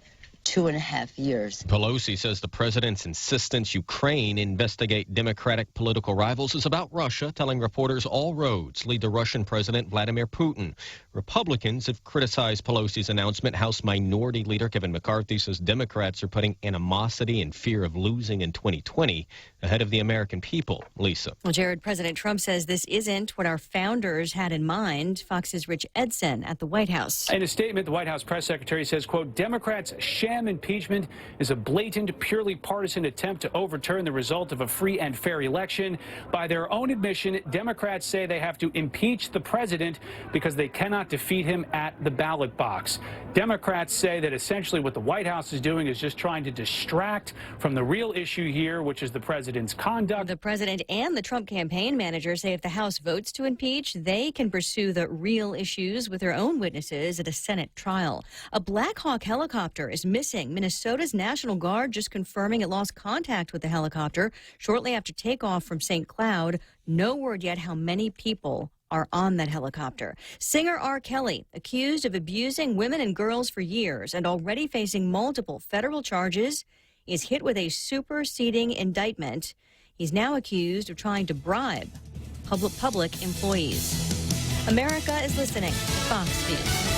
2.5 years. Pelosi says the president's insistence Ukraine investigate Democratic political rivals is about Russia, telling reporters all roads lead to Russian President Vladimir Putin. Republicans have criticized Pelosi's announcement. House Minority Leader Kevin McCarthy says Democrats are putting animosity and fear of losing in 2020 ahead of the American people. Lisa. Well, Jared, President Trump says this isn't what our founders had in mind. Fox's Rich Edson at the White House. In a statement, the White House press secretary says, quote, Democrats' sham impeachment is a blatant, purely partisan attempt to overturn the result of a free and fair election. By their own admission, Democrats say they have to impeach the president because they cannot defeat him at the ballot box. Democrats say that essentially what the White House is doing is just trying to distract from the real issue here, which is the president's conduct. The president and the Trump campaign manager say if the House votes to impeach, they can pursue the real issues with their own witnesses at a Senate trial. A Black Hawk helicopter is missing. Minnesota's National Guard just confirming it lost contact with the helicopter shortly after takeoff from St. Cloud. No word yet how many people are on that helicopter. Singer R. Kelly, accused of abusing women and girls for years and already facing multiple federal charges, is hit with a superseding indictment. He's now accused of trying to bribe public employees. America is listening. Fox News.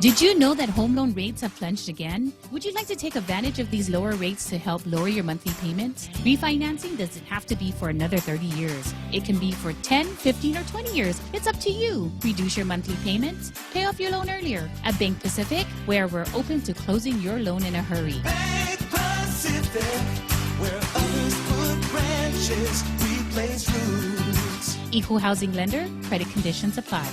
Did you know that home loan rates have plunged again? Would you like to take advantage of these lower rates to help lower your monthly payments? Refinancing doesn't have to be for another 30 years. It can be for 10, 15, or 20 years. It's up to you. Reduce your monthly payments. Pay off your loan earlier. At Bank Pacific, where we're open to closing your loan in a hurry. Bank Pacific, where others put branches, we place roots. Equal housing lender. Credit conditions apply.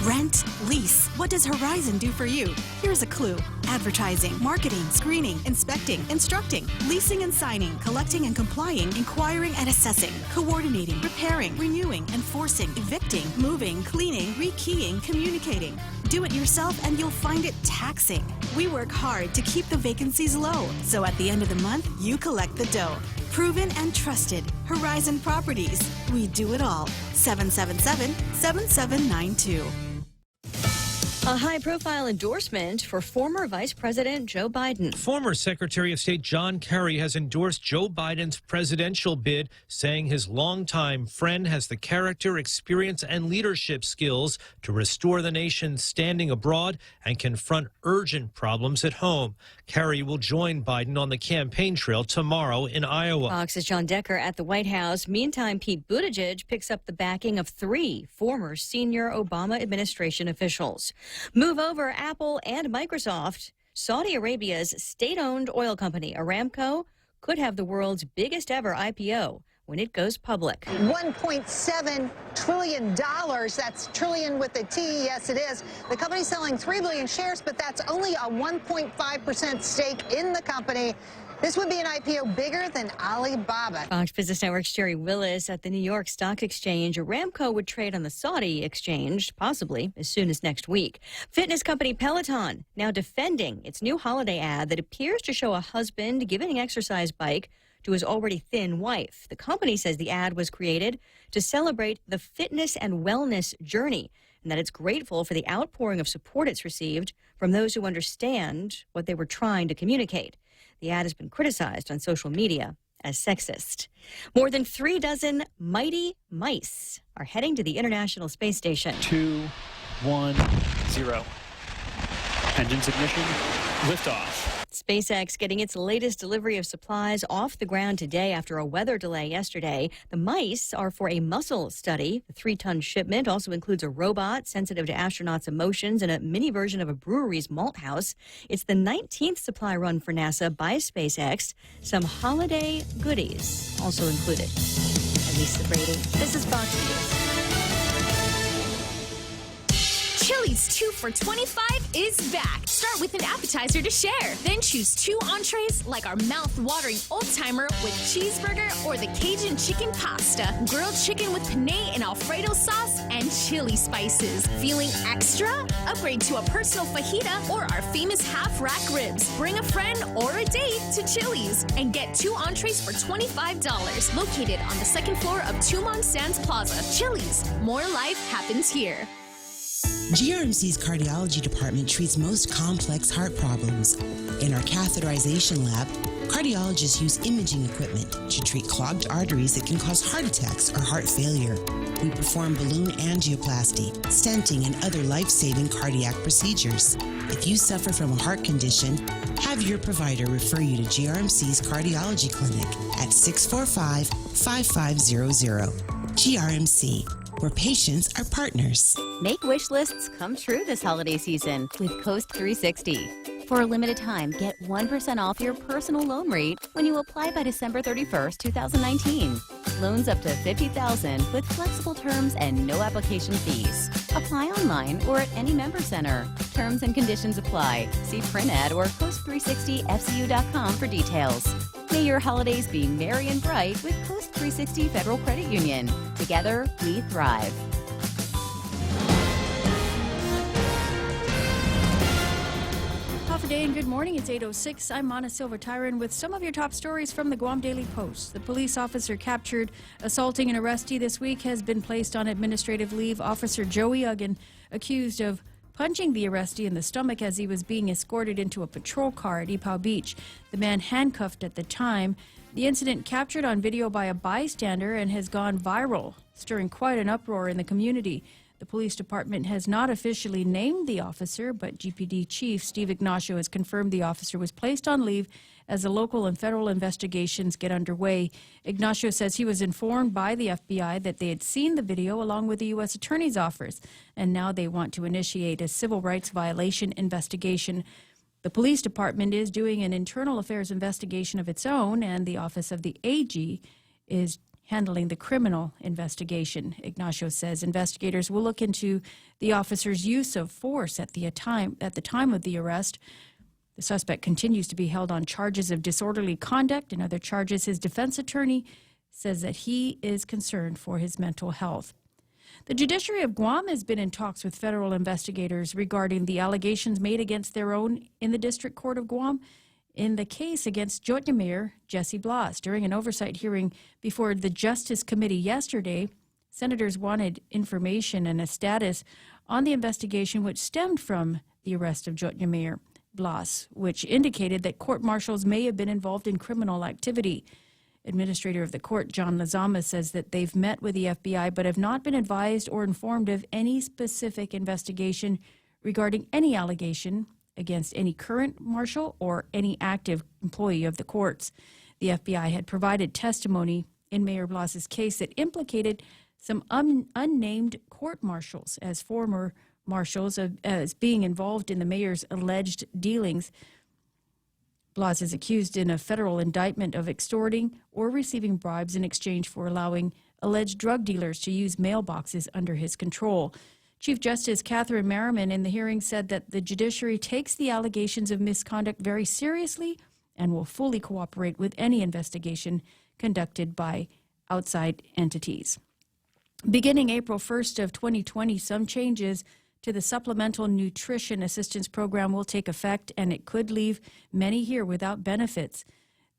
Rent, lease. What does Horizon do for you? Here's a clue. Advertising, marketing, screening, inspecting, instructing, leasing and signing, collecting and complying, inquiring and assessing, coordinating, repairing, renewing, enforcing, evicting, moving, cleaning, rekeying, communicating. Do it yourself and you'll find it taxing. We work hard to keep the vacancies low, so at the end of the month, you collect the dough. Proven and trusted. Horizon Properties. We do it all. 777-7792. A high-profile endorsement for former Vice President Joe Biden. Former Secretary of State John Kerry has endorsed Joe Biden's presidential bid, saying his longtime friend has the character, experience, and leadership skills to restore the nation's standing abroad and confront urgent problems at home. Kerry will join Biden on the campaign trail tomorrow in Iowa. Fox's John Decker at the White House. Meantime, Pete Buttigieg picks up the backing of 3 former senior Obama administration officials. Move over Apple and Microsoft. Saudi Arabia's state-owned oil company, Aramco, could have the world's biggest ever IPO when it goes public. $1.7 trillion. That's trillion with a T. Yes, it is. The company's selling 3 billion shares, but that's only a 1.5% stake in the company. This would be an IPO bigger than Alibaba. Fox Business Network's Jerry Willis at the New York Stock Exchange. Aramco would trade on the Saudi exchange, possibly as soon as next week. Fitness company Peloton now defending its new holiday ad that appears to show a husband giving an exercise bike to his already thin wife. The company says the ad was created to celebrate the fitness and wellness journey, and that it's grateful for the outpouring of support it's received from those who understand what they were trying to communicate. The ad has been criticized on social media as sexist. More than 3 dozen mighty mice are heading to the International Space Station. 2, 1, 0. Engines ignition, liftoff. SpaceX getting its latest delivery of supplies off the ground today after a weather delay yesterday. The mice are for a muscle study. The 3-ton shipment also includes a robot sensitive to astronauts' emotions and a mini version of a brewery's malt house. It's the 19th supply run for NASA by SpaceX. Some holiday goodies also included. Lisa Brady, this is Fox News. Chili's 2 for $25 is back. Start with an appetizer to share. Then choose 2 entrees like our mouth-watering old-timer with cheeseburger or the Cajun chicken pasta, grilled chicken with penne and Alfredo sauce, and chili spices. Feeling extra? Upgrade to a personal fajita or our famous half-rack ribs. Bring a friend or a date to Chili's and get 2 entrees for $25. Located on the 2nd floor of Tumon Sands Plaza. Chili's. More life happens here. GRMC's cardiology department treats most complex heart problems. In our catheterization lab, cardiologists use imaging equipment to treat clogged arteries that can cause heart attacks or heart failure. We perform balloon angioplasty, stenting, and other life-saving cardiac procedures. If you suffer from a heart condition, have your provider refer you to GRMC's cardiology clinic at 645-5500. GRMC, where patients are partners. Make wish lists come true this holiday season with Coast 360. For a limited time, get 1% off your personal loan rate when you apply by December 31st, 2019. Loans up to $50,000 with flexible terms and no application fees. Apply online or at any member center. Terms and conditions apply. See print ad or Coast360FCU.com for details. May your holidays be merry and bright with Coast 360 Federal Credit Union. Together, we thrive. Half a day and good morning. It's 8:06. I'm Mana Silva-Tyron with some of your top stories from the Guam Daily Post. The police officer captured assaulting an arrestee this week has been placed on administrative leave. Officer Joey Uggan, accused of punching the arrestee in the stomach as he was being escorted into a patrol car at Ipoh Beach. The man handcuffed at the time. The incident captured on video by a bystander and has gone viral, stirring quite an uproar in the community. The police department has not officially named the officer, but GPD Chief Steve Ignacio has confirmed the officer was placed on leave as the local and federal investigations get underway. Ignacio says he was informed by the FBI that they had seen the video along with the U.S. Attorney's Office, and now they want to initiate a civil rights violation investigation. The police department is doing an internal affairs investigation of its own, and the Office of the AG is handling the criminal investigation. Ignacio says investigators will look into the officer's use of force at the time of the arrest. The suspect continues to be held on charges of disorderly conduct and other charges. His defense attorney says that he is concerned for his mental health. The judiciary of Guam has been in talks with federal investigators regarding the allegations made against their own in the District Court of Guam in the case against Jotnya Mayor Jesse Blas. During an oversight hearing before the Justice Committee yesterday, senators wanted information and a status on the investigation which stemmed from the arrest of Jotnya Mayor Blas, which indicated that court marshals may have been involved in criminal activity. Administrator of the court, John Lazama, says that they've met with the FBI but have not been advised or informed of any specific investigation regarding any allegation against any current marshal or any active employee of the courts. The FBI had provided testimony in Mayor Blas's case that implicated some unnamed court marshals as former marshals as being involved in the mayor's alleged dealings. Blas is accused in a federal indictment of extorting or receiving bribes in exchange for allowing alleged drug dealers to use mailboxes under his control. Chief Justice Catherine Merriman in the hearing said that the judiciary takes the allegations of misconduct very seriously and will fully cooperate with any investigation conducted by outside entities. Beginning April 1st of 2020, some changes to the Supplemental Nutrition Assistance Program will take effect, and it could leave many here without benefits.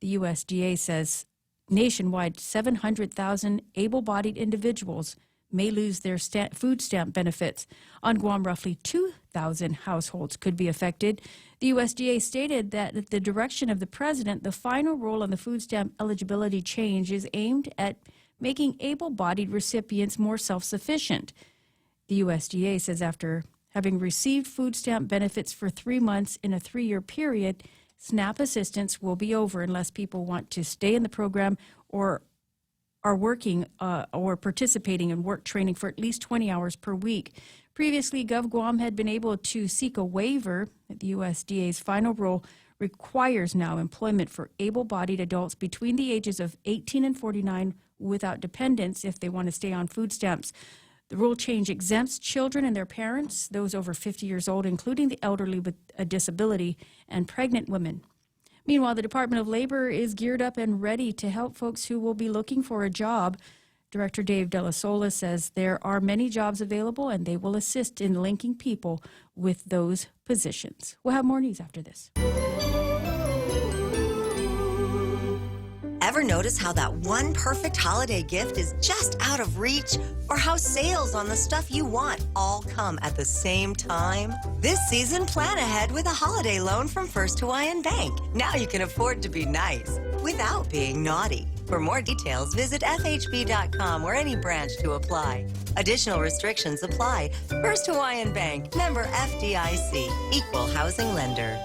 The USDA says nationwide 700,000 able-bodied individuals may lose their food stamp benefits. On Guam, roughly 2,000 households could be affected. The USDA stated that at the direction of the president, the final rule on the food stamp eligibility change is aimed at making able-bodied recipients more self-sufficient. The USDA says after having received food stamp benefits for 3 months in a 3-year period, SNAP assistance will be over unless people want to stay in the program or are working or participating in work training for at least 20 hours per week. Previously, GovGuam had been able to seek a waiver. The USDA's final rule requires now employment for able-bodied adults between the ages of 18 and 49 without dependents if they want to stay on food stamps. The rule change exempts children and their parents, those over 50 years old, including the elderly with a disability, and pregnant women. Meanwhile, the Department of Labor is geared up and ready to help folks who will be looking for a job. Director Dave Della Sola says there are many jobs available and they will assist in linking people with those positions. We'll have more news after this. Ever notice how that one perfect holiday gift is just out of reach? Or how sales on the stuff you want all come at the same time? This season, plan ahead with a holiday loan from First Hawaiian Bank. Now you can afford to be nice without being naughty. For more details, visit FHB.com or any branch to apply. Additional restrictions apply. First Hawaiian Bank, member FDIC, equal housing lender.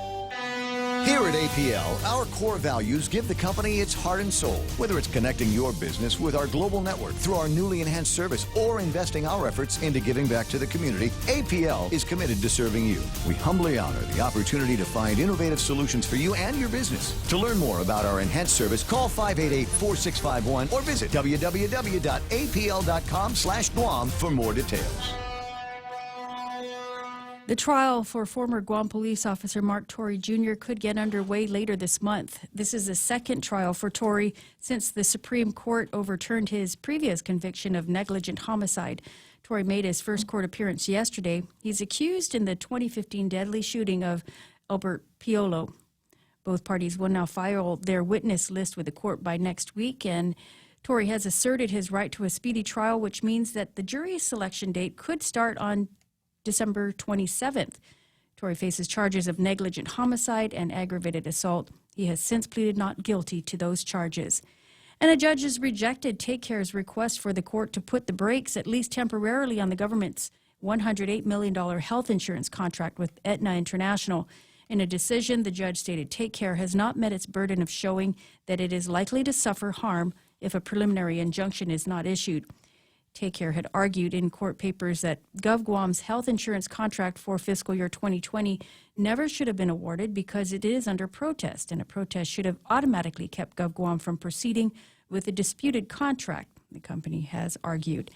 Here at APL, our core values give the company its heart and soul. Whether it's connecting your business with our global network through our newly enhanced service or investing our efforts into giving back to the community, APL is committed to serving you. We humbly honor the opportunity to find innovative solutions for you and your business. To learn more about our enhanced service, call 588-4651 or visit www.apl.com/Guam for more details. The trial for former Guam police officer Mark Torrey Jr. could get underway later this month. This is the second trial for Torrey since the Supreme Court overturned his previous conviction of negligent homicide. Torrey made his first court appearance yesterday. He's accused in the 2015 deadly shooting of Albert Piolo. Both parties will now file their witness list with the court by next week, and Torrey has asserted his right to a speedy trial, which means that the jury selection date could start on December 27th. Torrey faces charges of negligent homicide and aggravated assault. He has since pleaded not guilty to those charges. And a judge has rejected Take Care's request for the court to put the brakes, at least temporarily, on the government's $108 million health insurance contract with Aetna International. In a decision, the judge stated Take Care has not met its burden of showing that it is likely to suffer harm if a preliminary injunction is not issued. Take Care had argued in court papers that GovGuam's health insurance contract for fiscal year 2020 never should have been awarded because it is under protest, and a protest should have automatically kept GovGuam from proceeding with the disputed contract, the company has argued.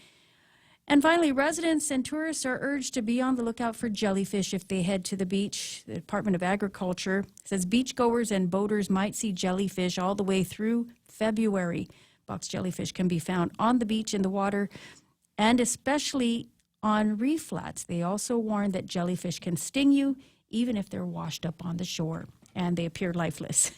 And finally, residents and tourists are urged to be on the lookout for jellyfish if they head to the beach. The Department of Agriculture says beachgoers and boaters might see jellyfish all the way through February. Box jellyfish can be found on the beach in the water and especially on reef flats. They also warn that jellyfish can sting you even if they're washed up on the shore and they appear lifeless.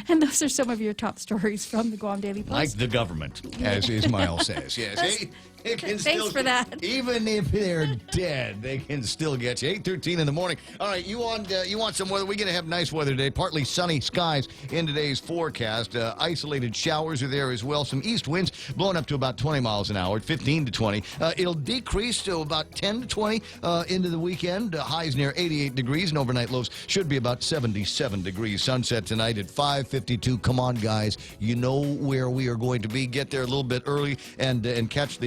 And those are some of your top stories from the Guam Daily Post. Like the government, as Ismail says. Yes. It can Thanks for that. Even if they're dead, they can still get you. 8:13 in the morning. All right, you want some weather? We're going to have nice weather today. Partly sunny skies in today's forecast. Isolated showers are there as well. Some east winds blowing up to about 20 miles an hour, 15 to 20. It'll decrease to about 10 to 20 into the weekend. Highs near 88 degrees, and overnight lows should be about 77 degrees. Sunset tonight at 5:52. Come on, guys. You know where we are going to be. Get there a little bit early and catch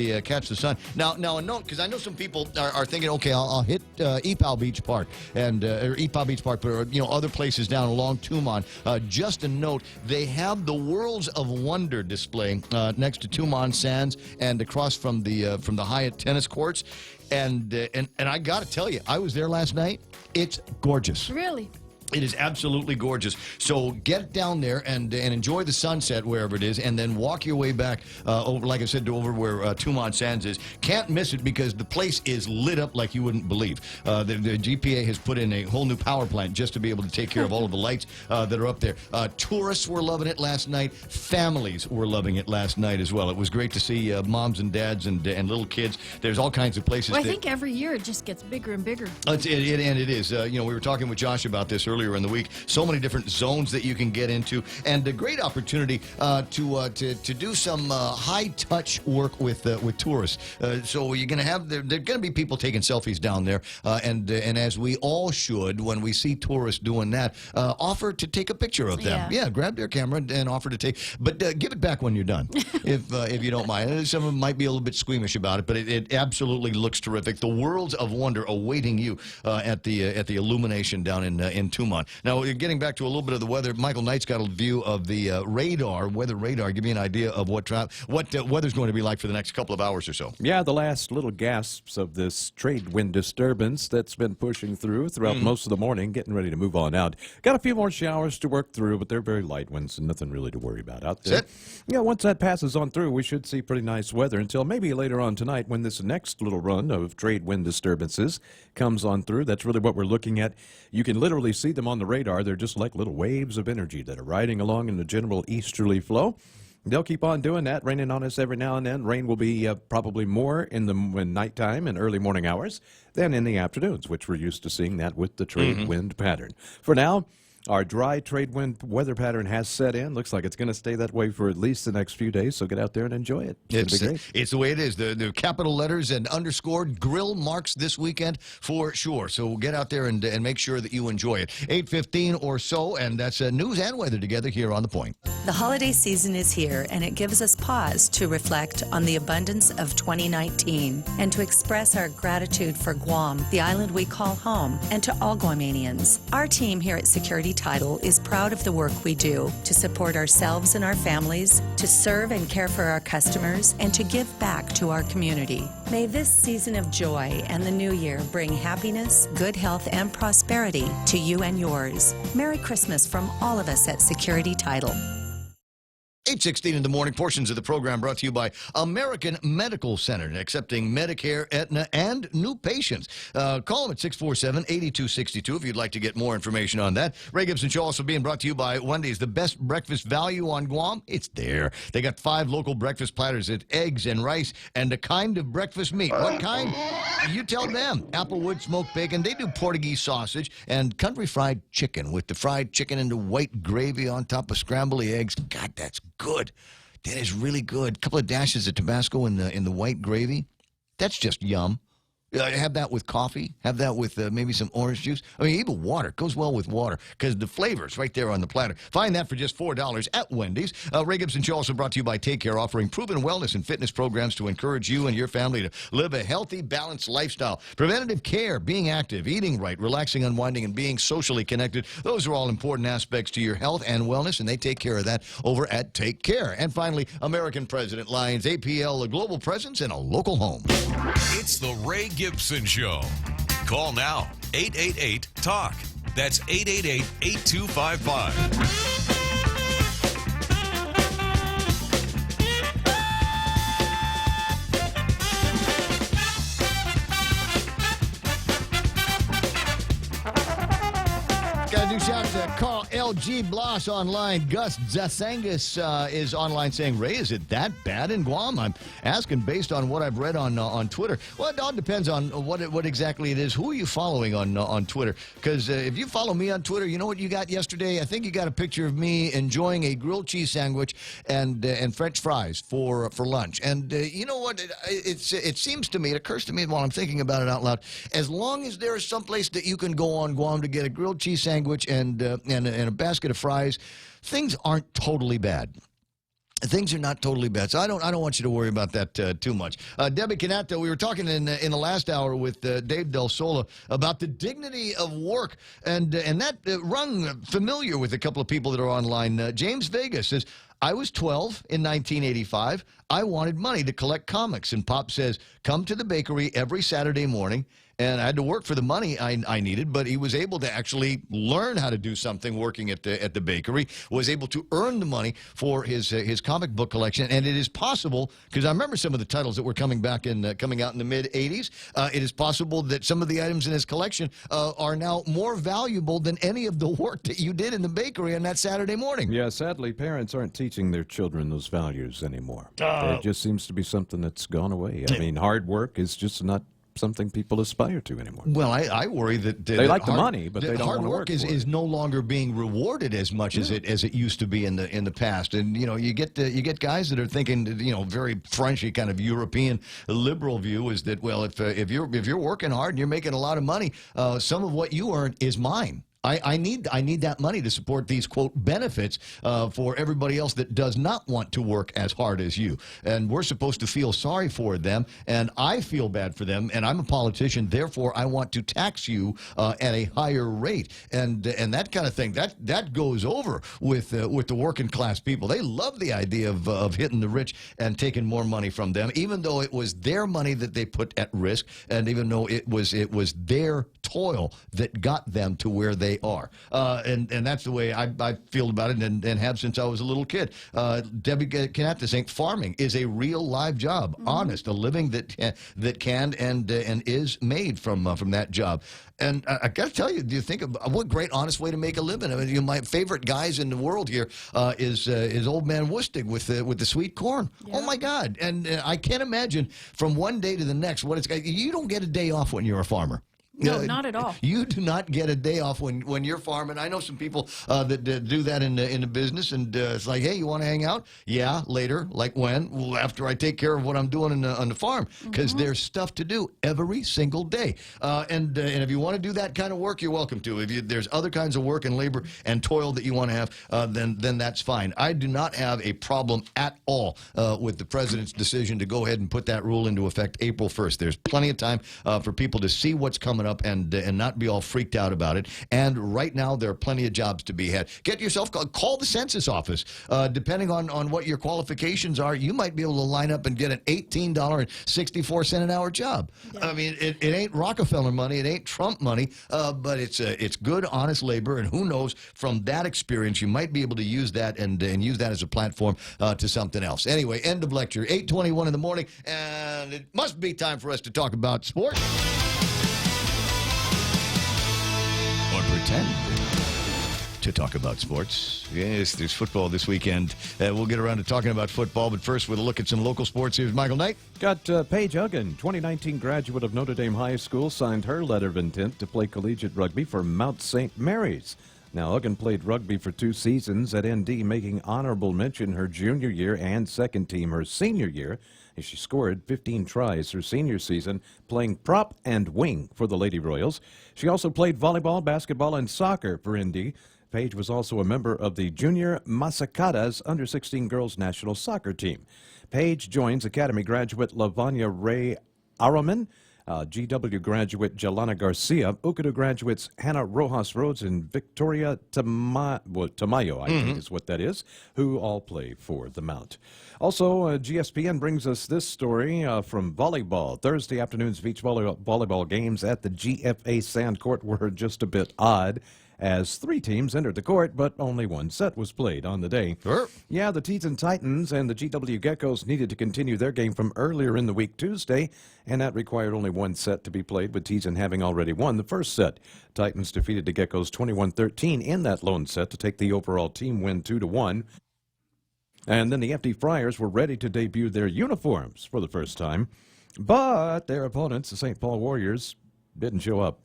the sun. Now a note, because I know some people are thinking, okay, I'll hit Epau Beach Park and or Epau Beach Park, but other places down along Tumon. Just a note, they have the Worlds of Wonder display next to Tumon Sands and across from the Hyatt tennis courts, and I got to tell you, I was there last night. It's gorgeous. Really? It is absolutely gorgeous. So get down there and enjoy the sunset wherever it is, and then walk your way back over, like I said, to over where Tumon Sands is. Can't miss it because the place is lit up like you wouldn't believe. The GPA has put in a whole new power plant just to be able to take care of all of the lights that are up there. Tourists were loving it last night. Families were loving it last night as well. It was great to see moms and dads and little kids. There's all kinds of places. Well, I think every year it just gets bigger and bigger. It is. We were talking with Josh about this earlier in the week. So many different zones that you can get into, and a great opportunity to do some high touch work with tourists. So you're going to have there are going to be people taking selfies down there, and as we all should when we see tourists doing that, offer to take a picture of them. Yeah, grab their camera and offer to take, but give it back when you're done, if you don't mind. Some of them might be a little bit squeamish about it, but it absolutely looks terrific. The Worlds of Wonder awaiting you at the illumination down in Tumon. Now, getting back to a little bit of the weather, Michael Knight's got a view of the weather radar. Give me an idea of what weather's going to be like for the next couple of hours or so. Yeah, the last little gasps of this trade wind disturbance that's been pushing throughout most of the morning, getting ready to move on out. Got a few more showers to work through, but they're very light ones and nothing really to worry about out there. Yeah, once that passes on through, we should see pretty nice weather until maybe later on tonight when this next little run of trade wind disturbances comes on through. That's really what we're looking at. You can literally see the them on the radar. They're just like little waves of energy that are riding along in the general easterly flow. They'll keep on doing that, raining on us every now and then. Rain will be probably more in the nighttime and early morning hours than in the afternoons, which we're used to seeing that with the trade wind pattern. For now, our dry trade wind weather pattern has set in. Looks like it's going to stay that way for at least the next few days, so get out there and enjoy it. It's gonna be great. It's the way it is. The capital letters and underscored grill marks this weekend for sure. So get out there and make sure that you enjoy it. 8:15 or so, and that's news and weather together here on The Point. The holiday season is here, and it gives us pause to reflect on the abundance of 2019 and to express our gratitude for Guam, the island we call home, and to all Guamanians. Our team here at Security Title is proud of the work we do to support ourselves and our families, to serve and care for our customers, and to give back to our community. May this season of joy and the new year bring happiness, good health, and prosperity to you and yours. Merry Christmas from all of us at Security Title. 8:16 in the morning. Portions of the program brought to you by American Medical Center, accepting Medicare, Aetna, and new patients. Call them at 647-8262 if you'd like to get more information on that. Ray Gibson Show also being brought to you by Wendy's. The best breakfast value on Guam, it's there. They got 5 local breakfast platters at eggs and rice and a kind of breakfast meat. What kind? You tell them. Applewood smoked bacon. They do Portuguese sausage and country fried chicken with the fried chicken and the white gravy on top of scrambled eggs. God, that's good. That is really good. A couple of dashes of Tabasco in the white gravy. That's just yum. Have that with coffee. Have that with maybe some orange juice. I mean, even water. It goes well with water because the flavor's right there on the platter. Find that for just $4 at Wendy's. Ray Gibson Show also brought to you by Take Care, offering proven wellness and fitness programs to encourage you and your family to live a healthy, balanced lifestyle. Preventative care, being active, eating right, relaxing, unwinding, and being socially connected. Those are all important aspects to your health and wellness, and they take care of that over at Take Care. And finally, American President Lions, APL, a global presence and a local home. It's the Ray Gibson Show. Call now, 888-TALK. That's 888-8255. Got to do shout out to Carl L.G. Bloss online. Gus Zasangas is online saying, Ray, is it that bad in Guam? I'm asking based on what I've read on Twitter. Well, it all depends on what exactly it is. Who are you following on Twitter? Because if you follow me on Twitter, you know what you got yesterday? I think you got a picture of me enjoying a grilled cheese sandwich and French fries for lunch. And you know what? It seems to me, it occurs to me while I'm thinking about it out loud, as long as there is some place that you can go on Guam to get a grilled cheese sandwich and a basket of fries, things aren't totally bad. Things are not totally bad, so I don't want you to worry about that too much. Debbie Canato, we were talking in the last hour with Dave Del Sola about the dignity of work, and that rung familiar with a couple of people that are online. James Vegas says, I was 12 in 1985. I wanted money to collect comics, and Pop says, come to the bakery every Saturday morning. And I had to work for the money I needed, but he was able to actually learn how to do something working at the bakery, was able to earn the money for his comic book collection. And it is possible, because I remember some of the titles that were coming out in the mid-'80s, it is possible that some of the items in his collection are now more valuable than any of the work that you did in the bakery on that Saturday morning. Yeah, sadly, parents aren't teaching their children those values anymore. It just seems to be something that's gone away. I mean, hard work is just not something people aspire to anymore. Well, I worry that they like the money, but they don't want to work for it. Hard work is no longer being rewarded as much as it used to be in the past. And you know, you get guys that are thinking, very Frenchy kind of European liberal view is that, well, if you're working hard and you're making a lot of money, some of what you earn is mine. I need that money to support these, quote, benefits for everybody else that does not want to work as hard as you. And we're supposed to feel sorry for them, and I feel bad for them, and I'm a politician, therefore I want to tax you at a higher rate. And that kind of thing, that goes over with the working class people. They love the idea of hitting the rich and taking more money from them, even though it was their money that they put at risk, and even though it was their toil that got them to where they they are. And that's the way I feel about it and have since I was a little kid. Debbie Canat saying farming is a real live job, honest, a living that can and is made from that job. And I got to tell you, do you think of what great, honest way to make a living? I mean, my favorite guys in the world here is Old Man Wustig with the sweet corn. Yeah. Oh my God! And I can't imagine from one day to the next what it's. You don't get a day off when you're a farmer. No, not at all. You do not get a day off when you're farming. I know some people that do that in the business, and it's like, hey, you want to hang out? Yeah, later. Like when? Well, after I take care of what I'm doing on the farm, because there's stuff to do every single day. And if you want to do that kind of work, you're welcome to. If there's other kinds of work and labor and toil that you want to have, then that's fine. I do not have a problem at all with the president's decision to go ahead and put that rule into effect April 1st. There's plenty of time for people to see what's coming up and not be all freaked out about it. And right now, there are plenty of jobs to be had. Get yourself, call the census office. Depending on what your qualifications are, you might be able to line up and get an $18.64 an hour job. Yeah. I mean, it ain't Rockefeller money, it ain't Trump money, but it's good, honest labor. And who knows, from that experience, you might be able to use that and use that as a platform to something else. Anyway, end of lecture. 8:21 in the morning, and it must be time for us to talk about sports. Or pretend to talk about sports. Yes, there's football this weekend. We'll get around to talking about football, but first with a look at some local sports. Here's Michael Knight. Got Paige Uggan, 2019 graduate of Notre Dame High School, signed her letter of intent to play collegiate rugby for Mount St. Mary's. Now, Uggan played rugby for 2 seasons at ND, making honorable mention her junior year and second team her senior year. She scored 15 tries her senior season, playing prop and wing for the Lady Royals. She also played volleyball, basketball, and soccer for ND. Paige was also a member of the Junior Masacadas under-16 girls national soccer team. Paige joins Academy graduate Lavanya Ray Araman, GW graduate Jelana Garcia, Ukadu graduates Hannah Rojas Rhodes, and Victoria Tamayo, I think is what that is, who all play for the Mount. Also, GSPN brings us this story from volleyball. Thursday afternoon's beach volleyball games at the GFA Sand Court were just a bit odd, as 3 teams entered the court, but only 1 set was played on the day. Sure. Yeah, the Teton Titans and the GW Geckos needed to continue their game from earlier in the week Tuesday, and that required only 1 set to be played, with Teton having already won the first set. Titans defeated the Geckos 21-13 in that lone set to take the overall team win 2-1. And then the FD Friars were ready to debut their uniforms for the first time, but their opponents, the St. Paul Warriors, didn't show up.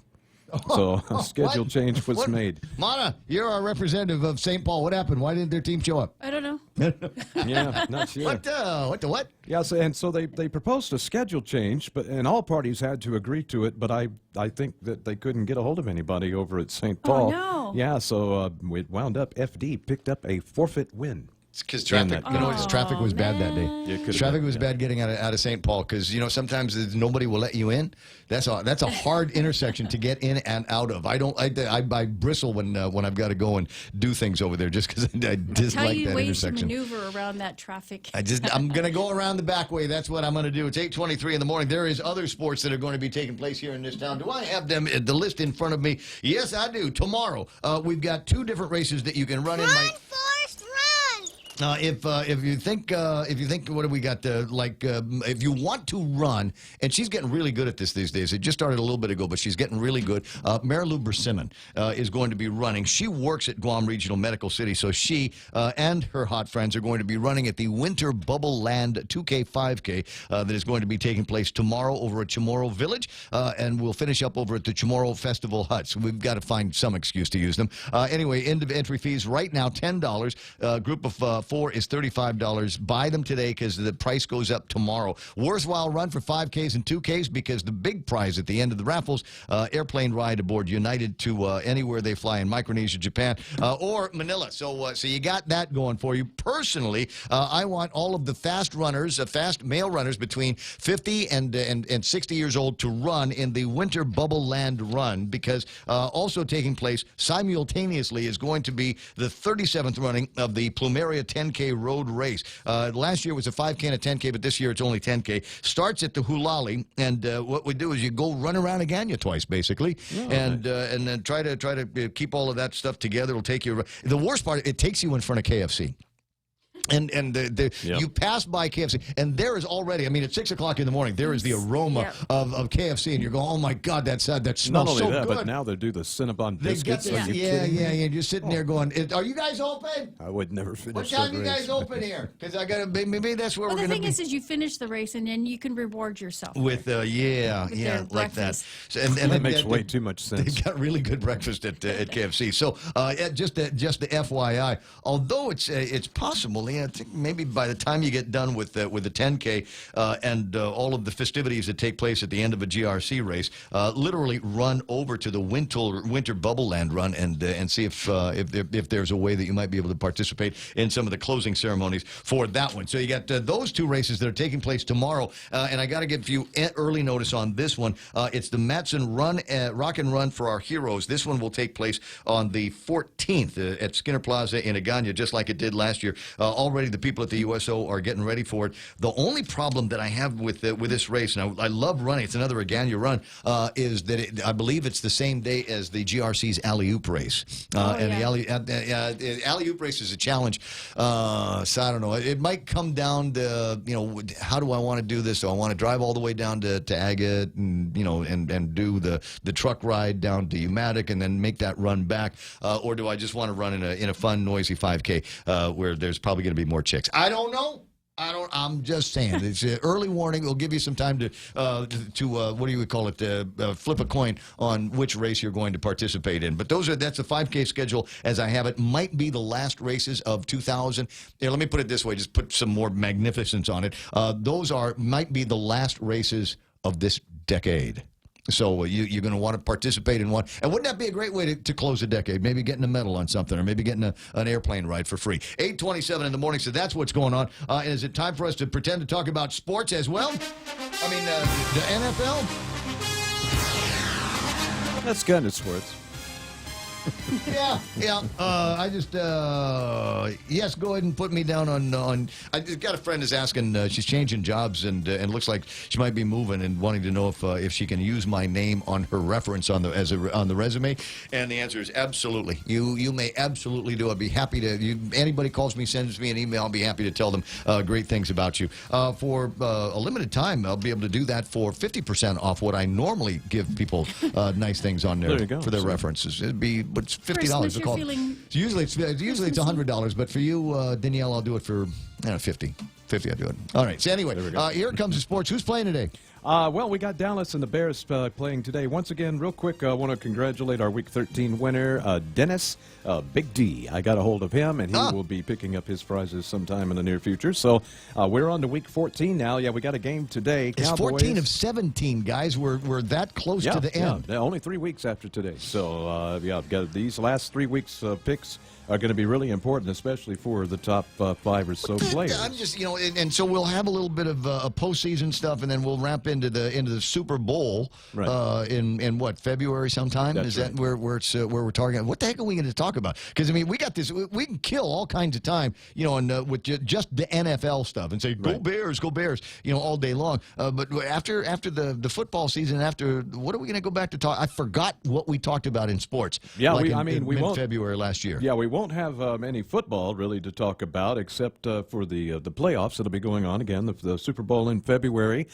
So a schedule change was made. Mana, you're our representative of St. Paul. What happened? Why didn't their team show up? I don't know. Yeah, not sure. What? Yeah, so they proposed a schedule change, and all parties had to agree to it, but I think that they couldn't get a hold of anybody over at St. Paul. Oh, no. Yeah, so it wound up FD picked up a forfeit win. Because traffic, traffic was bad that day. Traffic was bad getting out of St. Paul because sometimes nobody will let you in. That's a hard intersection to get in and out of. I bristle when I've got to go and do things over there just because I dislike that intersection. How you maneuver around that traffic? I'm gonna go around the back way. That's what I'm gonna do. It's 8:23 in the morning. There is other sports that are going to be taking place here in this town. Do I have them the list in front of me? Yes, I do. Tomorrow we've got 2 different races that you can run in. If you think what do we got if you want to run, and she's getting really good at this these days. It just started a little bit ago, but she's getting really good. Marilou Bersimmon is going to be running. She works at Guam Regional Medical City, so she and her hot friends are going to be running at the Winter Bubble Land 2K 5K that is going to be taking place tomorrow over at Chamorro Village, and we'll finish up over at the Chamorro Festival Hut. So we've got to find some excuse to use them. Anyway, end of entry fees right now $10. Group of 4 is $35. Buy them today because the price goes up tomorrow. Worthwhile run for 5Ks and 2Ks because the big prize at the end of the raffles, airplane ride aboard United to anywhere they fly in Micronesia, Japan, or Manila. So you got that going for you. Personally, I want all of the fast runners, fast male runners between 50 and 60 years old to run in the Winter Bubble Land Run because also taking place simultaneously is going to be the 37th running of the Plumeria 10K road race. Last year it was a 5K and a 10K, but this year it's only 10K. Starts at the Hulali, and what we do is you go run around Agana twice, basically, and then try to keep all of that stuff together. It'll take you. The worst part, it takes you in front of KFC. And you pass by KFC, and there is already, I mean, at 6 o'clock in the morning, there is the aroma of KFC, and you're going, oh my God, that smells Not only so that, good. but now they do the Cinnabon biscuits. Got this, yeah. You're sitting there going, are you guys open? I would never finish. What time that you race. guys open here? Because I got to, maybe that's where Well, we're the going to thing is you finish the race and then you can reward yourself. with their like that. breakfast. So, That makes way too much sense. They've got really good breakfast at KFC. So just the FYI, although it's possible, I think maybe by the time you get done with the 10K and all of the festivities that take place at the end of a GRC race, literally run over to the Winter Bubble Land run and see if there's a way that you might be able to participate in some of the closing ceremonies for that one. So you got those two races that are taking place tomorrow, and I got to give you early notice on this one. It's the Matson Run, Rock and Run for Our Heroes. This one will take place on the 14th at Skinner Plaza in Agana, just like it did last year. Already the people at the USO are getting ready for it. The only problem that I have with this race, and I love running, it's another Agana run, is that I believe it's the same day as the GRC's alley-oop race. And the alley-oop race is a challenge. So I don't know. It might come down to, how do I want to do this? Do I want to drive all the way down to Agate and, and do the truck ride down to Umatic and then make that run back? Or do I just want to run in a fun, noisy 5K where there's probably going to be more chicks? I don't know. I'm just saying. It's early warning. It'll give you some time to what do you call it? Flip a coin on which race you're going to participate in. But that's the 5K schedule as I have it. Might be the last races of 2000. Here, let me put it this way. Just put some more magnificence on it. Those might be the last races of this decade. So you're going to want to participate in one. And wouldn't that be a great way to close a decade? Maybe getting a medal on something or maybe getting an airplane ride for free. 8:27 in the morning, so that's what's going on. And is it time for us to pretend to talk about sports as well? I mean, the NFL? That's kind of sports. Yeah. I just yes, go ahead and put me down on. I just got a friend is asking. She's changing jobs and looks like she might be moving and wanting to know if she can use my name on her reference on the resume. And the answer is absolutely. You may absolutely do. I'd be happy to. Anybody calls me, sends me an email. I'll be happy to tell them great things about you. For a limited time, I'll be able to do that for 50% off what I normally give people nice things on there for their references. It'd be. But it's $50. Usually it's $100, but for you, Danielle, I'll do it for 50. 50, I'll do it. All right. So anyway, here comes the sports. Who's playing today? Well, we got Dallas and the Bears playing today. Once again, real quick, I want to congratulate our Week 13 winner, Dennis, Big D. I got a hold of him, and he will be picking up his prizes sometime in the near future. So we're on to Week 14 now. Yeah, we got a game today. It's 14 of 17, guys. We're that close to the end. Yeah, only 3 weeks after today. So, I've got these last 3 weeks picks are going to be really important, especially for the top 5 or so players. I'm just, and so we'll have a little bit of a postseason stuff, and then we'll wrap into the Super Bowl in what, February sometime? That's Is that where we're targeting? What the heck are we going to talk about? Because we got this. We can kill all kinds of time, and with just the NFL stuff, and say go Bears, all day long. But after the football season, what are we going to go back to talk? I forgot what we talked about in sports. Yeah, we won't February last year. Yeah, we won't have any football really to talk about except for the playoffs that'll be going on again, the Super Bowl in February.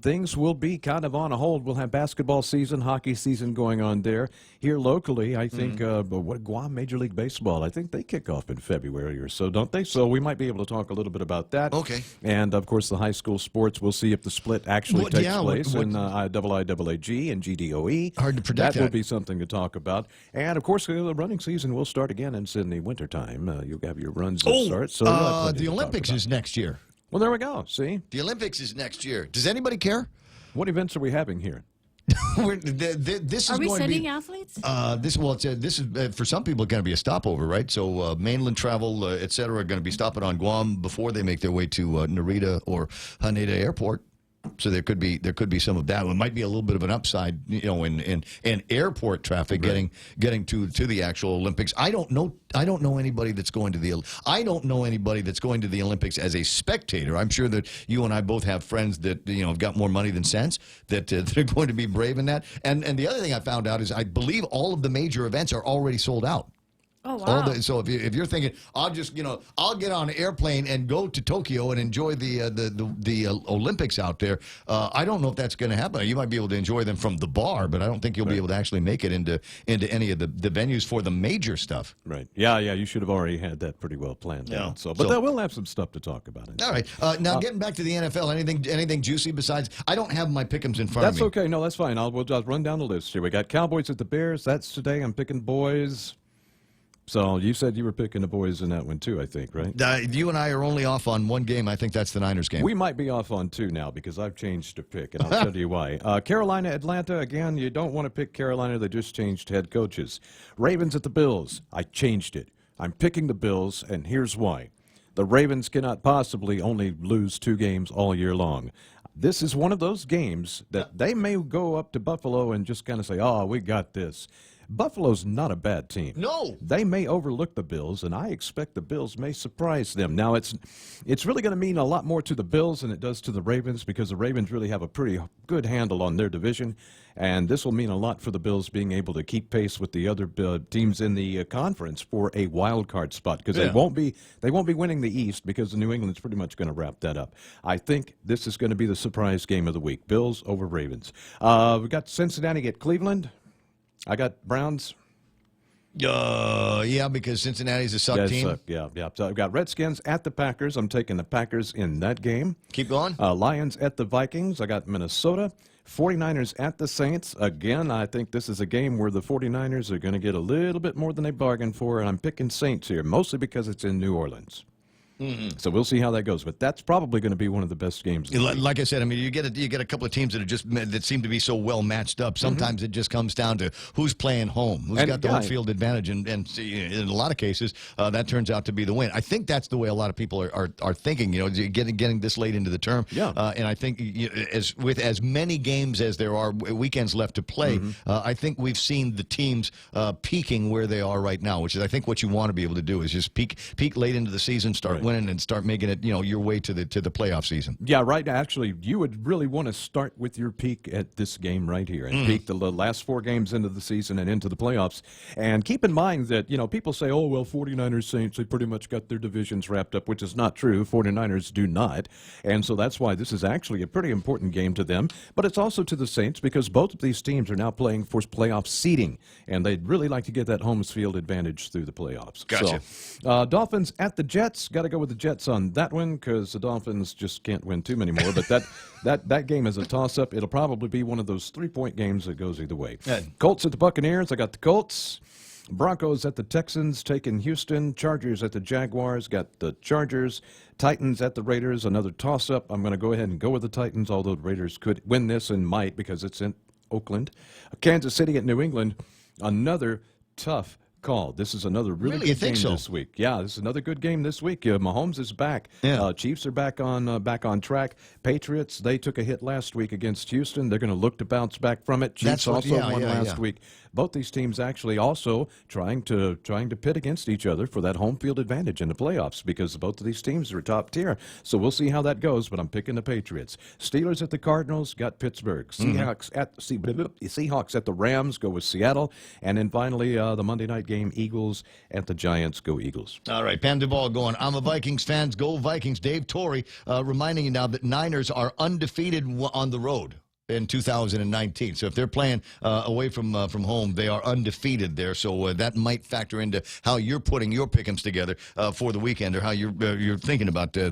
Things will be kind of on a hold. We'll have basketball season, hockey season going on there. Here locally, I think Guam Major League Baseball, I think they kick off in February or so, don't they? So we might be able to talk a little bit about that. Okay. And, of course, the high school sports, we'll see if the split actually takes place in IIAG and GDOE. Hard to predict that. Will be something to talk about. And, of course, the running season will start again in the wintertime. You'll have your runs that start. So the Olympics is next year. Well, there we go. See? The Olympics is next year. Does anybody care? What events are we having here? This Are we going sending to be, athletes? This is for some people going to be a stopover, right? So mainland travel, et cetera, are going to be stopping on Guam before they make their way to Narita or Haneda Airport. So there could be some of that. It might be a little bit of an upside, in airport traffic getting to the actual Olympics. I don't know anybody that's going to the Olympics as a spectator. I'm sure that you and I both have friends that have got more money than sense that they're going to be brave in that. And the other thing I found out is I believe all of the major events are already sold out. Oh, wow. So if you're thinking, I'll get on an airplane and go to Tokyo and enjoy the Olympics out there, I don't know if that's going to happen. You might be able to enjoy them from the bar, but I don't think you'll be able to actually make it into any of the venues for the major stuff. Right. Yeah. You should have already had that pretty well planned out. But we'll have some stuff to talk about. All right. Now getting back to the NFL, anything juicy besides? I don't have my pick'ems in front of me. That's okay. No, that's fine. We'll just run down the list here. We got Cowboys at the Bears. That's today. I'm picking boys. So you said you were picking the boys in that one too, I think, right? You and I are only off on one game. I think that's the Niners game. We might be off on two now because I've changed to pick, and I'll tell you why. Carolina, Atlanta, again, you don't want to pick Carolina. They just changed head coaches. Ravens at the Bills. I changed it. I'm picking the Bills, and here's why. The Ravens cannot possibly only lose 2 games all year long. This is one of those games that they may go up to Buffalo and just kind of say, oh, we got this. Buffalo's not a bad team. No. They may overlook the Bills, and I expect the Bills may surprise them. Now, it's really going to mean a lot more to the Bills than it does to the Ravens because the Ravens really have a pretty good handle on their division, and this will mean a lot for the Bills being able to keep pace with the other teams in the conference for a wild card spot because they won't be winning the East because New England's pretty much going to wrap that up. I think this is going to be the surprise game of the week. Bills over Ravens. We got Cincinnati at Cleveland. I got Browns. Yeah, because Cincinnati's a suck team. Yeah. So I've got Redskins at the Packers. I'm taking the Packers in that game. Keep going. Lions at the Vikings. I got Minnesota. 49ers at the Saints. Again, I think this is a game where the 49ers are going to get a little bit more than they bargained for, and I'm picking Saints here, mostly because it's in New Orleans. Mm-hmm. So we'll see how that goes, but that's probably going to be one of the best games. Like I said, I mean, you get a couple of teams that seem to be so well matched up. Sometimes it just comes down to who's playing home, who's got the home field advantage, and in a lot of cases that turns out to be the win. I think that's the way a lot of people are thinking. Getting this late into the term. Yeah. And I think with as many games as there are weekends left to play, I think we've seen the teams peaking where they are right now, which is I think what you want to be able to do is just peak late into the season, start winning and start making it, your way to the playoff season. Yeah, right. Actually, you would really want to start with your peak at this game right here and peak the last 4 games into the season and into the playoffs. And keep in mind that, people say, oh, well, 49ers, Saints, they pretty much got their divisions wrapped up, which is not true. 49ers do not. And so that's why this is actually a pretty important game to them. But it's also to the Saints because both of these teams are now playing for playoff seeding. And they'd really like to get that home field advantage through the playoffs. Gotcha. So, Dolphins at the Jets. Got to go with the Jets on that one because the Dolphins just can't win too many more. But that game is a toss-up. It'll probably be one of those 3-point games that goes either way. Colts at the Buccaneers. I got the Colts. Broncos at the Texans, taking Houston. Chargers at the Jaguars, got the Chargers. Titans at the Raiders, another toss-up. I'm going to go ahead and go with the Titans, although the Raiders could win this and might because it's in Oakland. Kansas City at New England, another tough call. This is another really good game this week. Yeah, this is another good game this week. Mahomes is back. Yeah. Chiefs are back on track. Patriots, they took a hit last week against Houston. They're going to look to bounce back from it. Chiefs won last week. Both these teams actually also trying to pit against each other for that home field advantage in the playoffs because both of these teams are top tier. So we'll see how that goes, but I'm picking the Patriots. Steelers at the Cardinals, got Pittsburgh. Seahawks at the Rams, go with Seattle. And then finally, the Monday night game, Eagles at the Giants, go Eagles. All right, Pam Duvall going, I'm a Vikings fan, go Vikings. Dave Torrey reminding you now that Niners are undefeated on the road in 2019. So if they're playing away from home, they are undefeated there. So that might factor into how you're putting your pick'ems together for the weekend, or how you're thinking about the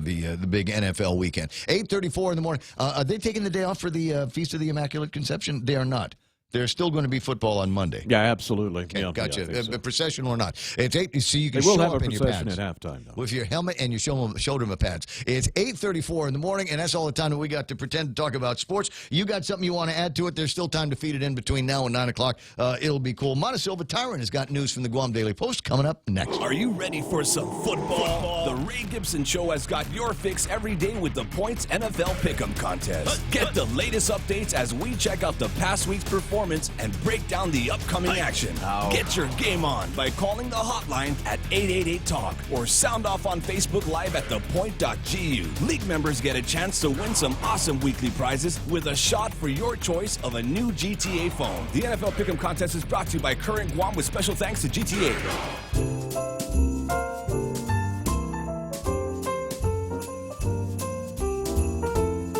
big NFL weekend. 8:34 in the morning. Are they taking the day off for the Feast of the Immaculate Conception? They are not. There's still going to be football on Monday. Yeah, absolutely. Okay, Yeah, gotcha. yeah, I think so. Procession or not. It's 8. So you can They will show have up a in your procession pads. at halftime, though. With your helmet and your shoulder pads. It's 8:34 in the morning, and that's all the time that we got to pretend to talk about sports. You got something you want to add to it? There's still time to feed it in between now and 9 o'clock. It'll be cool. Montecillo Tyron has got news from the Guam Daily Post coming up next. Are you ready for some football? The Ray Gibson Show has got your fix every day with the Points NFL Pick'em Contest. Get the latest updates as we check out the past week's performance and break down the upcoming action. Get your game on by calling the hotline at 888-TALK or sound off on Facebook Live at thepoint.gu. League members get a chance to win some awesome weekly prizes with a shot for your choice of a new GTA phone. The NFL Pick'em Contest is brought to you by Current Guam with special thanks to GTA.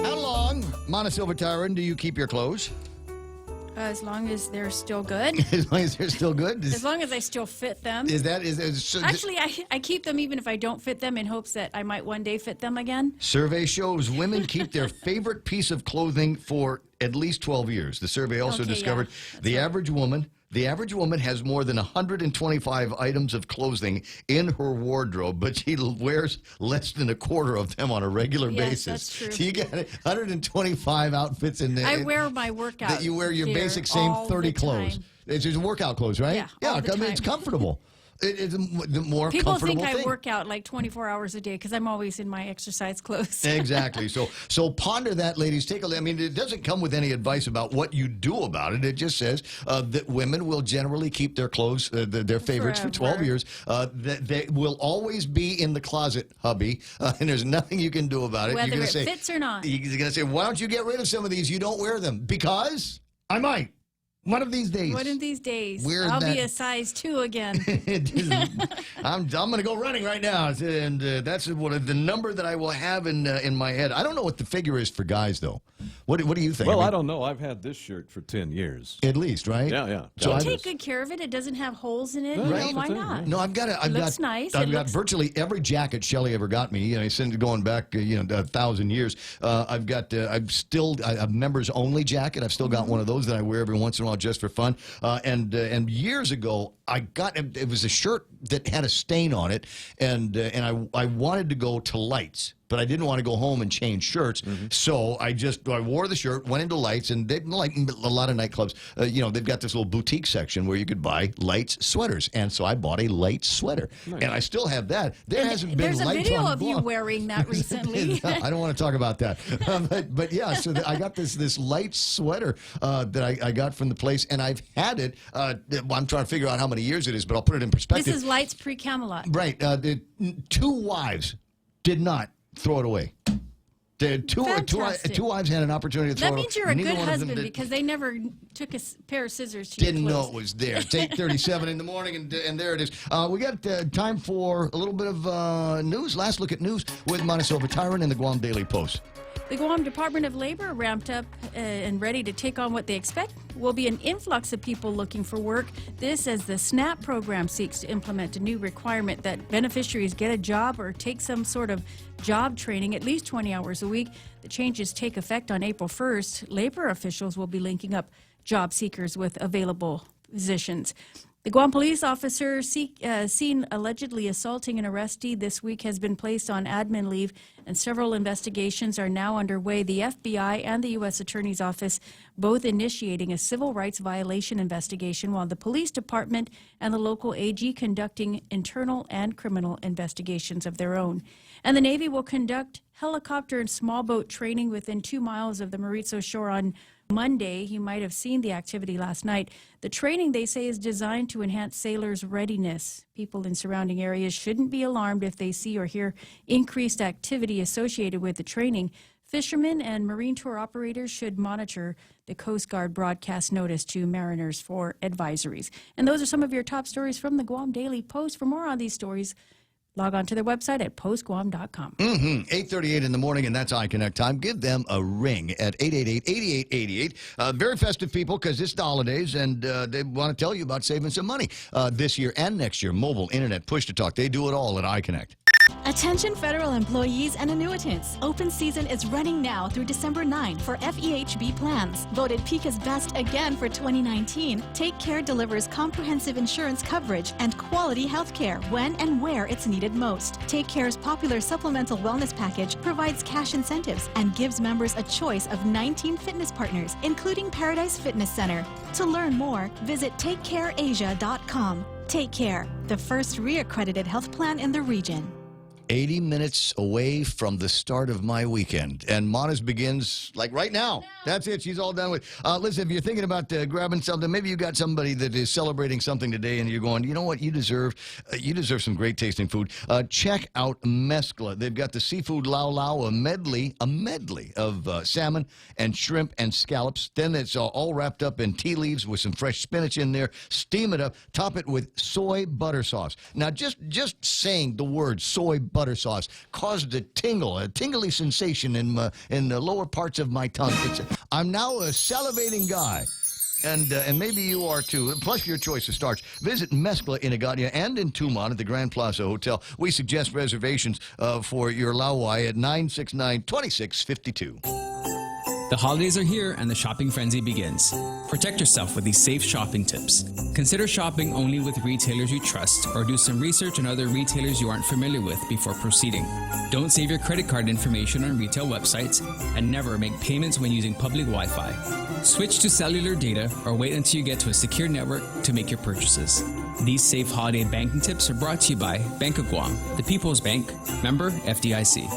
How long, Montecillo Tyron, do you keep your clothes? As long as they're still good. As long as they're still good? As long as I still fit them. Actually, I keep them even if I don't fit them in hopes that I might one day fit them again. Survey shows women keep their favorite piece of clothing for at least 12 years. The survey also discovered the average woman has more than 125 items of clothing in her wardrobe, but she wears less than a quarter of them on a regular basis. That's true. So you got 125 outfits in there. I wear my workout that you wear your gear basic same all 30 the clothes. time. It's just workout clothes, right? Yeah, all the time. It's comfortable. It's the more People comfortable think thing. I work out like 24 hours a day because I'm always in my exercise clothes. Exactly. So ponder that, ladies. Take a look. I mean, it doesn't come with any advice about what you do about it. It just says that women will generally keep their clothes, their favorites, for 12 years. They will always be in the closet, hubby, and there's nothing you can do about it. Whether You're gonna it say, fits or not. You're going to say, why don't you get rid of some of these? You don't wear them. Because I might. One of these days. One of these days. Where's I'll that? be a size 2 again. I'm going to go running right now, and that's the number that I will have in my head. I don't know what the figure is for guys, though. What do you think? Well, I don't know. I've had this shirt for 10 years. At least, right? Yeah. So I take good care of it. It doesn't have holes in it. Right. You know, why not? No, I've got nice. I've got virtually every jacket Shelley ever got me. Going back 1,000 years. I have members only jacket. I've still got one of those that I wear every once in a while just for fun. And years ago, it was a shirt that had a stain on it, and I wanted to go to Lights. But I didn't want to go home and change shirts, so I wore the shirt, went into Lights, and they, like a lot of nightclubs, they've got this little boutique section where you could buy Lights sweaters, and so I bought a Lights sweater, and I still have that. There's a video of you wearing that recently. I don't want to talk about that, but yeah, so I got this Lights sweater that I got from the place, and I've had it. I'm trying to figure out how many years it is, but I'll put it in perspective. This is Lights pre-Camelot. Right. The 2 wives did not throw it away. Two wives had an opportunity to throw it away. That means you're a good husband because they never took a pair of scissors to didn't your know clothes. it was there. It's 8:37 in the morning, and there it is. We got time for a little bit of news. Last look at news with Montecillo Tyron and the Guam Daily Post. The Guam Department of Labor ramped up and ready to take on what they expect will be an influx of people looking for work. This as the SNAP program seeks to implement a new requirement that beneficiaries get a job or take some sort of job training at least 20 hours a week. The changes take effect on April 1st. Labor officials will be linking up job seekers with available positions. The Guam police officer seen allegedly assaulting an arrestee this week has been placed on admin leave, and several investigations are now underway. The FBI and the U.S. Attorney's Office both initiating a civil rights violation investigation, while the police department and the local AG conducting internal and criminal investigations of their own. And the Navy will conduct helicopter and small boat training within 2 miles of the Mauricio shore on Monday. You might have seen the activity last night. The training, they say, is designed to enhance sailors' readiness. People in surrounding areas shouldn't be alarmed if they see or hear increased activity associated with the training. Fishermen and marine tour operators should monitor the Coast Guard broadcast notice to mariners for advisories. And those are some of your top stories from the Guam Daily Post. For more on these stories, log on to their website at postguam.com. 8:38 in the morning, and that's iConnect time. Give them a ring at 888-8888. Very festive people because it's the holidays, and they want to tell you about saving some money this year and next year. Mobile, internet, push-to-talk. They do it all at iConnect. Attention federal employees and annuitants. Open season is running now through December 9 for FEHB plans. Voted Pika's best again for 2019, Take Care delivers comprehensive insurance coverage and quality health care when and where it's needed most. Take Care's popular supplemental wellness package provides cash incentives and gives members a choice of 19 fitness partners, including Paradise Fitness Center. To learn more, visit TakeCareAsia.com. Take Care, the first reaccredited health plan in the region. 80 minutes away from the start of my weekend. And Mona's begins, like, right now. That's it. She's all done with. Listen, if you're thinking about grabbing something, maybe you got somebody that is celebrating something today and you're going, you know what, you deserve some great tasting food. Check out Mescla. They've got the seafood lao lao, a medley of salmon and shrimp and scallops. Then it's all wrapped up in tea leaves with some fresh spinach in there. Steam it up. Top it with soy butter sauce. Now, just saying the word soy butter sauce caused a tingly sensation in the lower parts of my tongue. I'm now a salivating guy. And maybe you are too. Plus your choice of starch. Visit Mescla in Agadia and in Tumon at the Grand Plaza Hotel. We suggest reservations for your lauai at 969-2652. The holidays are here and the shopping frenzy begins. Protect yourself with these safe shopping tips. Consider shopping only with retailers you trust or do some research on other retailers you aren't familiar with before proceeding. Don't save your credit card information on retail websites and never make payments when using public Wi-Fi. Switch to cellular data or wait until you get to a secure network to make your purchases. These safe holiday banking tips are brought to you by Bank of Guam, the People's Bank, member FDIC.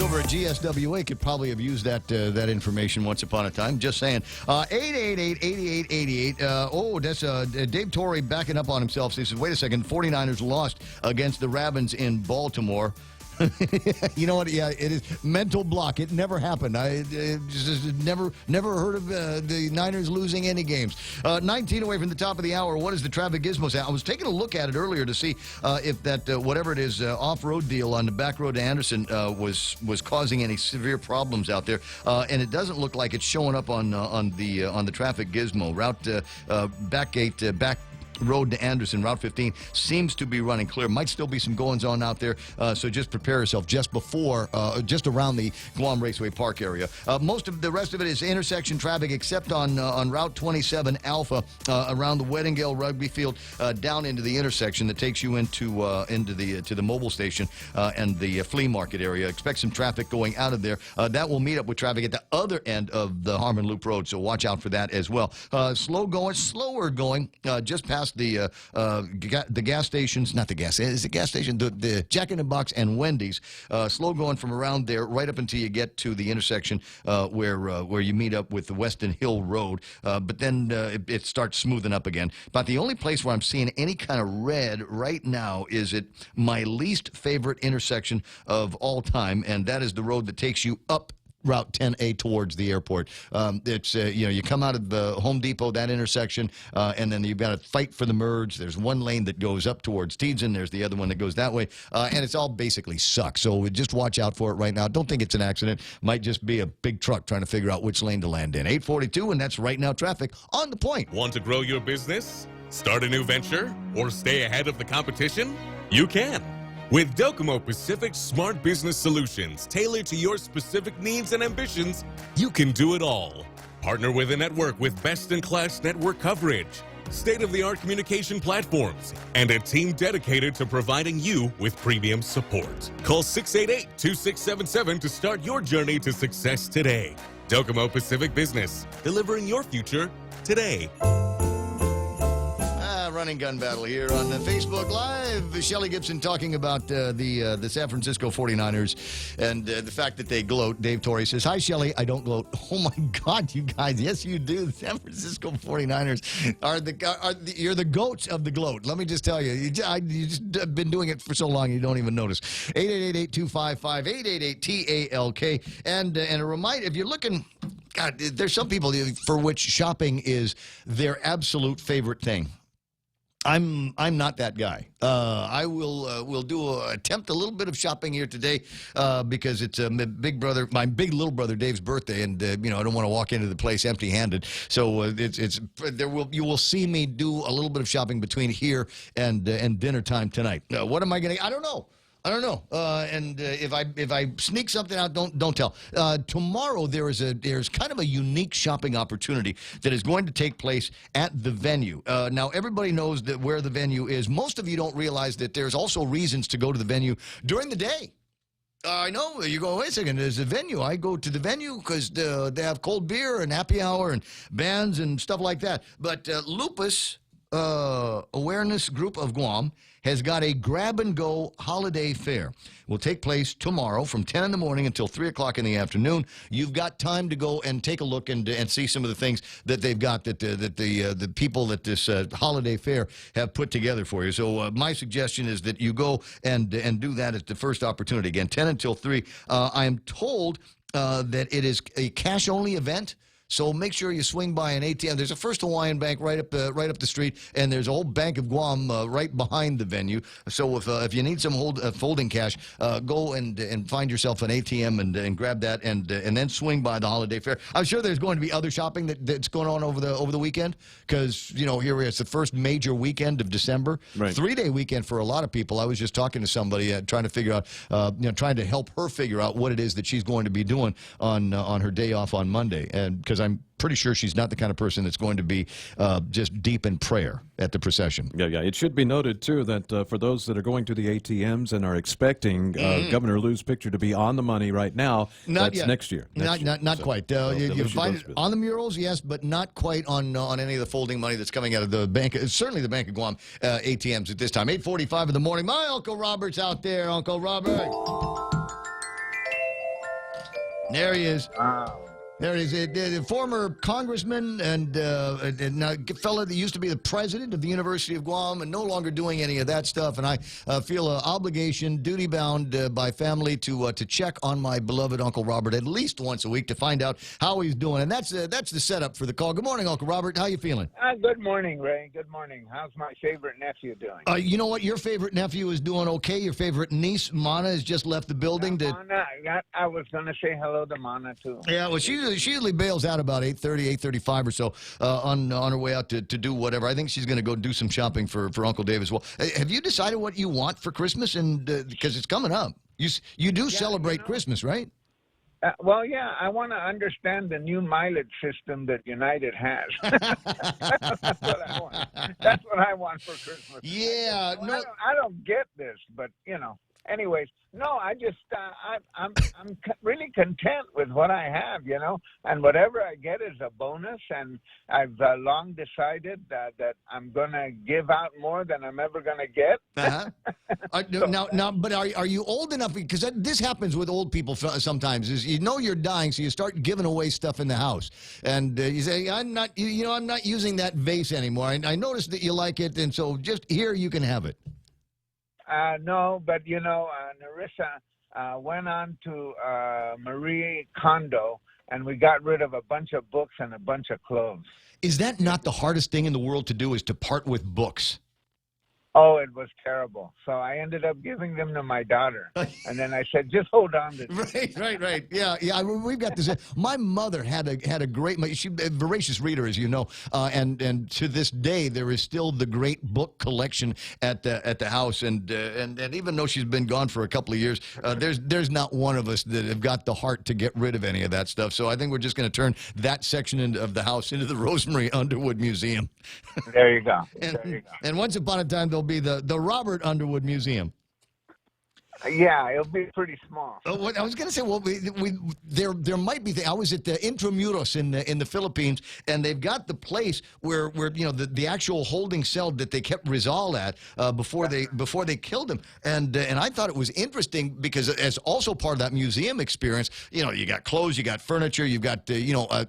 Over at GSWA could probably have used that information once upon a time. Just saying. 888-8888. That's Dave Torrey backing up on himself. So he says, wait a second, 49ers lost against the Ravens in Baltimore. You know what? Yeah, it is mental block. It never happened. I just never heard of the Niners losing any games. 19 away from the top of the hour. What is the traffic gizmo say? I was taking a look at it earlier to see if that whatever it is off-road deal on the back road to Anderson was causing any severe problems out there, and it doesn't look like it's showing up on the traffic gizmo. Route back road to Anderson, Route 15, seems to be running clear. Might still be some goings on out there, so just prepare yourself just around the Guam Raceway Park area. Most of the rest of it is intersection traffic, except on Route 27 Alpha around the Weddingale Rugby Field down into the intersection that takes you into the mobile station and the flea market area. Expect some traffic going out of there. That will meet up with traffic at the other end of the Harmon Loop Road, so watch out for that as well. Slower going, just past the gas stations, not the gas, is the gas station, the Jack in the Box and Wendy's, slow going from around there right up until you get to the intersection where you meet up with the Weston Hill Road, but then it starts smoothing up again. But the only place where I'm seeing any kind of red right now is at my least favorite intersection of all time, and that is the road that takes you up Route 10A towards the airport. It's you come out of the Home Depot, that intersection, and then you've got to fight for the merge. There's one lane that goes up towards Teedson. There's the other one that goes that way, and it's all basically sucks. So just watch out for it right now. Don't think it's an accident. Might just be a big truck trying to figure out which lane to land in. 842, and that's right now traffic on the point. Want to grow your business? Start a new venture? Or stay ahead of the competition? You can. With Docomo Pacific Smart Business Solutions tailored to your specific needs and ambitions, you can do it all. Partner with a network with best-in-class network coverage, state-of-the-art communication platforms, and a team dedicated to providing you with premium support. Call 688-2677 to start your journey to success today. Docomo Pacific Business, delivering your future today. Running gun battle here on Facebook Live. Shelley Gibson talking about the San Francisco 49ers and the fact that they gloat. Dave Torrey says, hi, Shelley. I don't gloat. Oh, my God, you guys. Yes, you do. The San Francisco 49ers you're the goats of the gloat. Let me just tell you. You just been doing it for so long you don't even notice. 888-825-5888-TALK. And a reminder, if you're looking, God, there's some people for which shopping is their absolute favorite thing. I'm not that guy. I will attempt a little bit of shopping here today because it's my big little brother Dave's birthday, and I don't want to walk into the place empty-handed. So you will see me do a little bit of shopping between here and dinner time tonight. What am I going to? I don't know. And if I sneak something out, don't tell. Tomorrow there's kind of a unique shopping opportunity that is going to take place at the venue. Now everybody knows that where the venue is. Most of you don't realize that there's also reasons to go to the venue during the day. I know. You go, wait a second, there's a venue. I go to the venue because they have cold beer and happy hour and bands and stuff like that. But Lupus Awareness Group of Guam has got a grab-and-go holiday fair. Will take place tomorrow from 10 in the morning until 3 o'clock in the afternoon. You've got time to go and take a look and see some of the things that they've got that the people at this holiday fair have put together for you. So my suggestion is that you go and do that at the first opportunity. Again, 10 until 3. I am told that it is a cash-only event. So make sure you swing by an ATM. There's a First Hawaiian Bank right up the street, and there's a whole Bank of Guam right behind the venue. So if you need some folding cash, go and find yourself an ATM and grab that, and then swing by the holiday fair. I'm sure there's going to be other shopping that's going on over the weekend because here it's the first major weekend of December, right. 3-day weekend for a lot of people. I was just talking to somebody trying to figure out, trying to help her figure out what it is that she's going to be doing on her day off on Monday, and because I'm pretty sure she's not the kind of person that's going to be just deep in prayer at the procession. Yeah. It should be noted, too, that for those that are going to the ATMs and are expecting Governor Lou's picture to be on the money right now, not that's yet. Next year. Not quite. You find it on the murals, yes, but not quite on any of the folding money that's coming out of the bank. Certainly the Bank of Guam ATMs at this time. 8:45 in the morning. My Uncle Robert's out there, Uncle Robert. There he is. There is a former congressman and a fellow that used to be the president of the University of Guam and no longer doing any of that stuff. And I feel an obligation, duty-bound by family to check on my beloved Uncle Robert at least once a week to find out how he's doing. And that's the setup for the call. Good morning, Uncle Robert. How you feeling? Good morning, Ray. Good morning. How's my favorite nephew doing? You know what? Your favorite nephew is doing okay. Your favorite niece, Mana, has just left the building. Mana, I was going to say hello to Mana, too. Yeah, well, she usually bails out about 8:30, 8:35 or so on her way out to do whatever. I think she's going to go do some shopping for Uncle Dave as well. Have you decided what you want for Christmas? And because it's coming up, you do celebrate Christmas, right? Well, yeah, I want to understand the new mileage system that United has. That's what I want. That's what I want for Christmas. Yeah, I don't get this, but Anyways, no, I just I'm really content with what I have, and whatever I get is a bonus. And I've long decided that I'm gonna give out more than I'm ever gonna get. Now, but are you old enough? Because this happens with old people sometimes. Is you're dying, so you start giving away stuff in the house, and you say, I'm not using that vase anymore. I noticed that you like it, and so just here you can have it. No, but Narissa went on to Marie Kondo, and we got rid of a bunch of books and a bunch of clothes. Is that not the hardest thing in the world to do, is to part with books? Oh, it was terrible. So I ended up giving them to my daughter. And then I said, just hold on to this. Right. Yeah, we've got this. My mother had a great, she's a voracious reader, as you know, and to this day, there is still the great book collection at the house. And even though she's been gone for a couple of years, there's not one of us that have got the heart to get rid of any of that stuff. So I think we're just going to turn that section of the house into the Rosemary Underwood Museum. There you go. And once upon a time, there'll be the Robert Underwood Museum. Yeah, it'll be pretty small. What I was going to say, well, there might be. I was at the Intramuros in the Philippines, and they've got the place where the actual holding cell that they kept Rizal at before they killed him, and I thought it was interesting because as also part of that museum experience, you got clothes, you got furniture, you've got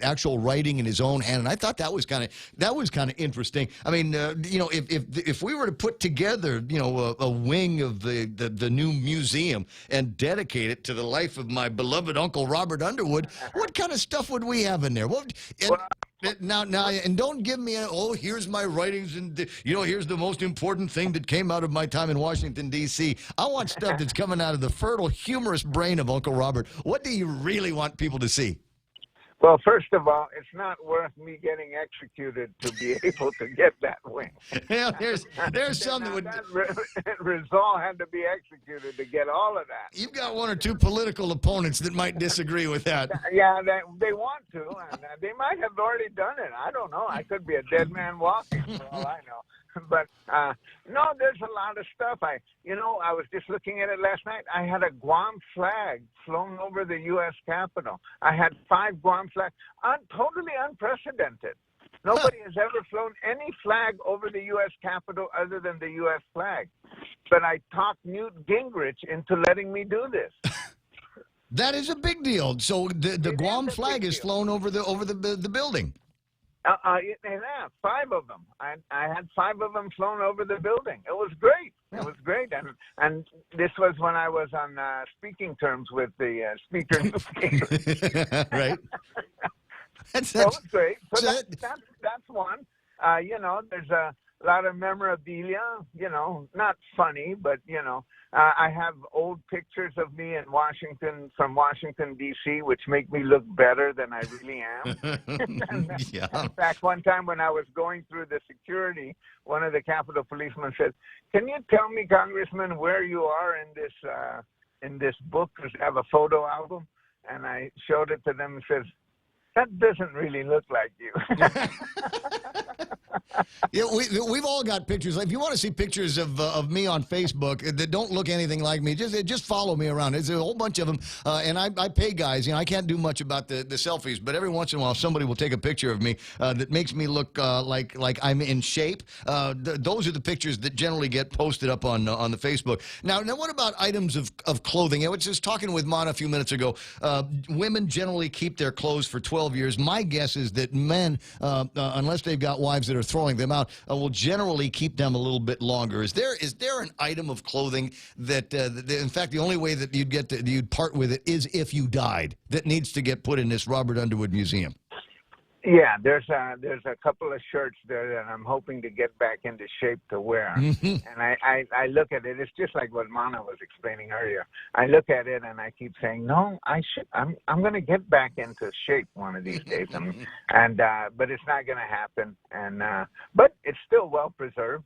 actual writing in his own hand, and I thought that was kind of interesting. I mean, if we were to put together a wing of the new museum and dedicate it to the life of my beloved Uncle Robert Underwood, what kind of stuff would we have in there? Now, and don't give me here's my writings and, here's the most important thing that came out of my time in Washington, D.C. I want stuff that's coming out of the fertile, humorous brain of Uncle Robert. What do you really want people to see? Well, first of all, it's not worth me getting executed to be able to get that wing. Yeah, there's some that would... Rizal had to be executed to get all of that. You've got one or two political opponents that might disagree with that. Yeah, they want to, and they might have already done it. I don't know. I could be a dead man walking, for all I know. But, no, there's a lot of stuff. I was just looking at it last night. I had a Guam flag flown over the U.S. Capitol. I had 5 Guam flags, totally unprecedented. Nobody has ever flown any flag over the U.S. Capitol other than the U.S. flag. But I talked Newt Gingrich into letting me do this. That is a big deal. So the Guam flag is flown over the building. Yeah, 5 of them. I had 5 of them flown over the building. It was great. It was great. And this was when I was on speaking terms with the Speaker Newt Gingrich. Right. So it was great. So that's one. There's a lot of memorabilia, not funny, but, I have old pictures of me in Washington, from Washington, D.C., which make me look better than I really am. Yeah. In fact, one time when I was going through the security, one of the Capitol policemen said, "Can you tell me, Congressman, where you are in this book? Does it have a photo album?" And I showed it to them and says, "That doesn't really look like you." Yeah, we've all got pictures. If you want to see pictures of me on Facebook that don't look anything like me, just follow me around. There's a whole bunch of them, and I pay guys. I can't do much about the selfies, but every once in a while somebody will take a picture of me that makes me look like I'm in shape. Those are the pictures that generally get posted up on the Facebook. Now, what about items of clothing? I was just talking with Mana a few minutes ago. Women generally keep their clothes for 12 years. My guess is that men, unless they've got wives that are throwing them out, will generally keep them a little bit longer. Is there an item of clothing that, in fact, the only way that you'd part with it is if you died, that needs to get put in this Robert Underwood Museum? Yeah, there's a couple of shirts there that I'm hoping to get back into shape to wear. And I look at it. It's just like what Mana was explaining earlier. I look at it and I keep saying, no, I'm going to get back into shape one of these days. But it's not going to happen. But it's still well preserved.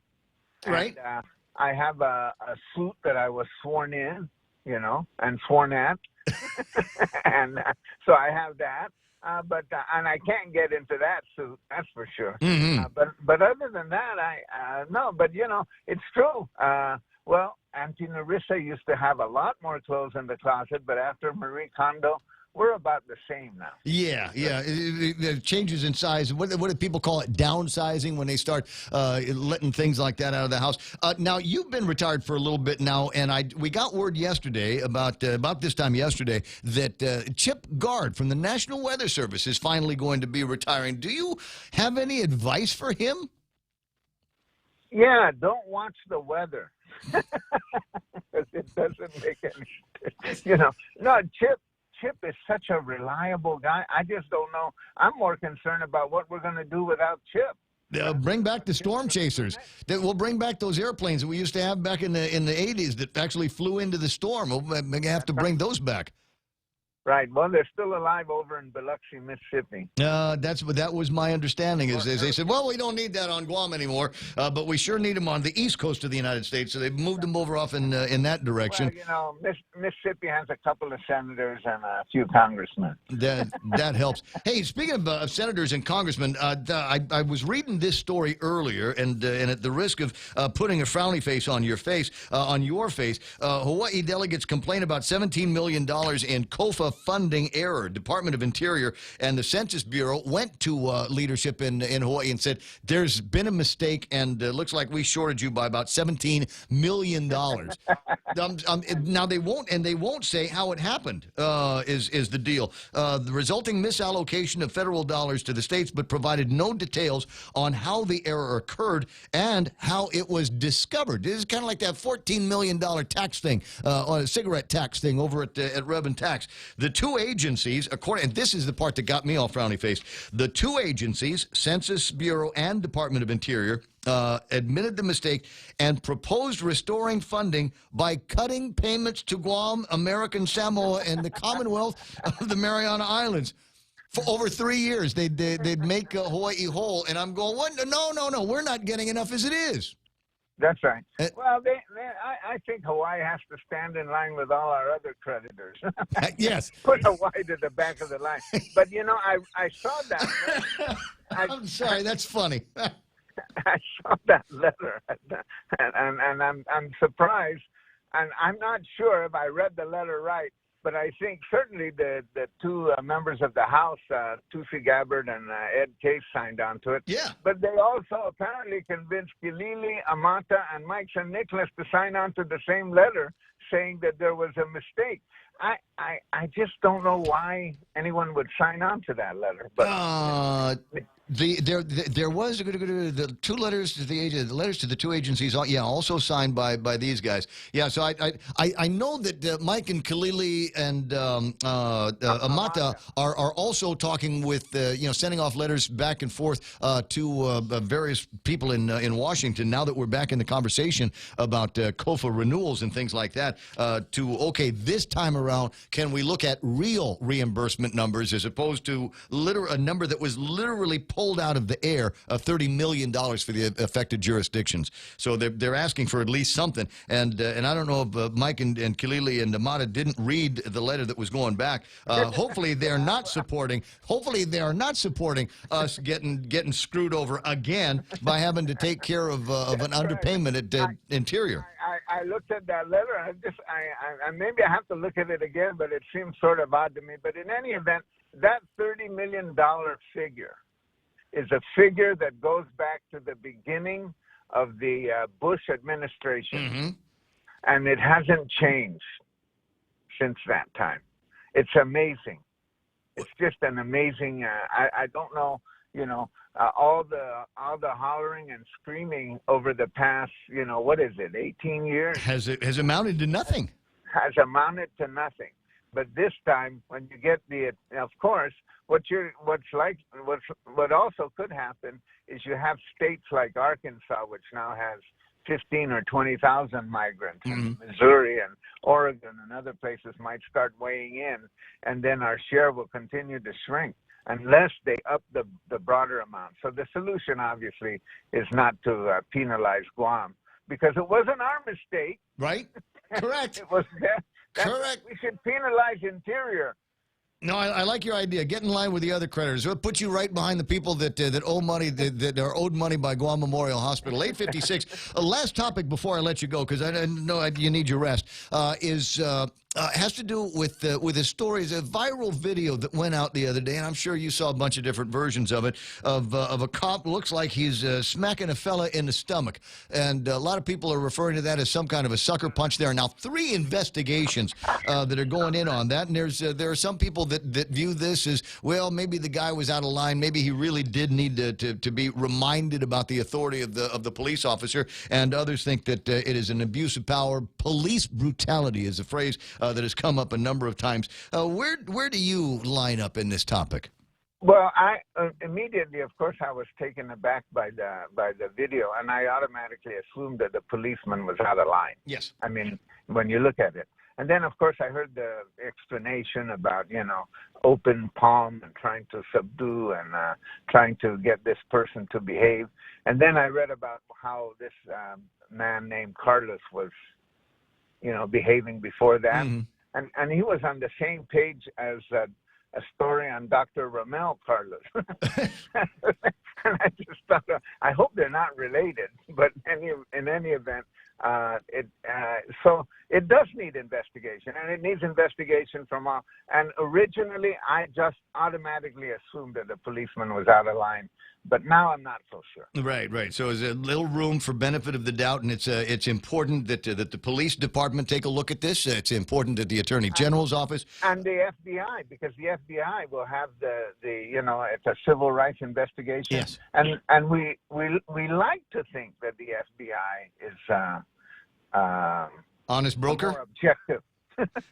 Right. And, I have a suit that I was sworn in, and sworn at. And so I have that. And I can't get into that suit, that's for sure. But other than that, no. But it's true. Well, Auntie Narissa used to have a lot more clothes in the closet, but after Marie Kondo, we're about the same now. Yeah. It changes in size. What do people call it? Downsizing, when they start letting things like that out of the house. Now, you've been retired for a little bit now, and we got word yesterday, about this time yesterday, that Chip Gard from the National Weather Service is finally going to be retiring. Do you have any advice for him? Yeah, don't watch the weather. Because it doesn't make any sense. No, Chip is such a reliable guy. I just don't know. I'm more concerned about what we're going to do without Chip. Bring back the storm chasers. We'll bring back those airplanes that we used to have back in the 80s that actually flew into the storm. We'll have to bring those back. Right. Well, they're still alive over in Biloxi, Mississippi. That was my understanding. Is they said, well, we don't need that on Guam anymore, but we sure need them on the east coast of the United States. So they've moved them over off in that direction. Well, Mississippi has a couple of senators and a few congressmen. That helps. Hey, speaking of senators and congressmen, I was reading this story earlier, and at the risk of putting a frowny face on your face, Hawaii delegates complain about $17 million in COFA funding error. Department of Interior and the Census Bureau went to leadership in Hawaii and said, there's been a mistake, and it looks like we shorted you by about $17 million. Now they won't say how it happened, is the deal. The resulting misallocation of federal dollars to the states, but provided no details on how the error occurred and how it was discovered. This is kind of like that $14 million tax thing, on a cigarette tax thing over at Rev and Tax. The two agencies, and this is the part that got me all frowny-faced, the two agencies, Census Bureau and Department of Interior, admitted the mistake and proposed restoring funding by cutting payments to Guam, American Samoa, and the Commonwealth of the Mariana Islands. For over 3 years, they'd make Hawaii whole, and I'm going, what? No, we're not getting enough as it is. That's right. Well, I think Hawaii has to stand in line with all our other creditors. Yes. Put Hawaii to the back of the line. But, I saw that. I'm sorry, that's funny. I saw that letter, and I'm surprised, and I'm not sure if I read the letter right, but I think certainly the two members of the House, Tulsi Gabbard and Ed Case, signed on to it. Yeah. But they also apparently convinced Kilili, Amata, and Mike St. Nicholas to sign on to the same letter saying that there was a mistake. I just don't know why anyone would sign on to that letter. But there was the two letters to the letters to the two agencies. Yeah, also signed by these guys. Yeah, so I know that Mike and Kalili and Amata are also talking with sending off letters back and forth to various people in Washington. Now that we're back in the conversation about COFA renewals and things like that, this time around, can we look at real reimbursement numbers as opposed to a number that was literally pulled out of the air of $30 million for the affected jurisdictions? So they're asking for at least something. And I don't know if Mike and Kilili and Amata didn't read the letter that was going back. Hopefully they're not supporting. Hopefully they are not supporting us getting screwed over again by having to take care of an underpayment at Interior. I looked at that letter, and I maybe I have to look at it again, but it seems sort of odd to me. But in any event, that $30 million figure is a figure that goes back to the beginning of the Bush administration, and it hasn't changed since that time. It's amazing. It's just an amazing. I don't know. All the hollering and screaming over the past, what is it, 18 years? Has amounted to nothing. Has amounted to nothing. But this time, when you get of course, what also could happen is you have states like Arkansas, which now has 15 or 20,000 migrants, and Missouri and Oregon and other places might start weighing in, and then our share will continue to shrink unless they up the broader amount. So the solution, obviously, is not to penalize Guam, because it wasn't our mistake. Right? Correct. It was correct. We should penalize Interior. No, I like your idea. Get in line with the other creditors. It'll put you right behind the people that owe money, that are owed money by Guam Memorial Hospital. 856. Last topic before I let you go, because I know you need your rest, has to do with a story, a viral video that went out the other day, and I'm sure you saw a bunch of different versions of it, of a cop. Looks like he's smacking a fella in the stomach, and a lot of people are referring to that as some kind of a sucker punch. There are now 3 investigations that are going in on that, and there are some people that view this as, well, maybe the guy was out of line, maybe he really did need to be reminded about the authority of the police officer, and others think that it is an abuse of power. Police brutality is a phrase that has come up a number of times. Where do you line up in this topic? Well, I immediately, of course, I was taken aback by the video, and I automatically assumed that the policeman was out of line. Yes. I mean, when you look at it. And then, of course, I heard the explanation about, open palm and trying to subdue and trying to get this person to behave. And then I read about how this man named Carlos was, behaving before that. And he was on the same page as a story on Dr. Ramel Carlos. And I just thought, I hope they're not related. But in any event, So it does need investigation, and it needs investigation from all. And originally, I just automatically assumed that the policeman was out of line, but now I'm not so sure. Right. So there's a little room for benefit of the doubt, and it's important that the police department take a look at this. It's important that the Attorney General's office and the FBI, because the FBI will have the it's a civil rights investigation. Yes. And we like to think that the FBI is honest broker, more objective.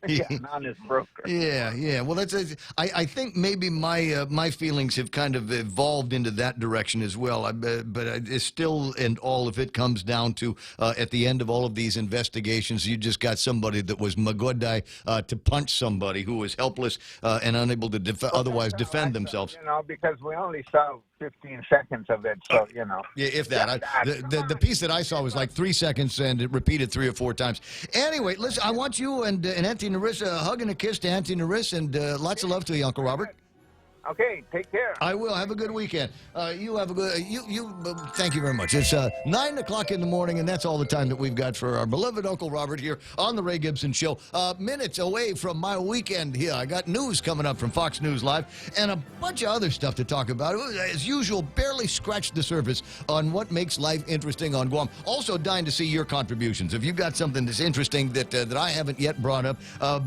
Yeah, an honest broker. Yeah. Well, I think maybe my feelings have kind of evolved into that direction as well. But it's still and all, if it comes down to at the end of all of these investigations, you just got somebody that was magodai to punch somebody who was helpless and unable to otherwise defend themselves. Because we only saw 15 seconds of it, so Yeah, if that. The piece that I saw was like 3 seconds, and it repeated 3 or 4 times. Anyway, listen, I want you and Auntie Narissa, a hug and a kiss to Auntie Narissa, and lots of love to you, Uncle Robert. Okay, take care. I will. Have a good weekend. You have a good. Thank you very much. It's 9 o'clock in the morning, and that's all the time that we've got for our beloved Uncle Robert here on the Ray Gibson Show. Minutes away from my weekend here. I got news coming up from Fox News Live and a bunch of other stuff to talk about. As usual, barely scratched the surface on what makes life interesting on Guam. Also, dying to see your contributions. If you've got something that's interesting that I haven't yet brought up,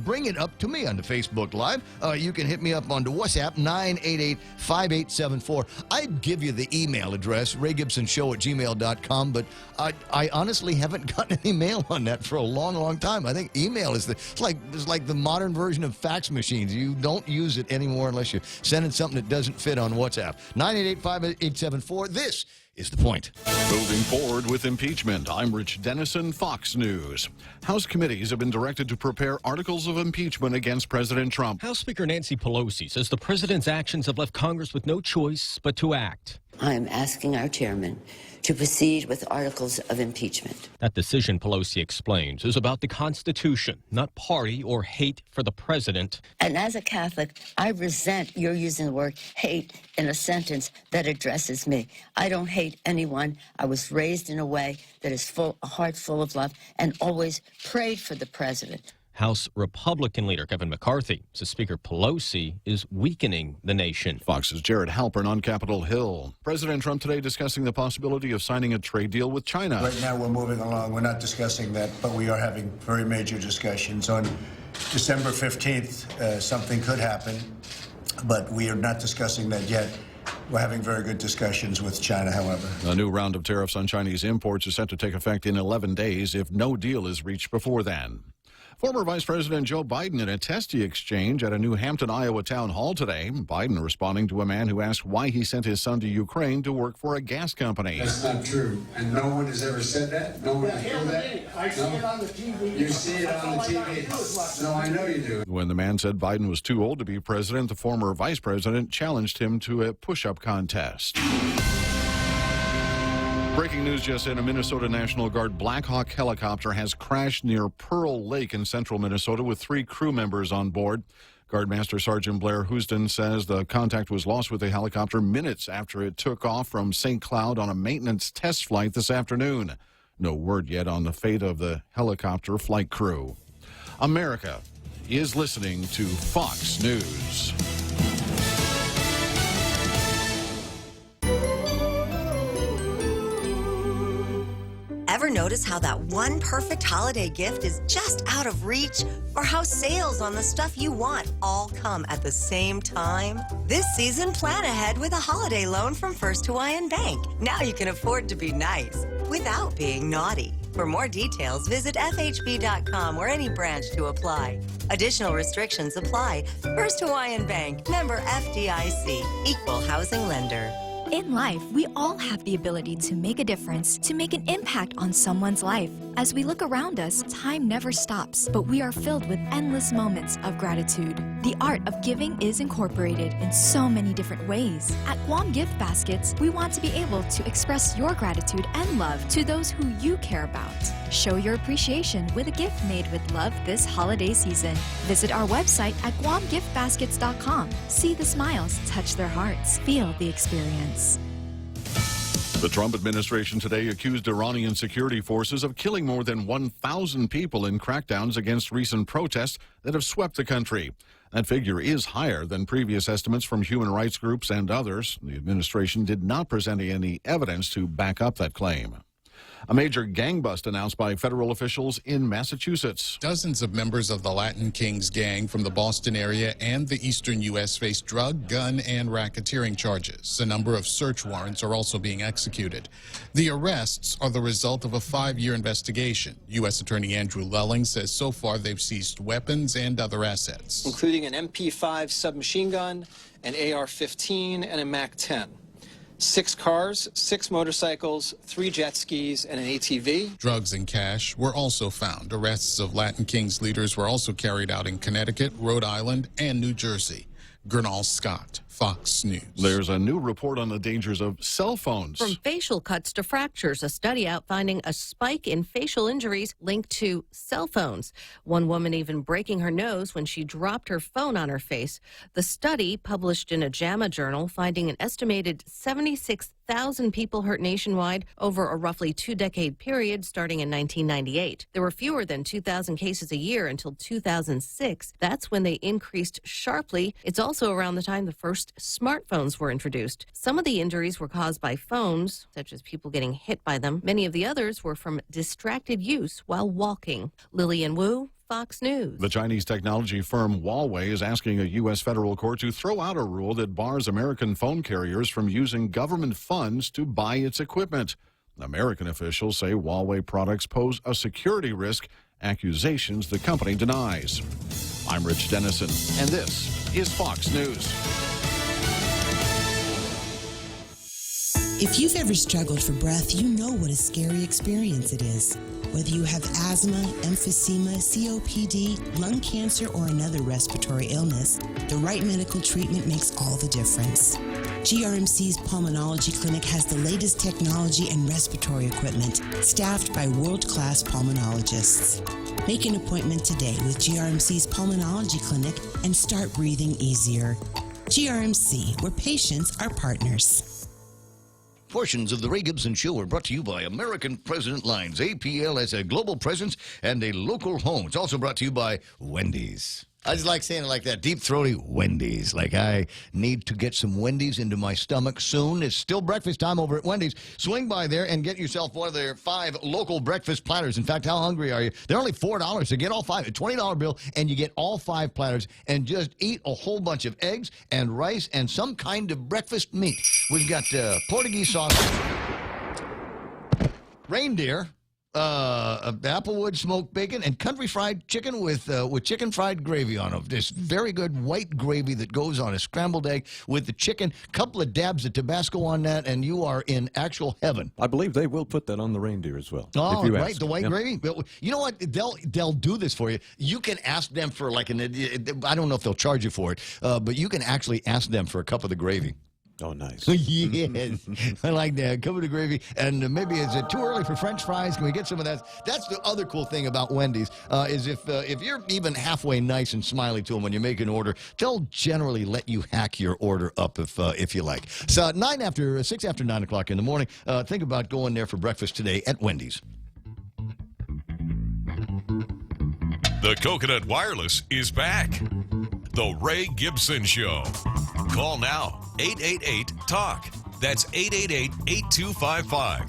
bring it up to me on the Facebook Live. You can hit me up on the WhatsApp 988-5874. I'd give you the email address, raygibsonshow@gmail.com, but I honestly haven't gotten any mail on that for a long, long time. I think email is it's like the modern version of fax machines. You don't use it anymore unless you're sending something that doesn't fit on WhatsApp. 988-5874. This is The Point. Moving forward with impeachment, I'm Rich Dennison, Fox News. House committees have been directed to prepare articles of impeachment against President Trump. House Speaker Nancy Pelosi says the president's actions have left Congress with no choice but to act. I am asking our chairman to proceed with articles of impeachment. That decision, Pelosi explains, is about the Constitution, not party or hate for the president. And as a Catholic, I resent your using the word hate in a sentence that addresses me. I don't hate anyone. I was raised in a way that is a heart full of love and always prayed for the president. House Republican leader Kevin McCarthy says Speaker Pelosi is weakening the nation. Fox's Jared Halpern on Capitol Hill. President Trump today discussing the possibility of signing a trade deal with China. Right now we're moving along. We're not discussing that, but we are having very major discussions. On December 15th, something could happen, but we are not discussing that yet. We're having very good discussions with China, however. A new round of tariffs on Chinese imports is set to take effect in 11 days if no deal is reached before then. Former Vice President Joe Biden in a testy exchange at a New Hampton, Iowa town hall today. Biden responding to a man who asked why he sent his son to Ukraine to work for a gas company. That's not true. And no one has ever said that? No one has heard that? I see it on the TV. You see it on the TV. No, I know you do. When the man said Biden was too old to be president, the former vice president challenged him to a push-up contest. Breaking news just in, a Minnesota National Guard Black Hawk helicopter has crashed near Pearl Lake in central Minnesota with 3 crew members on board. Guardmaster Sergeant Blair Houston says the contact was lost with the helicopter minutes after it took off from St. Cloud on a maintenance test flight this afternoon. No word yet on the fate of the helicopter flight crew. America is listening to Fox News. Ever notice how that one perfect holiday gift is just out of reach? Or how sales on the stuff you want all come at the same time? This season, plan ahead with a holiday loan from First Hawaiian Bank. Now you can afford to be nice without being naughty. For more details, visit FHB.com or any branch to apply. Additional restrictions apply. First Hawaiian Bank, member FDIC, equal housing lender. In life, we all have the ability to make a difference, to make an impact on someone's life. As we look around us, time never stops, but we are filled with endless moments of gratitude. The art of giving is incorporated in so many different ways. At Guam Gift Baskets, we want to be able to express your gratitude and love to those who you care about. Show your appreciation with a gift made with love this holiday season. Visit our website at guamgiftbaskets.com. See the smiles, touch their hearts, feel the experience. The Trump administration today accused Iranian security forces of killing more than 1,000 people in crackdowns against recent protests that have swept the country. That figure is higher than previous estimates from human rights groups and others. The administration did not present any evidence to back up that claim. A major gang bust announced by federal officials in Massachusetts. Dozens of members of the Latin Kings gang from the Boston area and the eastern U.S. face drug, gun, and racketeering charges. A number of search warrants are also being executed. The arrests are the result of a 5-year investigation. U.S. Attorney Andrew Lelling says so far they've seized weapons and other assets, including an MP5 submachine gun, an AR-15, and a MAC-10. 6 cars, 6 motorcycles, 3 jet skis, and an ATV. Drugs and cash were also found. Arrests of Latin Kings leaders were also carried out in Connecticut, Rhode Island, and New Jersey. Gernal Scott, Fox News. There's a new report on the dangers of cell phones. From facial cuts to fractures, a study out finding a spike in facial injuries linked to cell phones. One woman even breaking her nose when she dropped her phone on her face. The study, published in a JAMA journal, finding an estimated 76,000 people hurt nationwide over a roughly 2-decade period starting in 1998. There were fewer than 2,000 cases a year until 2006. That's when they increased sharply. It's also around the time the first smartphones were introduced. Some of the injuries were caused by phones, such as people getting hit by them. Many of the others were from distracted use while walking. Lillian Wu, Fox News. The Chinese technology firm Huawei is asking a U.S. federal court to throw out a rule that bars American phone carriers from using government funds to buy its equipment. American officials say Huawei products pose a security risk, accusations the company denies. I'm Rich Dennison, and this is Fox News. If you've ever struggled for breath, you know what a scary experience it is. Whether you have asthma, emphysema, COPD, lung cancer, or another respiratory illness, the right medical treatment makes all the difference. GRMC's Pulmonology Clinic has the latest technology and respiratory equipment, staffed by world-class pulmonologists. Make an appointment today with GRMC's Pulmonology Clinic and start breathing easier. GRMC, where patients are partners. Portions of the Ray Gibson Show are brought to you by American President Lines. APL as a global presence and a local home. It's also brought to you by Wendy's. I just like saying it like that, deep-throaty Wendy's. Like I need to get some Wendy's into my stomach soon. It's still breakfast time over at Wendy's. Swing by there and get yourself one of their 5 local breakfast platters. In fact, how hungry are you? They're only $4 to get all 5. A $20 bill, and you get all 5 platters and just eat a whole bunch of eggs and rice and some kind of breakfast meat. We've got Portuguese sausage, reindeer, applewood smoked bacon, and country fried chicken with chicken fried gravy on it. This very good white gravy that goes on a scrambled egg with the chicken. Couple of dabs of Tabasco on that, and you are in actual heaven. I believe they will put that on the reindeer as well. Oh, right, ask. the white Yep. gravy. You know what? They'll do this for you. You can ask them for I don't know if they'll charge you for it, but you can actually ask them for a cup of the gravy. Oh, nice. Yes. I like that. Cup of the gravy. And maybe is it too early for French fries? Can we get some of that? That's the other cool thing about Wendy's is if you're even halfway nice and smiley to them when you make an order, they'll generally let you hack your order up if you like. So 6 after 9 o'clock in the morning, think about going there for breakfast today at Wendy's. The Coconut Wireless is back. The Ray Gibson Show. Call now, 888-TALK. That's 888-8255.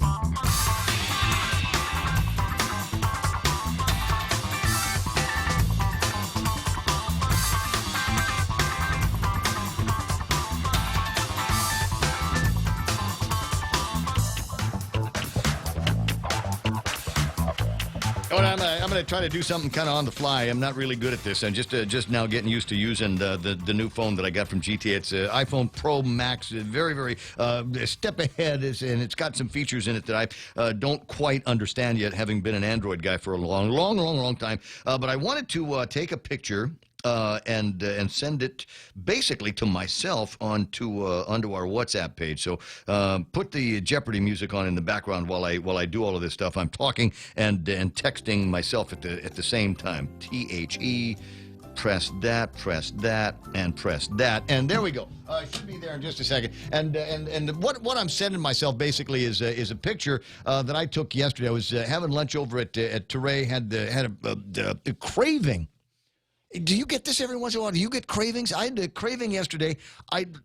I'm going to try to do something kind of on the fly. I'm not really good at this. I'm just now getting used to using the new phone that I got from GTA. It's an iPhone Pro Max. Very, very a step ahead, and it's got some features in it that I don't quite understand yet, having been an Android guy for a long time. But I wanted to take a picture and send it basically to myself onto our WhatsApp page. So put the Jeopardy music on in the background while I do all of this stuff. I'm talking and texting myself at the same time. press that, and press that. And there we go. Should be there in just a second. And what I'm sending myself basically is a picture that I took yesterday. I was having lunch over at Teray, had a craving. Do you get this every once in a while? Do you get cravings? I had a craving yesterday.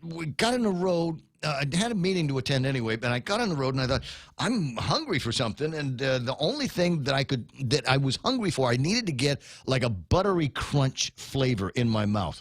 We got on the road. I had a meeting to attend anyway, but I got on the road and I thought, I'm hungry for something. And the only thing that I was hungry for, I needed to get like a buttery crunch flavor in my mouth.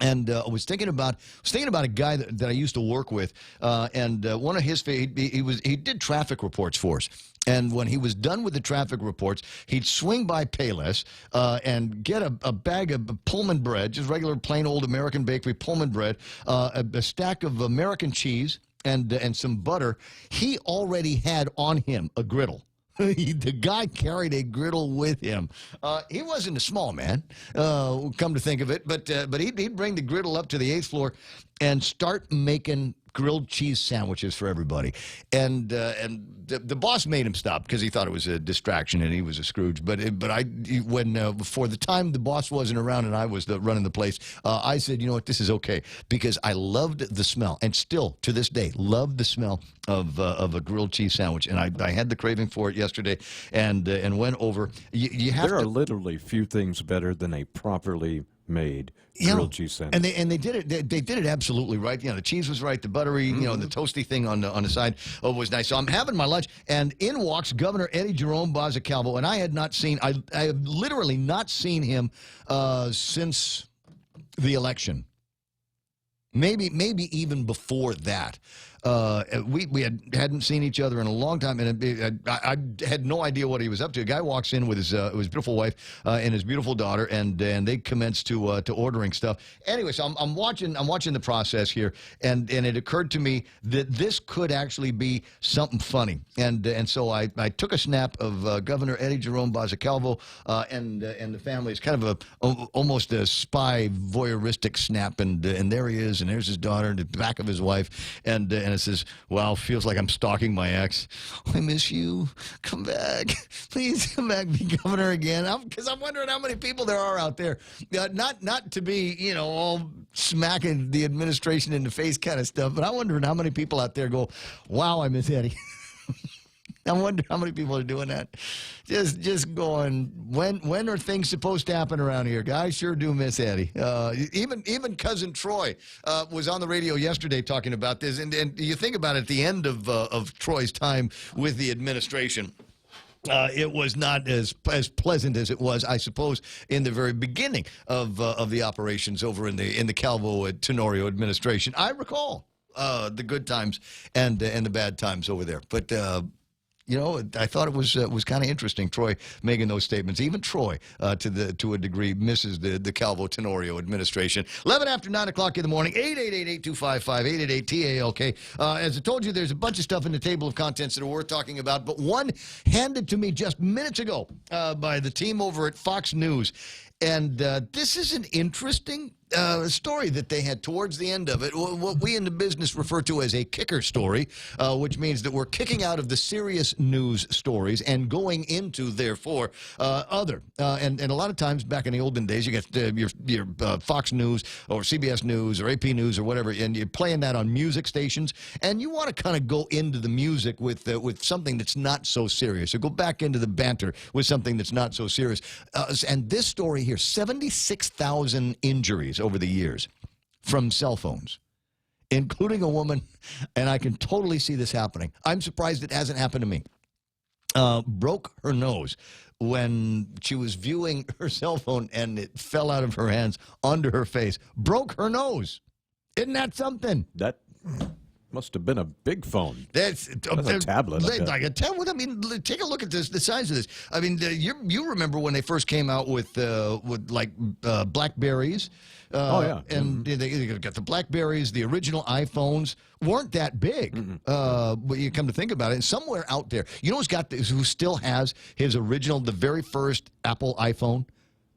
And I was thinking about a guy that I used to work with, and one of his he did traffic reports for us. And when he was done with the traffic reports, he'd swing by Payless and get a bag of Pullman bread, just regular plain old American bakery Pullman bread, a stack of American cheese, and some butter. He already had on him a griddle. The guy carried a griddle with him. He wasn't a small man, come to think of it, but he'd bring the griddle up to the 8th floor and start making grilled cheese sandwiches for everybody. And the boss made him stop because he thought it was a distraction and he was a Scrooge. But for the time the boss wasn't around and I was running the place, I said, you know what, this is okay, because I loved the smell, and still to this day love the smell of a grilled cheese sandwich. And I had the craving for it yesterday and went over. There are literally few things better than a properly made grilled cheese sandwich. And they did it. They did it absolutely right. You know, the cheese was right, the buttery, the toasty thing on the side was nice. So I'm having my lunch, and in walks Governor Eddie Jerome Bozacalvo, and I had not seen. I have literally not seen him since the election. Maybe even before that. We hadn't seen each other in a long time, and I had no idea what he was up to. A guy walks in with his beautiful wife and his beautiful daughter, and they commence to ordering stuff. Anyway, so I'm watching the process here, and it occurred to me that this could actually be something funny, and so I took a snap of Governor Eddie Jerome Bozacalvo and the family. It's kind of almost a spy voyeuristic snap, and there he is, and there's his daughter, and the back of his wife, and it says, "Wow, feels like I'm stalking my ex. I miss you. Come back. Please come back, be governor again." Because I'm wondering how many people there are out there. Not to be, all smacking the administration in the face kind of stuff, but I'm wondering how many people out there go, "Wow, I miss Eddie." I wonder how many people are doing that. Just going, when are things supposed to happen around here? Guys sure do miss Eddie. Even cousin Troy was on the radio yesterday talking about this. And you think about it, at the end of Troy's time with the administration, it was not as pleasant as it was, I suppose, in the very beginning of the operations over in the Calvo Tenorio administration. I recall the good times and the bad times over there. But I thought it was kind of interesting, Troy making those statements. Even Troy, to a degree, misses the Calvo Tenorio administration. 11 after 9 o'clock in the morning, 888-825-5888-TALK. As I told you, there's a bunch of stuff in the table of contents that are worth talking about, but one handed to me just minutes ago by the team over at Fox News. And this is an interesting story that they had towards the end of it, what we in the business refer to as a kicker story, which means that we're kicking out of the serious news stories and going into, therefore, other. And a lot of times back in the olden days, you get your Fox News or CBS News or AP News or whatever, and you're playing that on music stations, and you want to kind of go into the music with something that's not so serious, or go back into the banter with something that's not so serious. And this story here, 76,000 injuries over the years from cell phones, including a woman, and I can totally see this happening. I'm surprised it hasn't happened to me. Broke her nose when she was viewing her cell phone and it fell out of her hands onto her face. Broke her nose. Isn't that something? That must have been a big phone. That's a tablet. Like a tablet. I mean, take a look at this, the size of this. I mean, you remember when they first came out with Blackberries? And they got the Blackberries. The original iPhones weren't that big. But you come to think about it, and somewhere out there, you know who still has his original, the very first Apple iPhone?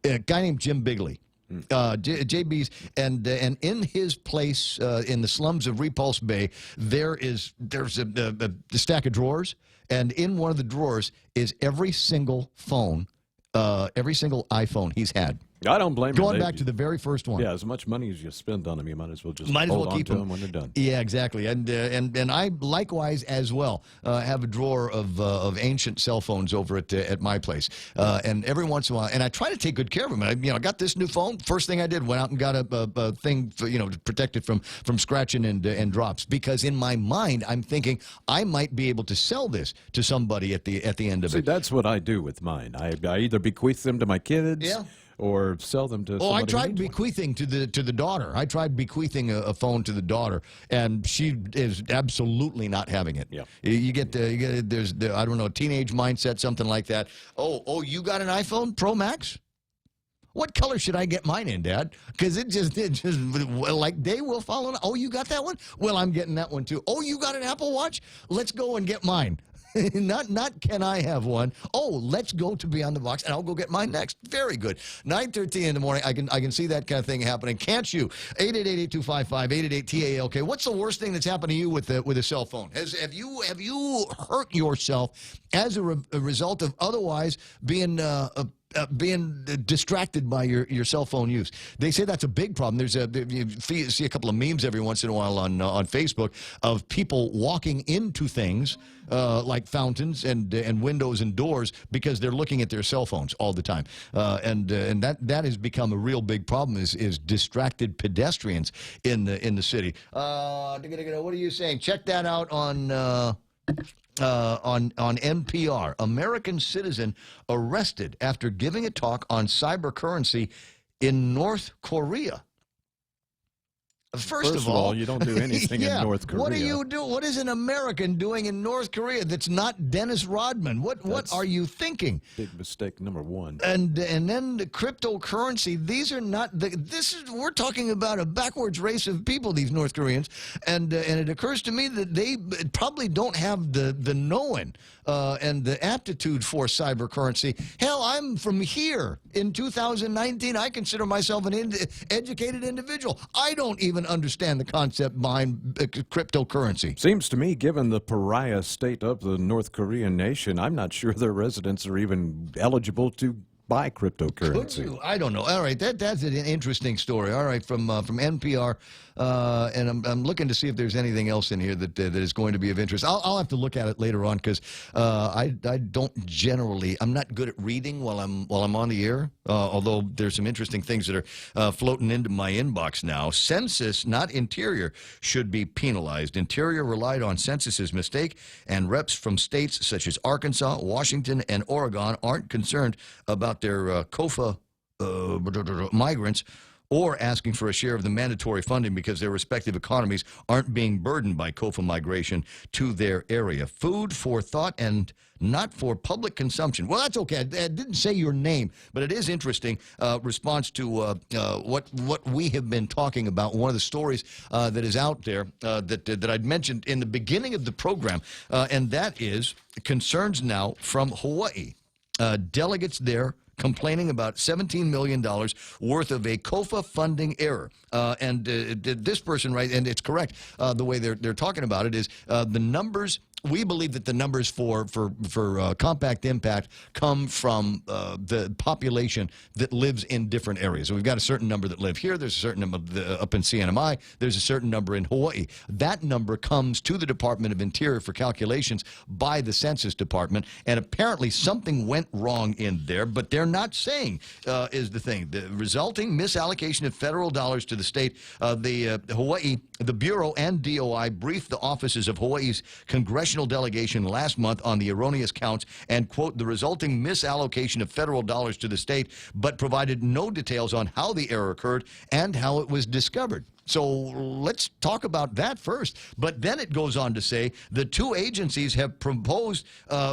A guy named Jim Bigley. JB's, and in his place in the slums of Repulse Bay, there's a stack of drawers, and in one of the drawers is every single phone, every single iPhone he's had. I don't blame Going them. back to the very first one. Yeah, as much money as you spend on them, you might as well just Might as hold well on keep to them when they're done. Yeah, exactly. And I likewise as well have a drawer of ancient cell phones over at my place. And every once in a while, and I try to take good care of them. And I got this new phone. First thing I did, went out and got a thing for, to protect it from scratching and drops. Because in my mind, I'm thinking I might be able to sell this to somebody at the end of See, it. that's what I do with mine. I either bequeath them to my kids. Yeah. Or sell them to somebody. Oh, I who tried needs one. bequeathing to the daughter. I tried bequeathing a phone to the daughter, and she is absolutely not having it. Yeah. You get there's I don't know, a teenage mindset, something like that. Oh, you got an iPhone Pro Max? What color should I get mine in, Dad? Because it just like they will follow. Oh, you got that one? Well, I'm getting that one too. Oh, you got an Apple Watch? Let's go and get mine. Not can I have one? Oh, let's go to Beyond the Box, and I'll go get mine next. Very good. 9:13 in the morning. I can see that kind of thing happening. Can't you? 888-825-58-TALK. What's the worst thing that's happened to you with a cell phone? Have you hurt yourself as a result of otherwise being distracted by your cell phone use? They say that's a big problem. You see a couple of memes every once in a while on Facebook of people walking into things like fountains and windows and doors because they're looking at their cell phones all the time, and that has become a real big problem. Is distracted pedestrians in the city. What are you saying? Check that out on NPR. American citizen arrested after giving a talk on cyber currency in North Korea. First of all, you don't do anything in North Korea. What do you do? What is an American doing in North Korea that's not Dennis Rodman? What are you thinking? Big mistake number one. And then the cryptocurrency. These are not we're talking about a backwards race of people, these North Koreans, and it occurs to me that they probably don't have the knowing and the aptitude for cyber currency. Hell, I'm from here in 2019. I consider myself an educated individual. I don't even understand the concept behind cryptocurrency. Seems to me, given the pariah state of the North Korean nation, I'm not sure their residents are even eligible to buy cryptocurrency. Could you? I don't know. All right, that's an interesting story. All right, from NPR, and I'm looking to see if there's anything else in here that is going to be of interest. I'll have to look at it later on because I don't generally. I'm not good at reading while I'm on the air. Although there's some interesting things that are floating into my inbox now. Census, not Interior, should be penalized. Interior relied on Census's mistake, and reps from states such as Arkansas, Washington, and Oregon aren't concerned about their COFA migrants or asking for a share of the mandatory funding because their respective economies aren't being burdened by COFA migration to their area. Food for thought and not for public consumption. Well, that's okay. I didn't say your name, but it is interesting response to what we have been talking about. One of the stories that is out there that I'd mentioned in the beginning of the program, and that is concerns now from Hawaii. Delegates there complaining about $17 million worth of a COFA funding error. And this person, right, and it's correct, the way they're talking about it is the numbers. We believe that the numbers for compact impact come from the population that lives in different areas. So we've got a certain number that live here. There's a certain number up in CNMI. There's a certain number in Hawaii. That number comes to the Department of Interior for calculations by the Census Department. And apparently something went wrong in there, but they're not saying is the thing. The resulting misallocation of federal dollars to the state, Hawaii, the Bureau and DOI briefed the offices of Hawaii's congressional delegation last month on the erroneous counts and, quote, the resulting misallocation of federal dollars to the state, but provided no details on how the error occurred and how it was discovered. So let's talk about that first. But then it goes on to say the two agencies have proposed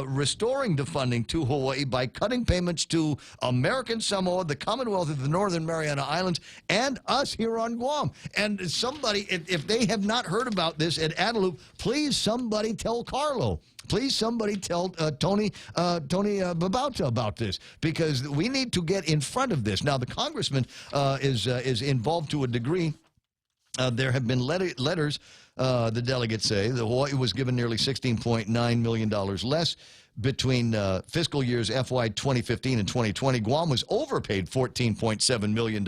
restoring the funding to Hawaii by cutting payments to American Samoa, the Commonwealth of the Northern Mariana Islands, and us here on Guam. And somebody, if they have not heard about this at Adelup, please somebody tell Carlo. Please somebody tell Tony Babauta about this, because we need to get in front of this. Now, the congressman is involved to a degree. There have been letters, the delegates say, that Hawaii was given nearly $16.9 million less between fiscal years FY 2015 and 2020. Guam was overpaid $14.7 million.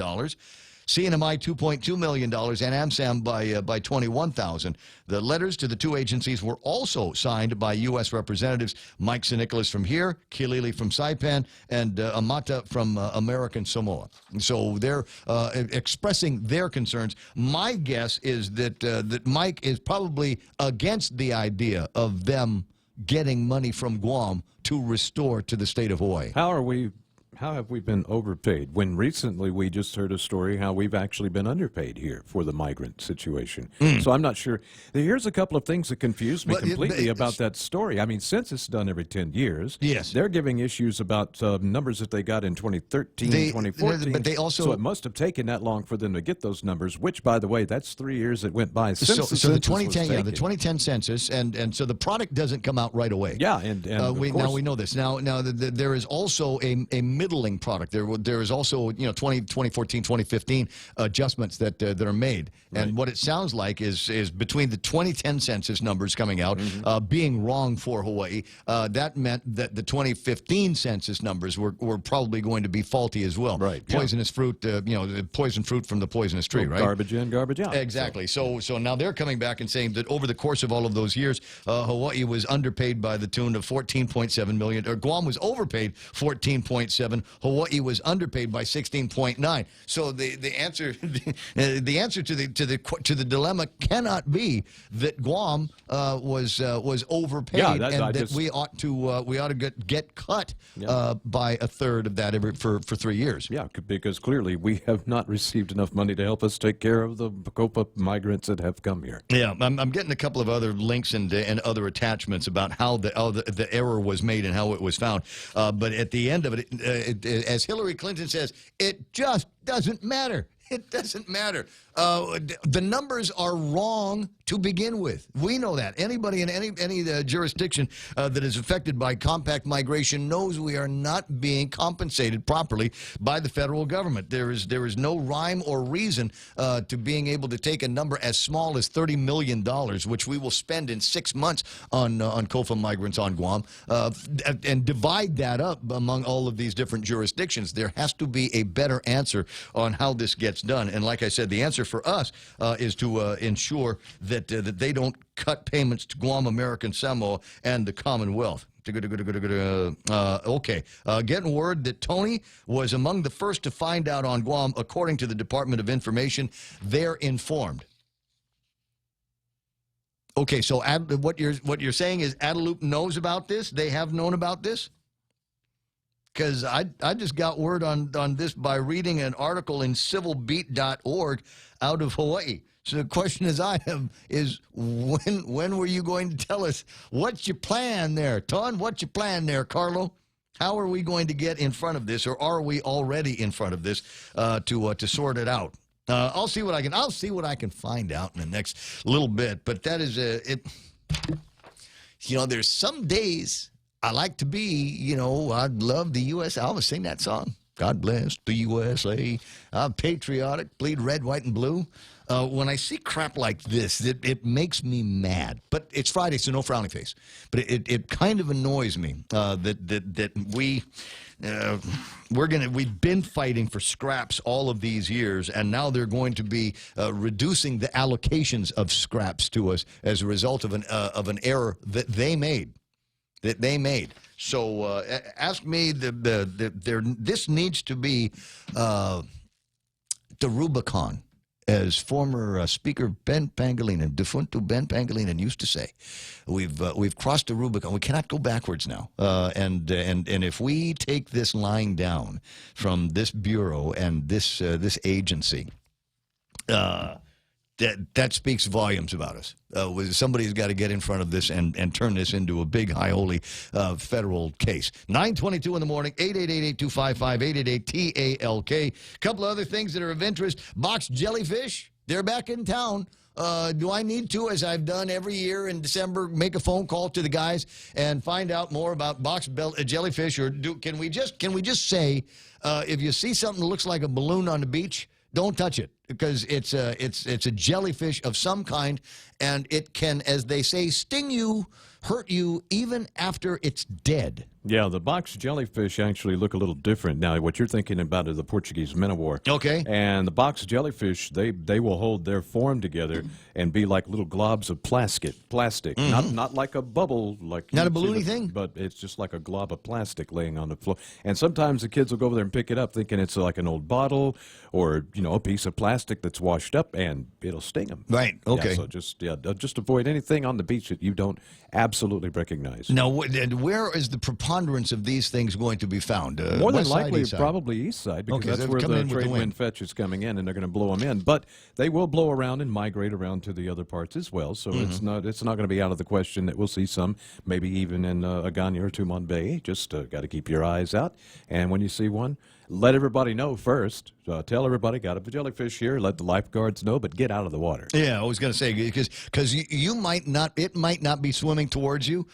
CNMI $2.2 million, and AmSam by $21,000. The letters to the two agencies were also signed by U.S. representatives Mike St. from here, Kilili from Saipan, and Amata from American Samoa. So they're expressing their concerns. My guess is that Mike is probably against the idea of them getting money from Guam to restore to the state of Hawaii. How have we been overpaid when recently we just heard a story how we've actually been underpaid here for the migrant situation? So I'm not sure. Here's a couple of things that confuse me completely about that story. I mean, census done every 10 years. Yes. They're giving issues about numbers that they got in 2013, 2014. But they also, so it must have taken that long for them to get those numbers, which, by the way, that's 3 years that went by since the 2010 census, and so the product doesn't come out right away. Yeah, and now we know this. Now there is also a middling product. There is also 2014, 2015 adjustments that are made, and what it sounds like is between the 2010 census numbers coming out being wrong for Hawaii. That meant that the 2015 census numbers were probably going to be faulty as well. Right. Poisonous fruit, poison fruit from the poisonous tree. Right. Garbage in, garbage out. Exactly. So now they're coming back and saying that over the course of all of those years, Hawaii was underpaid by the tune of $14.7 million, or Guam was overpaid $14.7. Hawaii was underpaid by 16.9. So the answer the answer to the dilemma cannot be that Guam was overpaid, we ought to get cut by a third of that for 3 years. Yeah, because clearly we have not received enough money to help us take care of the Copa migrants that have come here. Yeah, I'm getting a couple of other links and other attachments about how the error was made and how it was found. But at the end of it, as Hillary Clinton says, it just doesn't matter. It doesn't matter. The numbers are wrong to begin with. We know that. Anybody in any jurisdiction that is affected by compact migration knows we are not being compensated properly by the federal government. There is no rhyme or reason to being able to take a number as small as $30 million, which we will spend in 6 months on COFA migrants on Guam, and divide that up among all of these different jurisdictions. There has to be a better answer on how this gets done. And like I said, the answer for us is to ensure that they don't cut payments to Guam, American Samoa, and the Commonwealth. Okay. Getting word that Tony was among the first to find out on Guam, according to the Department of Information. They're informed. Okay, so what you're saying is Adelup knows about this? They have known about this? Because I just got word on this by reading an article in civilbeat.org out of Hawaii. So the question I have is when were you going to tell us what's your plan there, Ton? What's your plan there, Carlo? How are we going to get in front of this, or are we already in front of this to sort it out? I'll see what I can find out in the next little bit. But that is it. There's some days I like to be, I'd love the USA. I always sing that song. God bless the USA. I'm patriotic, bleed red, white, and blue. When I see crap like this, it makes me mad. But it's Friday, so no frowny face. But it kind of annoys me that we've been fighting for scraps all of these years, and now they're going to be reducing the allocations of scraps to us as a result of an error that they made. So ask me, this needs to be the Rubicon, as former Speaker Ben Pangilinan, defunto Ben Pangilinan, used to say. We've crossed the Rubicon. We cannot go backwards now. And if we take this line down from this bureau and this agency, that speaks volumes about us. Somebody's got to get in front of this and turn this into a big, high holy federal case. 9:22 in the morning, 888-825-888-TALK. Couple of other things that are of interest. Box jellyfish, they're back in town. Do I need to, as I've done every year in December, make a phone call to the guys and find out more about box jellyfish, or can we just say if you see something that looks like a balloon on the beach, don't touch it. because it's a jellyfish of some kind, and it can, as they say, sting you, hurt you even after it's dead. Yeah, the box jellyfish actually look a little different. Now, what you're thinking about is the Portuguese minnow. Okay. And the box jellyfish, they will hold their form together and be like little globs of plastic. Not like a bubble. Not a balloony thing? But it's just like a glob of plastic laying on the floor. And sometimes the kids will go over there and pick it up thinking it's like an old bottle or, a piece of plastic that's washed up, and it'll sting them. Right, okay. Yeah, so just avoid anything on the beach that you don't absolutely recognize. Now, where is the preponderance of these things going to be found? More than west side, likely, east side? probably east side, because Okay, that's they're where coming the in with the trade wind wind. fetch is coming in, and they're going to blow them in. But they will blow around and migrate around to the other parts as well. So it's not going to be out of the question that we'll see some, maybe even in Agana or Tumon Bay. Just got to keep your eyes out, and when you see one, let everybody know first. Tell everybody, got a jellyfish here. Let the lifeguards know, but get out of the water. Yeah, I was going to say, because it might not be swimming towards you,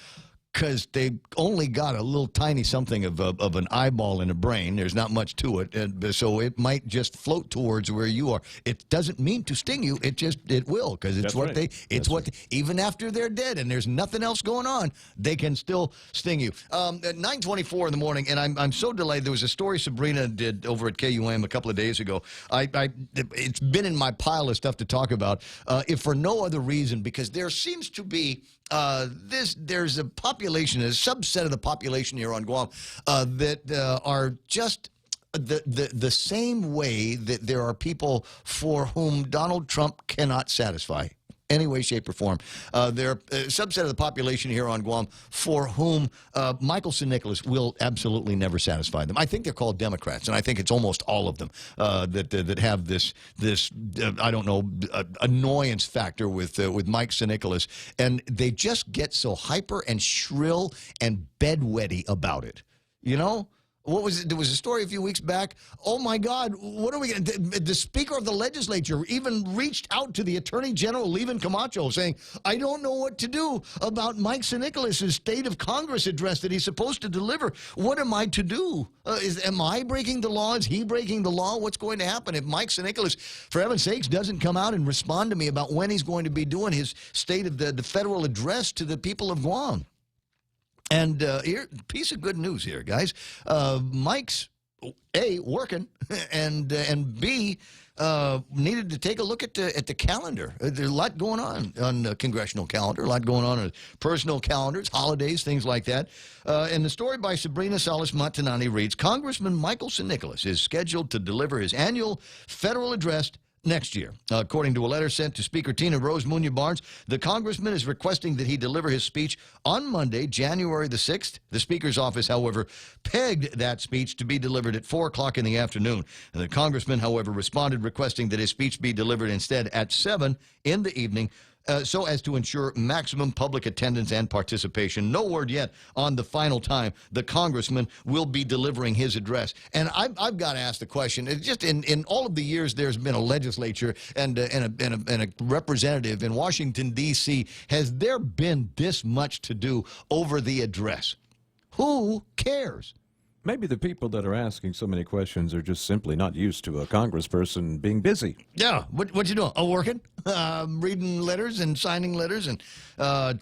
because they only got a little tiny something of an eyeball in a brain. There's not much to it, and so it might just float towards where you are. It doesn't mean to sting you. It will, because it's even after they're dead and there's nothing else going on, they can still sting you. At 9:24 in the morning, and I'm so delighted. There was a story Sabrina did over at KUM a couple of days ago. It's been in my pile of stuff to talk about, if for no other reason, because there seems to be there's a population, a subset of the population here on Guam that are just the same way that there are people for whom Donald Trump cannot satisfy. Any way, shape, or form. There are a subset of the population here on Guam for whom Michael St. Nicholas will absolutely never satisfy them. I think they're called Democrats, and I think it's almost all of them that have this I don't know, annoyance factor with Mike St. Nicholas, and they just get so hyper and shrill and bedwetty about it. What was it? There was a story a few weeks back. Oh, my God, what are we going to do? The Speaker of the Legislature even reached out to the Attorney General, Levin Camacho, saying, I don't know what to do about Mike St. Nicholas's State of Congress address that he's supposed to deliver. What am I to do? Am I breaking the law? Is he breaking the law? What's going to happen if Mike St. Nicholas, for heaven's sakes, doesn't come out and respond to me about when he's going to be doing his State of the Federal Address to the people of Guam? And here, piece of good news here, guys. Mike's A, working, and B, needed to take a look at the calendar. There's a lot going on the congressional calendar, a lot going on personal calendars, holidays, things like that. And the story by Sabrina Salas-Matanani reads, Congressman Michael St. Nicholas is scheduled to deliver his annual federal address next year. According to a letter sent to Speaker Tina Rose Munya-Barnes, the congressman is requesting that he deliver his speech on Monday, January the 6th. The Speaker's office, however, pegged that speech to be delivered at 4 o'clock in the afternoon. And the congressman, however, responded requesting that his speech be delivered instead at 7 in the evening, so as to ensure maximum public attendance and participation. No word yet on the final time the congressman will be delivering his address. And I've got to ask the question, just in all of the years there's been a legislature and a representative in Washington, D.C., has there been this much to do over the address? Who cares? Maybe the people that are asking so many questions are just simply not used to a congressperson being busy. Yeah, what you doing? Oh, working, reading letters and signing letters, and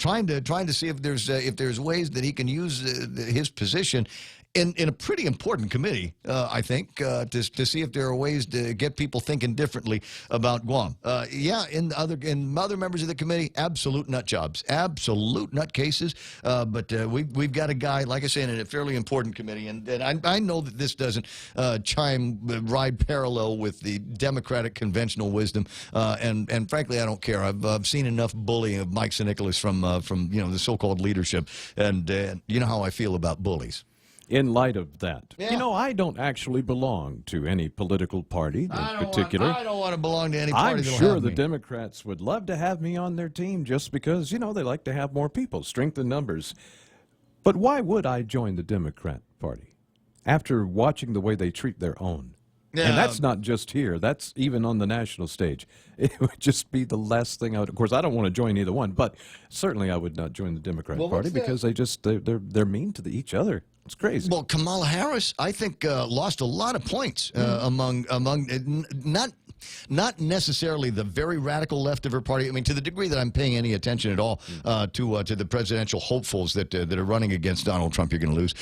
trying to see if there's ways that he can use his position in a pretty important committee, I think, to see if there are ways to get people thinking differently about Guam. In other members of the committee, absolute nut jobs, absolute nut cases. But we've got a guy, like I say, in a fairly important committee, and I know that this doesn't ride parallel with the Democratic conventional wisdom. And frankly, I don't care. I've seen enough bullying of Mike St. Nicholas from the so-called leadership, and you know how I feel about bullies. In light of that, I don't actually belong to any political party in particular. I don't want to belong to any party. I'm sure the Democrats would love to have me on their team just because, they like to have more people, strength in numbers. But why would I join the Democrat Party after watching the way they treat their own? Yeah. And that's not just here. That's even on the national stage. It would just be the last thing I would. Of course, I don't want to join either one, but certainly I would not join the Democrat Party because they're mean to each other. It's crazy. Well, Kamala Harris, I think, lost a lot of points among not not necessarily the very radical left of her party. I mean, to the degree that I'm paying any attention at all to the presidential hopefuls that are running against Donald Trump, you're going to lose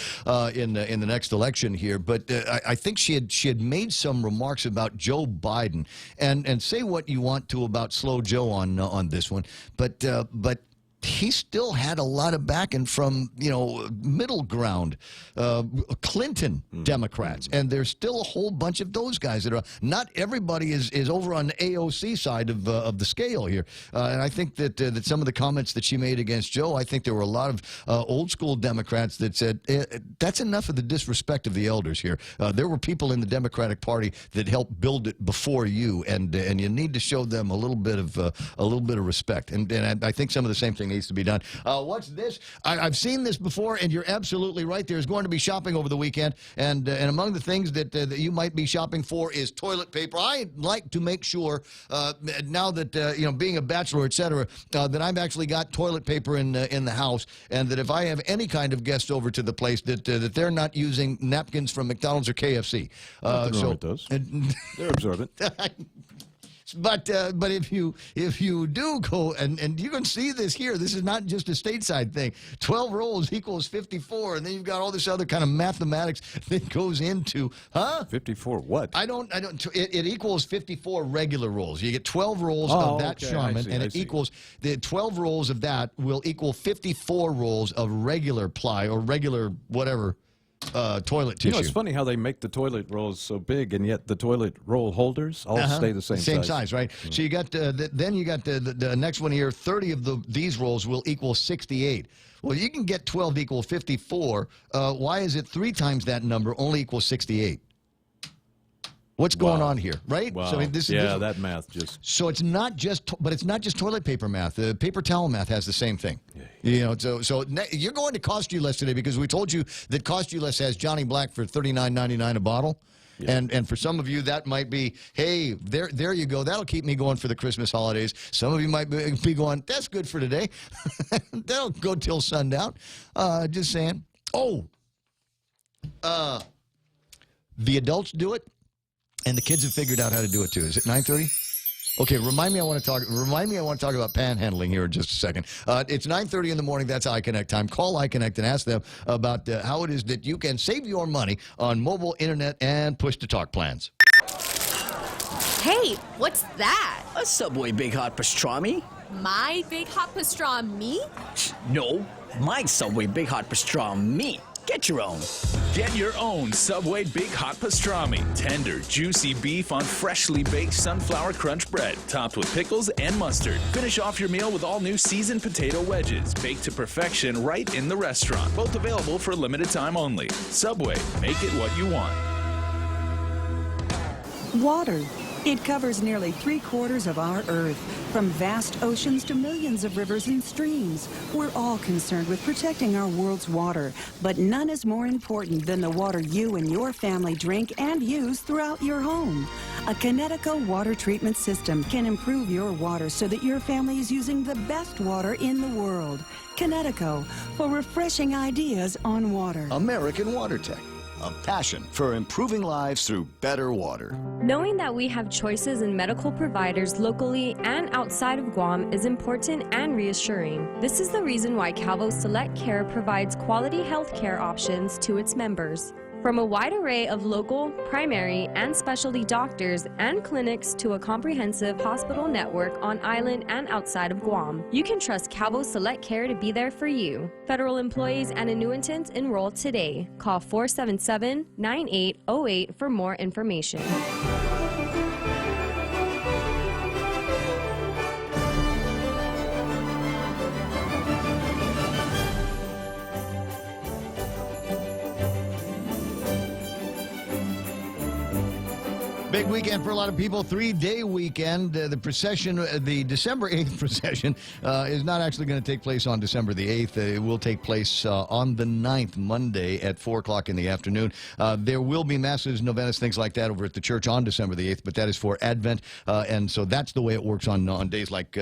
in the next election here. But I think she had made some remarks about Joe Biden, and say what you want to about Slow Joe on this one, but he still had a lot of backing from, middle ground Clinton Democrats. And there's still a whole bunch of those guys that are, not everybody is over on the AOC side of the scale here. And I think that some of the comments that she made against Joe, I think there were a lot of old school Democrats that said, that's enough of the disrespect of the elders here. There were people in the Democratic Party that helped build it before you, and you need to show them a little bit of respect. And I think some of the same thing needs to be done. What's this? I've seen this before, and you're absolutely right. There's going to be shopping over the weekend, and among the things that you might be shopping for is toilet paper. I like to make sure now that being a bachelor, etc., that I've actually got toilet paper in the house, and that if I have any kind of guest over to the place, that they're not using napkins from McDonald's or KFC. Nothing wrong with those. They're observant. But if you do go, and you can see this here, this is not just a stateside thing. 12 rolls equals 54, and then you've got all this other kind of mathematics that goes into, 54 what? It equals 54 regular rolls. You get 12 rolls of that Charmin, and it equals, the 12 rolls of that will equal 54 rolls of regular ply or regular whatever. Toilet tissue. It's funny how they make the toilet rolls so big, and yet the toilet roll holders all stay the same size. Same size, right? So you got then you got the next one here. 30 of these rolls will equal 68. Well, you can get 12 equal 54. Why is it 3 times that number only equals 68? What's going on here, right? Wow. So, I mean, that math just... So it's not just, but it's not just toilet paper math. The paper towel math has the same thing. So you're going to Cost You Less today because we told you that Cost You Less has Johnny Black for $39.99 a bottle. Yeah. And for some of you, that might be, hey, there you go. That'll keep me going for the Christmas holidays. Some of you might be going, that's good for today. That'll go till sundown. Just saying. Oh, the adults do it. And the kids have figured out how to do it too. Is it 9:30? Okay, remind me. I want to talk about panhandling here in just a second. It's 9:30 in the morning. That's iConnect time. Call iConnect and ask them about how it is that you can save your money on mobile, internet, and push-to-talk plans. Hey, what's that? A Subway Big Hot Pastrami. My Big Hot Pastrami? No, my Subway Big Hot Pastrami. Get your own. Get your own Subway Big Hot Pastrami. Tender, juicy beef on freshly baked sunflower crunch bread, topped with pickles and mustard. Finish off your meal with all new seasoned potato wedges, baked to perfection right in the restaurant. Both available for a limited time only. Subway, make it what you want. Water. It covers nearly 3/4 of our Earth. From vast oceans to millions of rivers and streams, we're all concerned with protecting our world's water, but none is more important than the water you and your family drink and use throughout your home. A Connecticut water treatment system can improve your water so that your family is using the best water in the world. Connecticut, for refreshing ideas on water. American Water Tech. A passion for improving lives through better water. Knowing that we have choices in medical providers locally and outside of Guam is important and reassuring. This is the reason why Calvo Select Care provides quality health care options to its members. From a wide array of local, primary, and specialty doctors and clinics to a comprehensive hospital network on island and outside of Guam, you can trust Calvo Select Care to be there for you. Federal employees and annuitants enroll today. Call 477-9808 for more information. Big weekend for a lot of people, 3-day weekend. The procession, the December 8th procession, is not actually going to take place on December the 8th. It will take place on the 9th, Monday at 4 o'clock in the afternoon. There will be masses, novenas, things like that over at the church on December the 8th, but that is for Advent. And so that's the way it works on days like,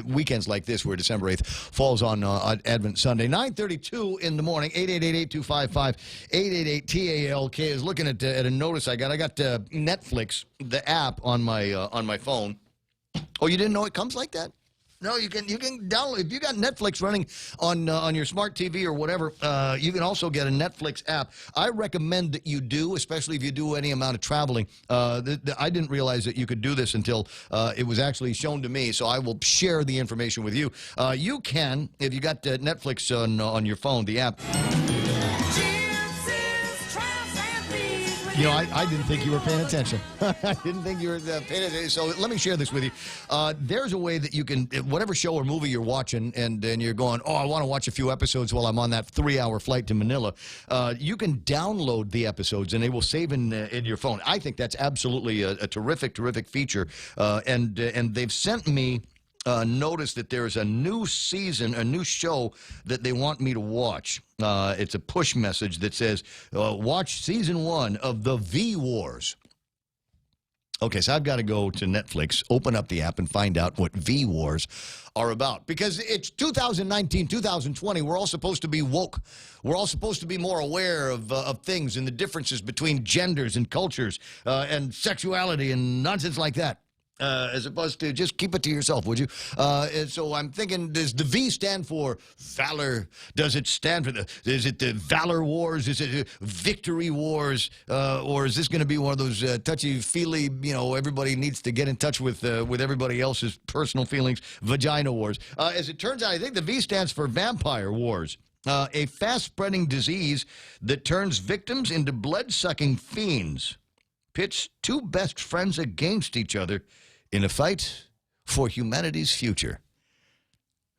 weekends like this where December 8th falls on Advent Sunday. 9:32 in the morning, 888-8255, 888-TALK is looking at a notice I got. I got Netflix Netflix, the app on my phone. Oh, you didn't know it comes like that? No, you can download. If you got Netflix running on your smart TV or whatever, you can also get a Netflix app. I recommend that you do, especially if you do any amount of traveling. I didn't realize that you could do this until it was actually shown to me, so I will share the information with you. You can, if you got Netflix on your phone, the app. You know, I didn't think you were paying attention. I didn't think you were paying attention. So let me share this with you. There's a way that you can, whatever show or movie you're watching, and you're going, oh, I want to watch a few episodes while I'm on that 3-hour flight to Manila. You can download the episodes, and they will save in your phone. I think that's absolutely a terrific, terrific feature. And they've sent me notice that there's a new season, a new show that they want me to watch. It's a push message that says, watch season 1 of The V Wars. Okay, so I've got to go to Netflix, open up the app, and find out what V Wars are about. Because it's 2019, 2020. We're all supposed to be woke. We're all supposed to be more aware of things and the differences between genders and cultures and sexuality and nonsense like that. As opposed to just keep it to yourself, would you? And so I'm thinking, does the V stand for valor? Does it stand for is it the Valor Wars? Is it Victory Wars? Or is this going to be one of those touchy-feely, everybody needs to get in touch with everybody else's personal feelings, Vagina Wars? As it turns out, I think the V stands for Vampire Wars. A fast-spreading disease that turns victims into blood-sucking fiends. Pits two best friends against each other in a fight for humanity's future.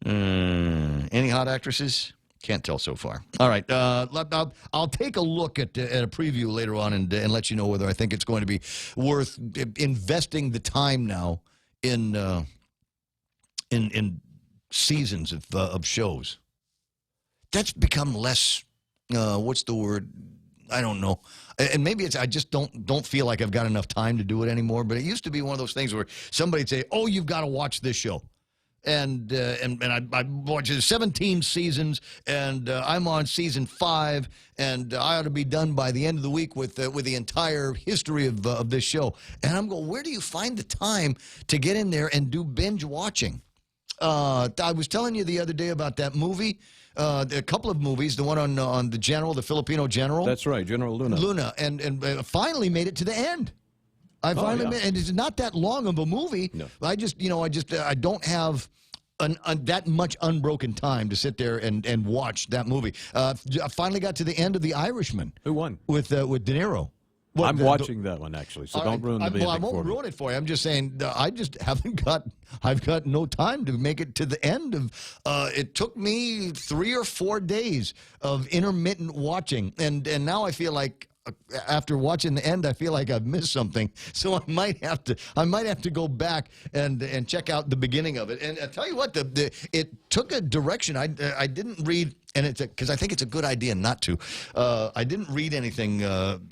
Any hot actresses? Can't tell so far. All right. I'll take a look at a preview later on and let you know whether I think it's going to be worth investing the time now in seasons of shows. That's become less, what's the word? I don't know. And maybe it's I just don't feel like I've got enough time to do it anymore. But it used to be one of those things where somebody'd say, "Oh, you've got to watch this show," and I watched 17 seasons, and I'm on season 5, and I ought to be done by the end of the week with the entire history of this show. And I'm going, where do you find the time to get in there and do binge watching? I was telling you the other day about that movie. A couple of movies, the one on the general, the Filipino general. That's right, General Luna. Luna, and finally made it to the end. I finally made it, and it's not that long of a movie. No. I don't have that much unbroken time to sit there and watch that movie. I finally got to the end of The Irishman. Who won? With De Niro. Well, I'm watching that one, actually, so don't ruin the ending for me. Well, I won't ruin it for you. I'm just saying I just haven't I've got no time to make it to the end of, it took me 3 or 4 days of intermittent watching, and now I feel like, after watching the end, I feel like I've missed something. So I might have to go back and check out the beginning of it. And I tell you what, it took a direction I didn't read, and it's because I think it's a good idea not to. I didn't read anything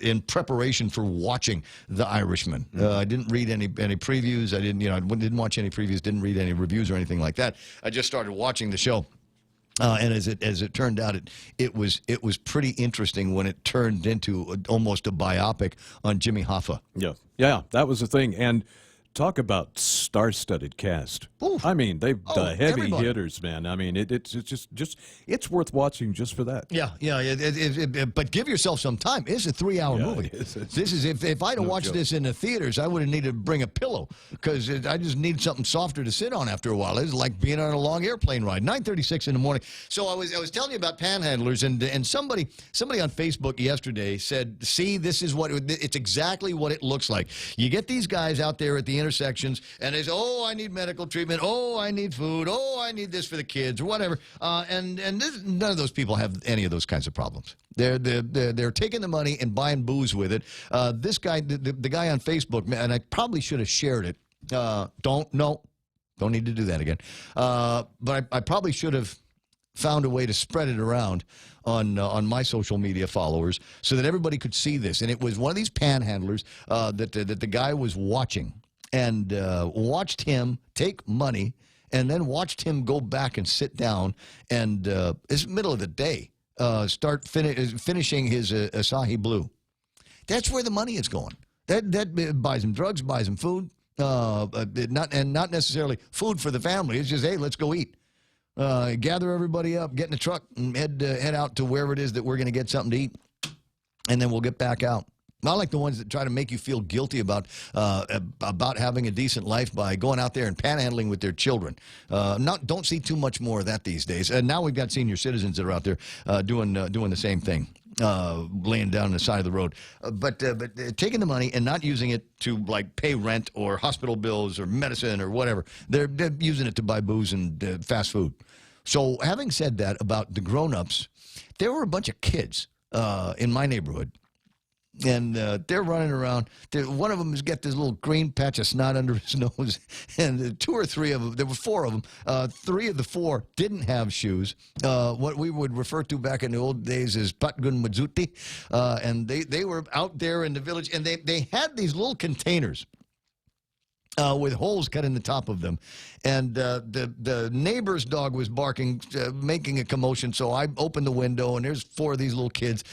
in preparation for watching The Irishman. I didn't read any previews. I didn't watch any previews. Didn't read any reviews or anything like that. I just started watching the show. And as it turned out, it was pretty interesting when it turned into almost a biopic on Jimmy Hoffa. Yeah, that was the thing. And talk about star-studded cast. Oof. I mean, they've heavy everybody. Hitters, man. I mean, it's just it's worth watching just for that. Yeah. But give yourself some time. It's a 3-hour movie. This is if I'd have watched this in the theaters, I would have needed to bring a pillow because I just need something softer to sit on after a while. It's like being on a long airplane ride. 9:36 in the morning. So I was telling you about panhandlers, and somebody on Facebook yesterday said, "See, this is it's exactly what it looks like. You get these guys out there at the intersections, and they say, oh, I need medical treatment. Oh, I need food. Oh, I need this for the kids or whatever. None of those people have any of those kinds of problems. They're taking the money and buying booze with it. This guy, the guy on Facebook, and I probably should have shared it. Don't need to do that again. But I probably should have found a way to spread it around on my social media followers so that everybody could see this. And it was one of these panhandlers that the guy was watching. And watched him take money, and then watched him go back and sit down, and it's middle of the day, finishing his Asahi Blue. That's where the money is going. That buys them drugs, buys them food, not necessarily food for the family. It's just, hey, let's go eat. Gather everybody up, get in the truck, and head out to wherever it is that we're going to get something to eat, and then we'll get back out. I like the ones that try to make you feel guilty about having a decent life by going out there and panhandling with their children. Don't see too much more of that these days. And now we've got senior citizens that are out there doing the same thing, laying down on the side of the road. But taking the money and not using it to like pay rent or hospital bills or medicine or whatever. They're using it to buy booze and fast food. So having said that about the grown-ups, there were a bunch of kids in my neighborhood. And they're running around. One of them has got this little green patch of snot under his nose. And two or three of them, there were four of them. Three of the four didn't have shoes. What we would refer to back in the old days as patgun mazuti. And they were out there in the village. And they had these little containers with holes cut in the top of them. And the neighbor's dog was barking, making a commotion. So I opened the window, and there's four of these little kids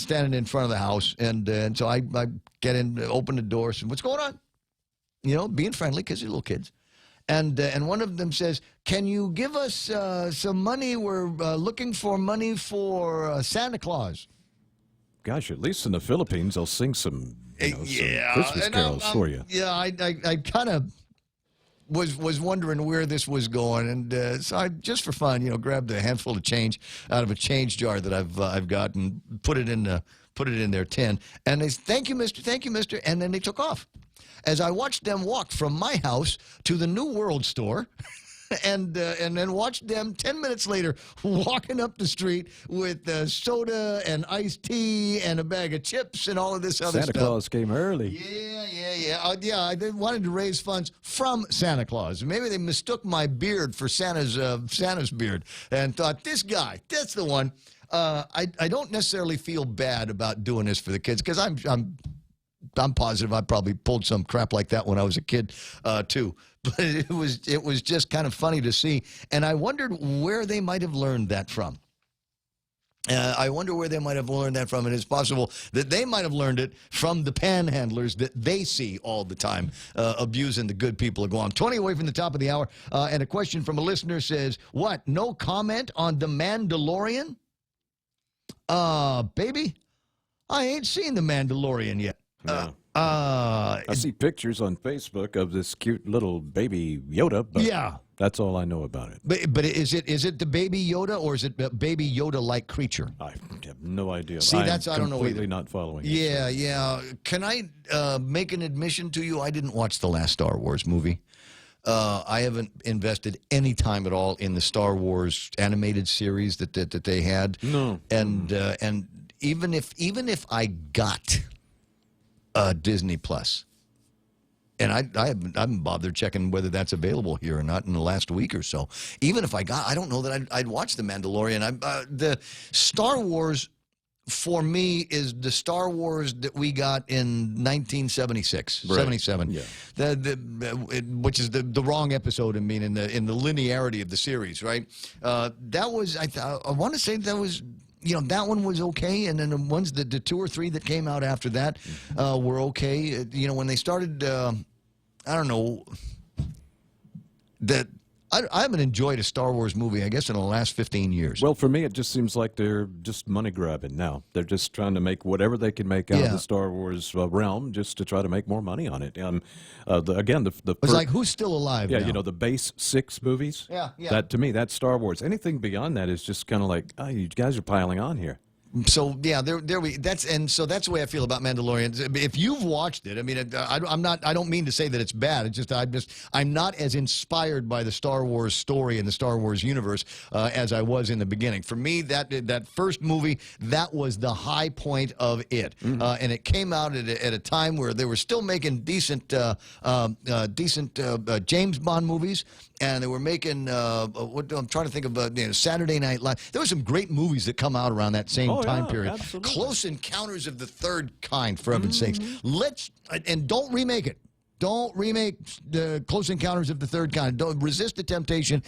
standing in front of the house. And so I get in, open the door, and what's going on? You know, being friendly because they're little kids. And one of them says, can you give us some money? We're looking for money for Santa Claus. Gosh, at least in the Philippines, they'll sing some, some Christmas carols for you. Yeah, I kind of was wondering where this was going, and so I just for fun, grabbed a handful of change out of a change jar that I've got and put it in their tin. And they said, thank you, mister, and then they took off. As I watched them walk from my house to the New World store. And then watched them 10 minutes later walking up the street with soda and iced tea and a bag of chips and all of this other stuff. Santa Claus came early. Yeah. I wanted to raise funds from Santa Claus. Maybe they mistook my beard for Santa's beard and thought, this guy, that's the one. I don't necessarily feel bad about doing this for the kids because I'm positive I probably pulled some crap like that when I was a kid too. But it was just kind of funny to see, and I wondered where they might have learned that from. And it's possible that they might have learned it from the panhandlers that they see all the time abusing the good people of Guam. 20 away from the top of the hour, and a question from a listener says, what, no comment on The Mandalorian? Baby, I ain't seen The Mandalorian yet. No. I see pictures on Facebook of this cute little baby Yoda, but that's all I know about it. But is it the baby Yoda, or is it a baby Yoda-like creature? I have no idea. See, I don't know either. Completely not following. Yeah. Can I make an admission to you? I didn't watch the last Star Wars movie. I haven't invested any time at all in the Star Wars animated series that they had. No. And even if I got Disney Plus, and I haven't bothered checking whether that's available here or not in the last week or so. Even if I don't know that I'd watch The Mandalorian. The Star Wars for me is the Star Wars that we got in 1976, right. 77. Yeah. Which is the wrong episode. I mean, in the linearity of the series, right? That was I want to say that was. That one was okay, and then the ones the two or three that came out after that were okay. When they started, I don't know, that I haven't enjoyed a Star Wars movie, I guess, in the last 15 years. Well, for me, it just seems like they're just money grabbing now. They're just trying to make whatever they can make out of the Star Wars realm, just to try to make more money on it. It's like, who's still alive? Yeah, now? The base 6 movies. Yeah. That to me, that's Star Wars. Anything beyond that is just kind of like, you guys are piling on here. So that's the way I feel about Mandalorian. If you've watched it, I mean, I don't mean to say that it's bad. It's just I'm not as inspired by the Star Wars story and the Star Wars universe as I was in the beginning. For me, that first movie, that was the high point of it, and it came out at a time where they were still making decent James Bond movies. And they were making, what I'm trying to think of, Saturday Night Live. There were some great movies that come out around that same time period. Absolutely. Close Encounters of the Third Kind, for heaven's sakes. And don't remake it. Don't remake the Close Encounters of the Third Kind. Don't resist the temptation.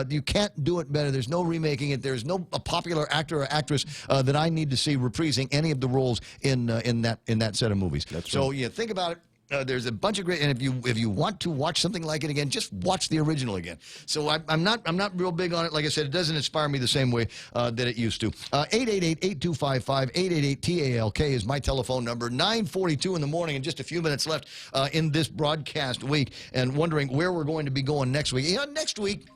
You can't do it better. There's no remaking it. There's no a popular actor or actress that I need to see reprising any of the roles in that set of movies. So yeah, think about it. There's a bunch of great, and if you want to watch something like it again, just watch the original again. So I'm not real big on it. Like I said, it doesn't inspire me the same way that it used to. 888-8255, 888-TALK is my telephone number. 9:42 in the morning, and just a few minutes left in this broadcast week, and wondering where we're going to be going next week. Next week,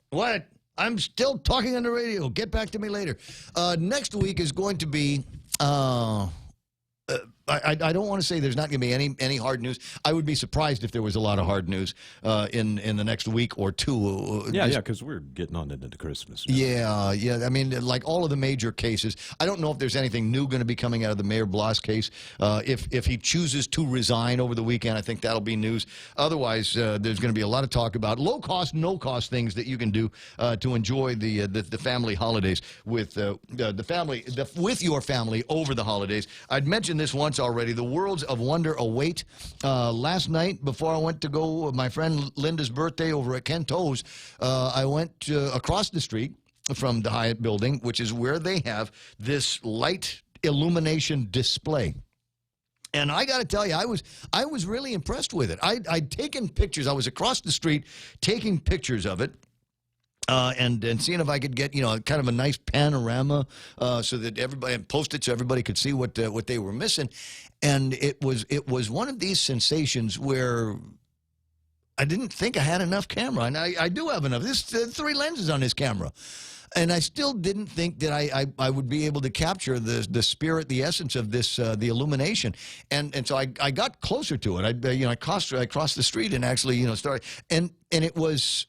what? I'm still talking on the radio. Get back to me later. Next week is going to be. I don't want to say there's not going to be any hard news. I would be surprised if there was a lot of hard news in the next week or two. Yeah, because we're getting on into Christmas now. Yeah. I mean, like all of the major cases. I don't know if there's anything new going to be coming out of the Mayor Blas case. If he chooses to resign over the weekend, I think that'll be news. Otherwise, there's going to be a lot of talk about low-cost, no-cost things that you can do to enjoy the family holidays with with your family over the holidays. I'd mentioned this once already. The Worlds of Wonder await. Last night, before I went to go my friend Linda's birthday over at Kento's, I went across the street from the Hyatt building, which is where they have this light illumination display. And I got to tell you, I was really impressed with it. I'd taken pictures. I was across the street taking pictures of it. And seeing if I could get, kind of a nice panorama so that everybody, and post it so everybody could see what they were missing. And it was one of these sensations where I didn't think I had enough camera. And I do have enough. There's 3 lenses on this camera. And I still didn't think that I would be able to capture the spirit, the essence of this, the illumination. And so I got closer to it. I crossed the street and actually, started. And it was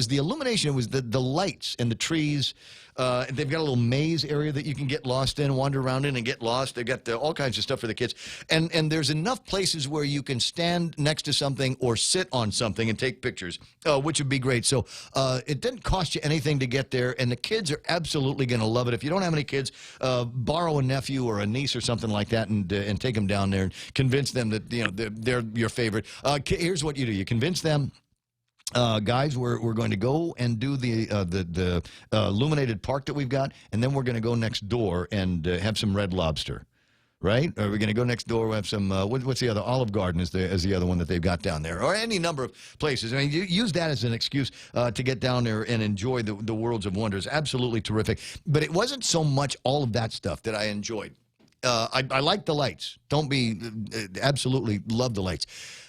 the illumination. It was the lights and the trees. They've got a little maze area that you can get lost in, wander around in and get lost. They've got all kinds of stuff for the kids. And there's enough places where you can stand next to something or sit on something and take pictures, which would be great. So it didn't cost you anything to get there, and the kids are absolutely going to love it. If you don't have any kids, borrow a nephew or a niece or something like that and take them down there and convince them that they're your favorite. Here's what you do. You convince them. Guys, we're going to go and do the illuminated park that we've got, and then we're going to go next door and have some Red Lobster, right? Or we're going to go next door. We'll have some. What's the other? Olive Garden is the other one that they've got down there, or any number of places. I mean, you use that as an excuse to get down there and enjoy the Worlds of Wonders. Absolutely terrific. But it wasn't so much all of that stuff that I enjoyed. I like the lights. Absolutely love the lights,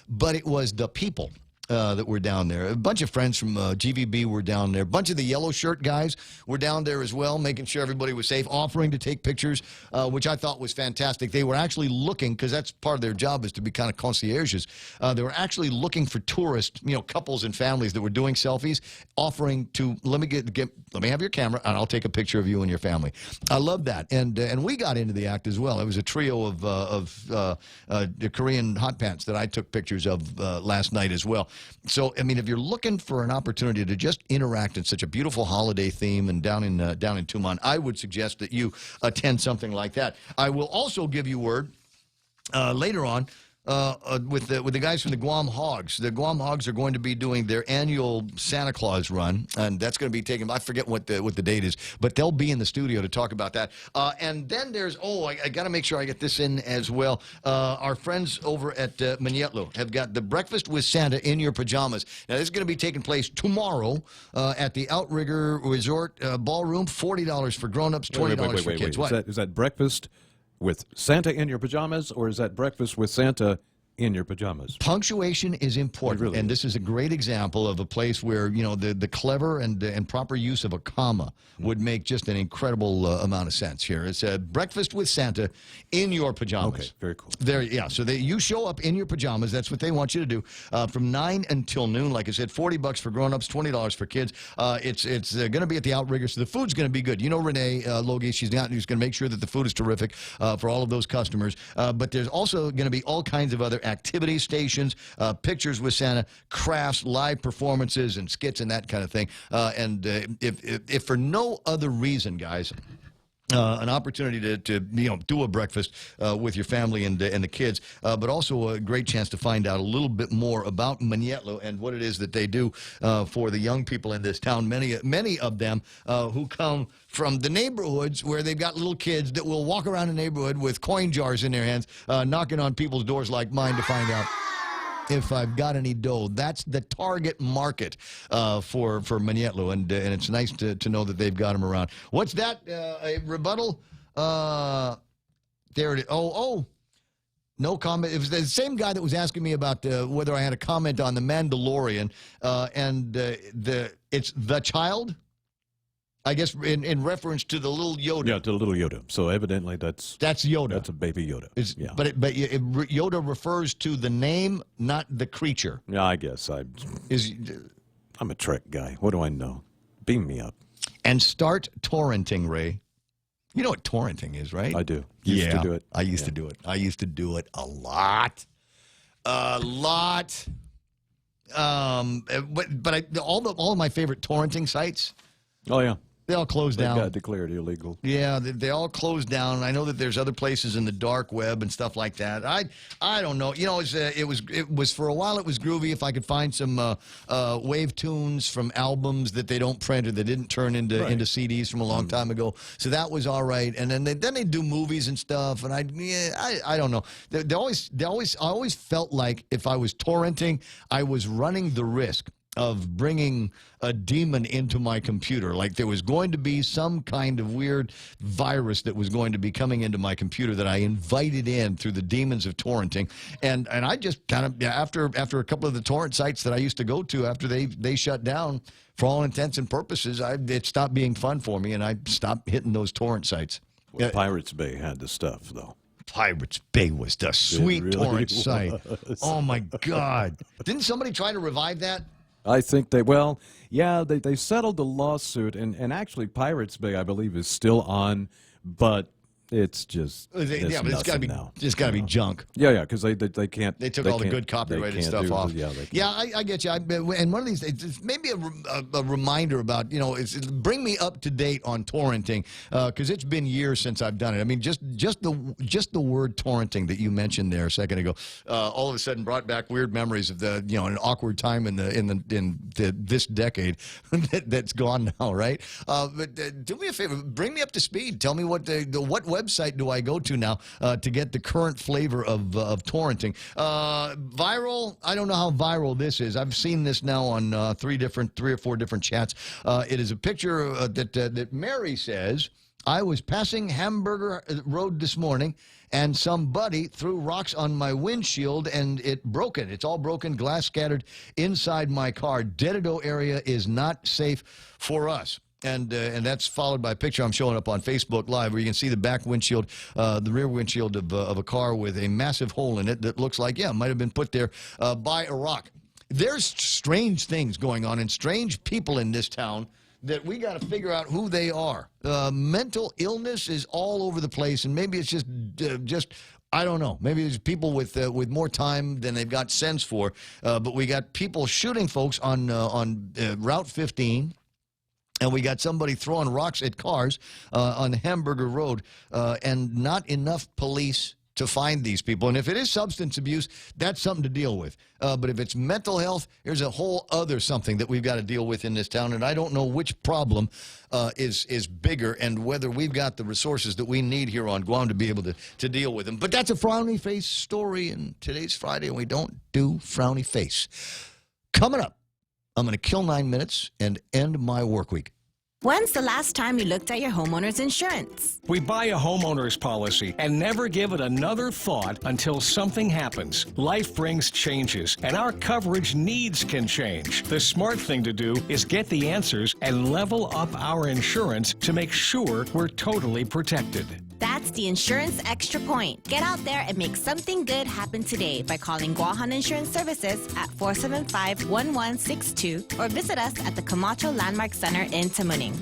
but it was the people. That were down there. A bunch of friends from GVB were down there. A bunch of the yellow shirt guys were down there as well, making sure everybody was safe, offering to take pictures, which I thought was fantastic. They were actually looking, because that's part of their job is to be kind of concierges. They were actually looking for tourists, couples and families that were doing selfies, offering to, let me have your camera, and I'll take a picture of you and your family. I love that. And we got into the act as well. It was a trio of the Korean hot pants that I took pictures of last night as well. So, I mean, if you're looking for an opportunity to just interact in such a beautiful holiday theme and down in Tumon, I would suggest that you attend something like that. I will also give you word later on with the guys from the Guam Hogs. The Guam Hogs are going to be doing their annual Santa Claus run, and that's going to be taken. I forget what the date is, but they'll be in the studio to talk about that. And then there's I got to make sure I get this in as well. Our friends over at Manietlo have got the Breakfast with Santa in your pajamas. Now this is going to be taking place tomorrow at the Outrigger Resort Ballroom. $40 for grown-ups, $20 for kids. What? Is that breakfast with Santa in your pajamas, or is that breakfast with Santa in your pajamas? Punctuation is important, and this is a great example of a place where the clever and proper use of a comma would make just an incredible amount of sense here. It's a breakfast with Santa in your pajamas. Okay, very cool. So you show up in your pajamas. That's what they want you to do from 9 until noon. Like I said, $40 for grown-ups, $20 for kids. It's going to be at the Outrigger, so the food's going to be good. Renee Logie, she's going to make sure that the food is terrific for all of those customers. But there's also going to be all kinds of other activity stations, pictures with Santa, crafts, live performances, and skits and that kind of thing. And if for no other reason, guys, an opportunity to do a breakfast with your family and the kids, but also a great chance to find out a little bit more about Manietlo and what it is that they do for the young people in this town. Many of them who come from the neighborhoods where they've got little kids that will walk around the neighborhood with coin jars in their hands, knocking on people's doors like mine to find out if I've got any dough. That's the target market for Manietlo, and it's nice to know that they've got them around. What's that? A rebuttal? There it is. Oh, no comment. It was the same guy that was asking me about whether I had a comment on The Mandalorian, and it's The Child? I guess in reference to the little Yoda. Yeah, to the little Yoda. So evidently that's Yoda. That's a baby Yoda. Yeah. But Yoda refers to the name, not the creature. Yeah, I guess I'm a Trek guy. What do I know? Beam me up. And start torrenting, Ray. You know what torrenting is, right? I do. Used to do it. I used to do it. I used to do it a lot. A lot. But all of my favorite torrenting sites. Oh yeah. They all closed down. They got declared illegal. Yeah, they all closed down. I know that there's other places in the dark web and stuff like that. I don't know. You know, it was for a while. It was groovy if I could find some wave tunes from albums that they don't print or that didn't turn into CDs from a long time ago. So that was all right. And then they do movies and stuff. And I don't know. I always felt like if I was torrenting, I was running the risk of bringing a demon into my computer. Like there was going to be some kind of weird virus that was going to be coming into my computer that I invited in through the demons of torrenting. And I just kind of, after a couple of the torrent sites that I used to go to after they shut down, for all intents and purposes, it stopped being fun for me, and I stopped hitting those torrent sites. Well, Pirates Bay had the stuff, though. Pirates Bay was the sweet really torrent was. site. Oh, my God. Didn't somebody try to revive that? I think they settled the lawsuit, and actually Pirates Bay, I believe, is still on, but it's just but it's got to be junk. Yeah, because they can't. They took all the good copyrighted stuff off. I get you. And one of these, it's maybe a reminder about bring me up to date on torrenting, because it's been years since I've done it. I mean, just the word torrenting that you mentioned there a second ago, all of a sudden brought back weird memories of an awkward time in this decade that's gone now, right? But do me a favor, bring me up to speed. Tell me what website do I go to now to get the current flavor of torrenting? Viral, I don't know how viral this is. I've seen this now on 3 or 4 different chats. It is a picture that Mary says, I was passing Hamburger Road this morning, and somebody threw rocks on my windshield, and it broken. It's all broken, glass scattered inside my car. Dededo area is not safe for us. And that's followed by a picture I'm showing up on Facebook Live where you can see the back windshield, the rear windshield of a car with a massive hole in it that looks like, might have been put there by a rock. There's strange things going on and strange people in this town that we got to figure out who they are. Mental illness is all over the place, and maybe it's just I don't know. Maybe there's people with more time than they've got sense for. But we got people shooting folks on Route 15. And we got somebody throwing rocks at cars on Hamburger Road, and not enough police to find these people. And if it is substance abuse, that's something to deal with. But if it's mental health, there's a whole other something that we've got to deal with in this town. And I don't know which problem is bigger and whether we've got the resources that we need here on Guam to be able to deal with them. But that's a frowny face story, and today's Friday, and we don't do frowny face. Coming up, I'm going to kill 9 minutes and end my work week. When's the last time you looked at your homeowner's insurance? We buy a homeowner's policy and never give it another thought until something happens. Life brings changes, and our coverage needs can change. The smart thing to do is get the answers and level up our insurance to make sure we're totally protected. That's the Insurance Extra Point. Get out there and make something good happen today by calling Guahan Insurance Services at 475-1162 or visit us at the Camacho Landmark Center in Tamuning.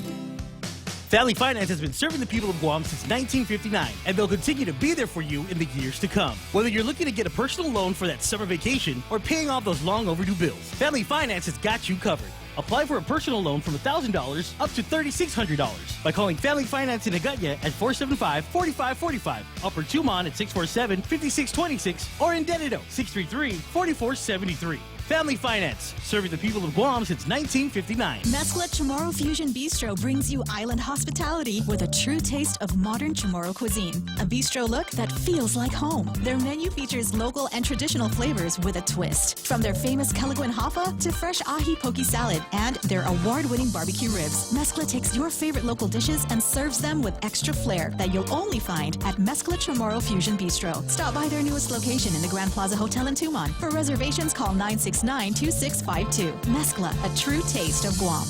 Family Finance has been serving the people of Guam since 1959, and they'll continue to be there for you in the years to come. Whether you're looking to get a personal loan for that summer vacation or paying off those long overdue bills, Family Finance has got you covered. Apply for a personal loan from $1,000 up to $3,600 by calling Family Finance in Agutya at 475-4545, Upper Tumon at 647-5626, or in Dededo, 633-4473. Family Finance, serving the people of Guam since 1959. Mezcla Chamorro Fusion Bistro brings you island hospitality with a true taste of modern Chamorro cuisine. A bistro look that feels like home. Their menu features local and traditional flavors with a twist. From their famous Calaguan Hapa to fresh ahi poke salad and their award-winning barbecue ribs. Mezcla takes your favorite local dishes and serves them with extra flair that you'll only find at Mezcla Chamorro Fusion Bistro. Stop by their newest location in the Grand Plaza Hotel in Tumon. For reservations, call 969-2652. Mezcla, a true taste of Guam.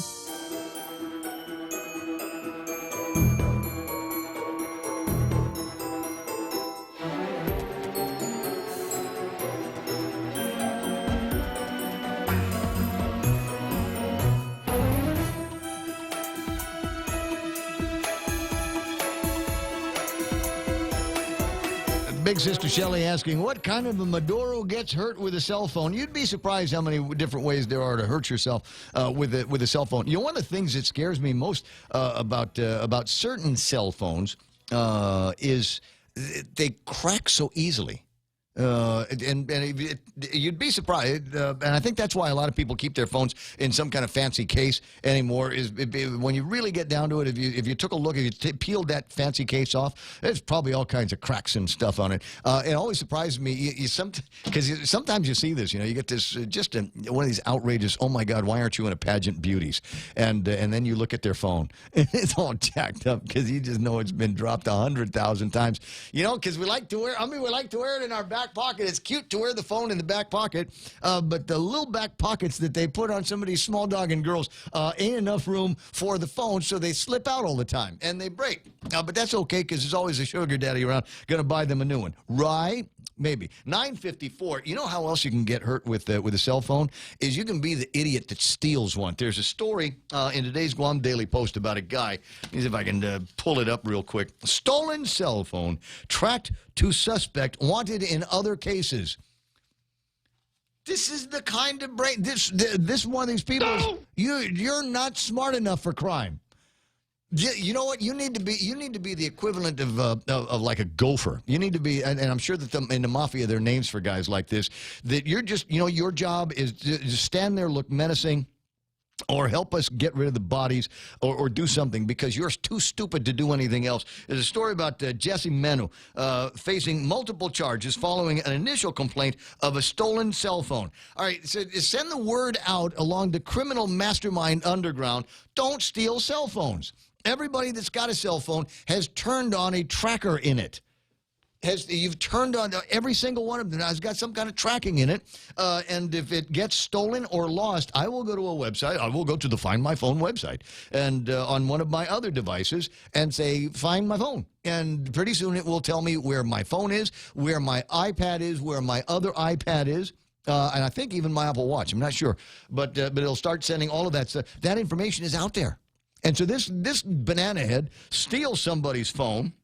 Big Sister Shelley asking, what kind of a Maduro gets hurt with a cell phone? You'd be surprised how many different ways there are to hurt yourself with a cell phone. You know, one of the things that scares me most about certain cell phones is they crack so easily. You'd be surprised, and I think that's why a lot of people keep their phones in some kind of fancy case anymore. Is when you really get down to it, if you took a look, if you peeled that fancy case off, there's probably all kinds of cracks and stuff on it. It always surprises me, because sometimes you see this. You know, you get this one of these outrageous, oh my God, why aren't you in a pageant beauties? And then you look at their phone, and it's all jacked up because you just know it's been dropped 100,000 times. You know, because we like to wear. I mean, we like to wear it in our back pocket. It's cute to wear the phone in the back pocket, but the little back pockets that they put on some of these small dogging girls ain't enough room for the phone, so they slip out all the time and they break. But that's okay, because there's always a sugar daddy around gonna buy them a new one, right? Maybe. 954. You know how else you can get hurt with a cell phone? Is you can be the idiot that steals one. There's a story in today's Guam Daily Post about a guy. Let me see if I can pull it up real quick. Stolen cell phone tracked to suspect wanted in other cases. This is the kind of brain. This one of these people. You're not smart enough for crime. You know what? You need to be the equivalent of like a gopher. You need to be, and I'm sure that in the mafia there are names for guys like this. That you're just, your job is to stand there, look menacing, or help us get rid of the bodies, or do something, because you're too stupid to do anything else. There's a story about Jesse Menu facing multiple charges following an initial complaint of a stolen cell phone. All right, so send the word out along the criminal mastermind underground. Don't steal cell phones. Everybody that's got a cell phone has turned on a tracker in it. You've turned on every single one of them has got some kind of tracking in it, and if it gets stolen or lost, I will go to a website. I will go to the Find My Phone website, and on one of my other devices, and say, find my phone. And pretty soon it will tell me where my phone is, where my iPad is, where my other iPad is. And I think even my Apple Watch. I'm not sure, but it'll start sending all of that stuff. That information is out there. And so this banana head steals somebody's phone.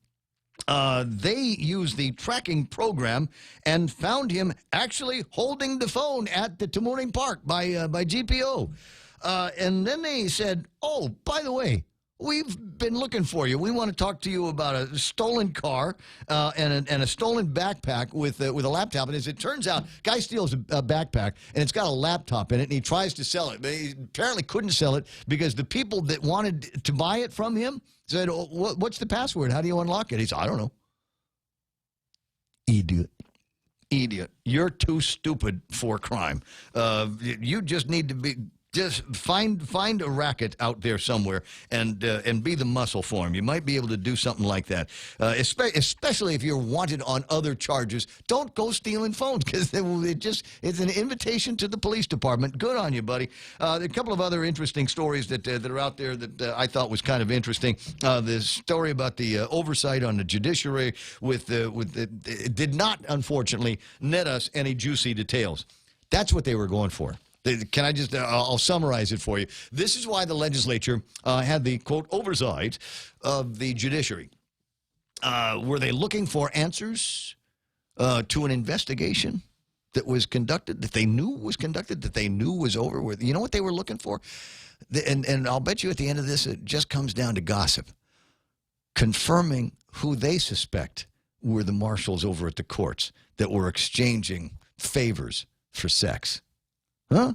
They used the tracking program and found him actually holding the phone at the Tamuning Park by GPO. And then they said, oh, by the way, we've been looking for you. We want to talk to you about a stolen car and a stolen backpack with a laptop. And as it turns out, guy steals a backpack, and it's got a laptop in it, and he tries to sell it. But he apparently couldn't sell it because the people that wanted to buy it from him said, oh, what's the password? How do you unlock it? He said, I don't know. Idiot. You're too stupid for crime. You just need to be... Just find a racket out there somewhere and be the muscle for him. You might be able to do something like that, especially if you're wanted on other charges. Don't go stealing phones, because it's an invitation to the police department. Good on you, buddy. A couple of other interesting stories that are out there that I thought was kind of interesting. The story about the oversight on the judiciary it did not, unfortunately, net us any juicy details. That's what they were going for. Can I just, I'll summarize it for you. This is why the legislature had the, quote, oversight of the judiciary. Were they looking for answers to an investigation that was conducted, that they knew was conducted, that they knew was over with. You know what they were looking for? And I'll bet you at the end of this, it just comes down to gossip. Confirming who they suspect were the marshals over at the courts that were exchanging favors for sex. Huh?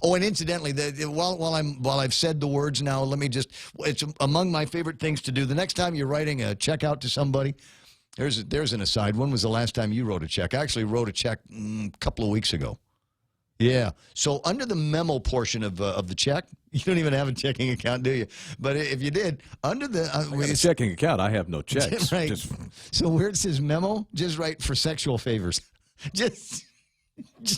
Oh, and incidentally, while I've said the words now, let me just, it's among my favorite things to do. The next time you're writing a check out to somebody, there's an aside. When was the last time you wrote a check? I actually wrote a check a couple of weeks ago. Yeah. So under the memo portion of the check, you don't even have a checking account, do you? But if you did, under the checking account, I have no checks. Right. So where it says memo, just write for sexual favors. Just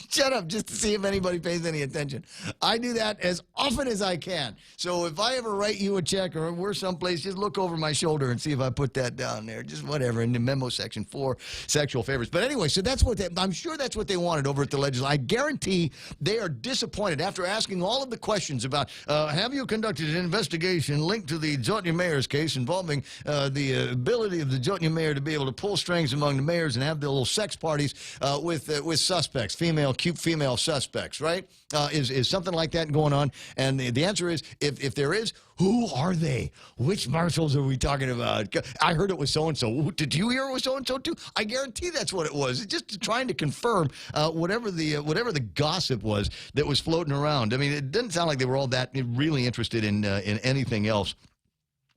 shut up just to see if anybody pays any attention. I do that as often as I can. So if I ever write you a check or we're someplace, just look over my shoulder and see if I put that down there. Just whatever in the memo section for sexual favors. But anyway, so that's what I'm sure that's what they wanted over at the legislature. I guarantee they are disappointed after asking all of the questions about have you conducted an investigation linked to the Jotnya mayor's case involving the ability of the Jotnya mayor to be able to pull strings among the mayors and have the little sex parties with suspects. Cute female suspects, right? Is something like that going on? And the answer is, if there is, who are they? Which marshals are we talking about? I heard it was so-and-so. Did you hear it was so-and-so too? I guarantee that's what it was. It's just trying to confirm whatever the gossip was that was floating around. I mean, it didn't sound like they were all that really interested in anything else.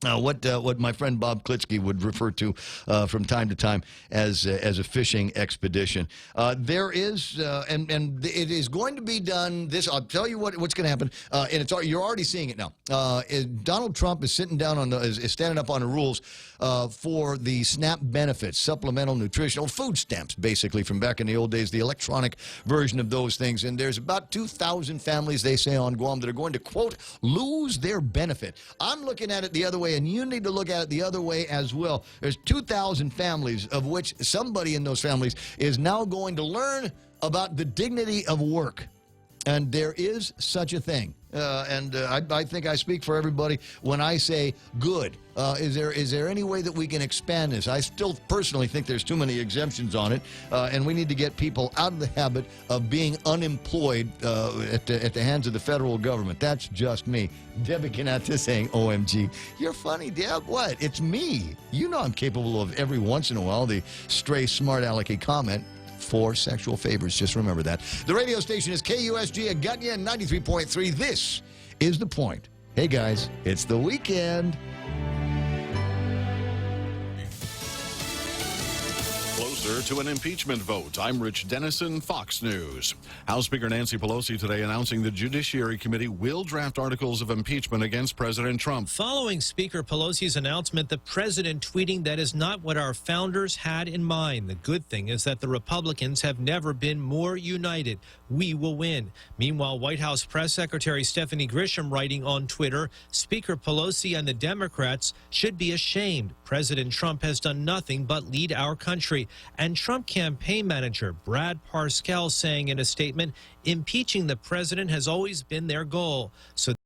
What my friend Bob Klitsky would refer to from time to time as a fishing expedition. There is, and it is going to be done. I'll tell you what's going to happen, and you're already seeing it now. Donald Trump is sitting down is standing up on the rules for the SNAP benefits, supplemental nutritional food stamps, basically from back in the old days, the electronic version of those things. And there's about 2,000 families, they say, on Guam that are going to, quote, lose their benefit. I'm looking at it the other way, and you need to look at it the other way as well. There's 2,000 families, of which somebody in those families is now going to learn about the dignity of work. And there is such a thing. I think I speak for everybody when I say good. Is there any way that we can expand this? I still personally think there's too many exemptions on it, and we need to get people out of the habit of being unemployed at the hands of the federal government. That's just me. Debbie Canata saying, OMG. You're funny, Deb. What? It's me. You know I'm capable of every once in a while the stray smart alecky comment for sexual favors. Just remember that. The radio station is KUSG at Gutnya 93.3. This is The Point. Hey, guys, it's the weekend. Closer to an impeachment vote. I'm Rich Dennison, Fox News. House Speaker Nancy Pelosi today announcing the Judiciary Committee will draft articles of impeachment against President Trump. Following Speaker Pelosi's announcement, the president tweeting that is not what our founders had in mind. The good thing is that the Republicans have never been more united. We will win. Meanwhile, White House Press Secretary Stephanie Grisham writing on Twitter, Speaker Pelosi and the Democrats should be ashamed. President Trump has done nothing but lead our country. And Trump campaign manager Brad Parscale saying in a statement, impeaching the president has always been their goal. So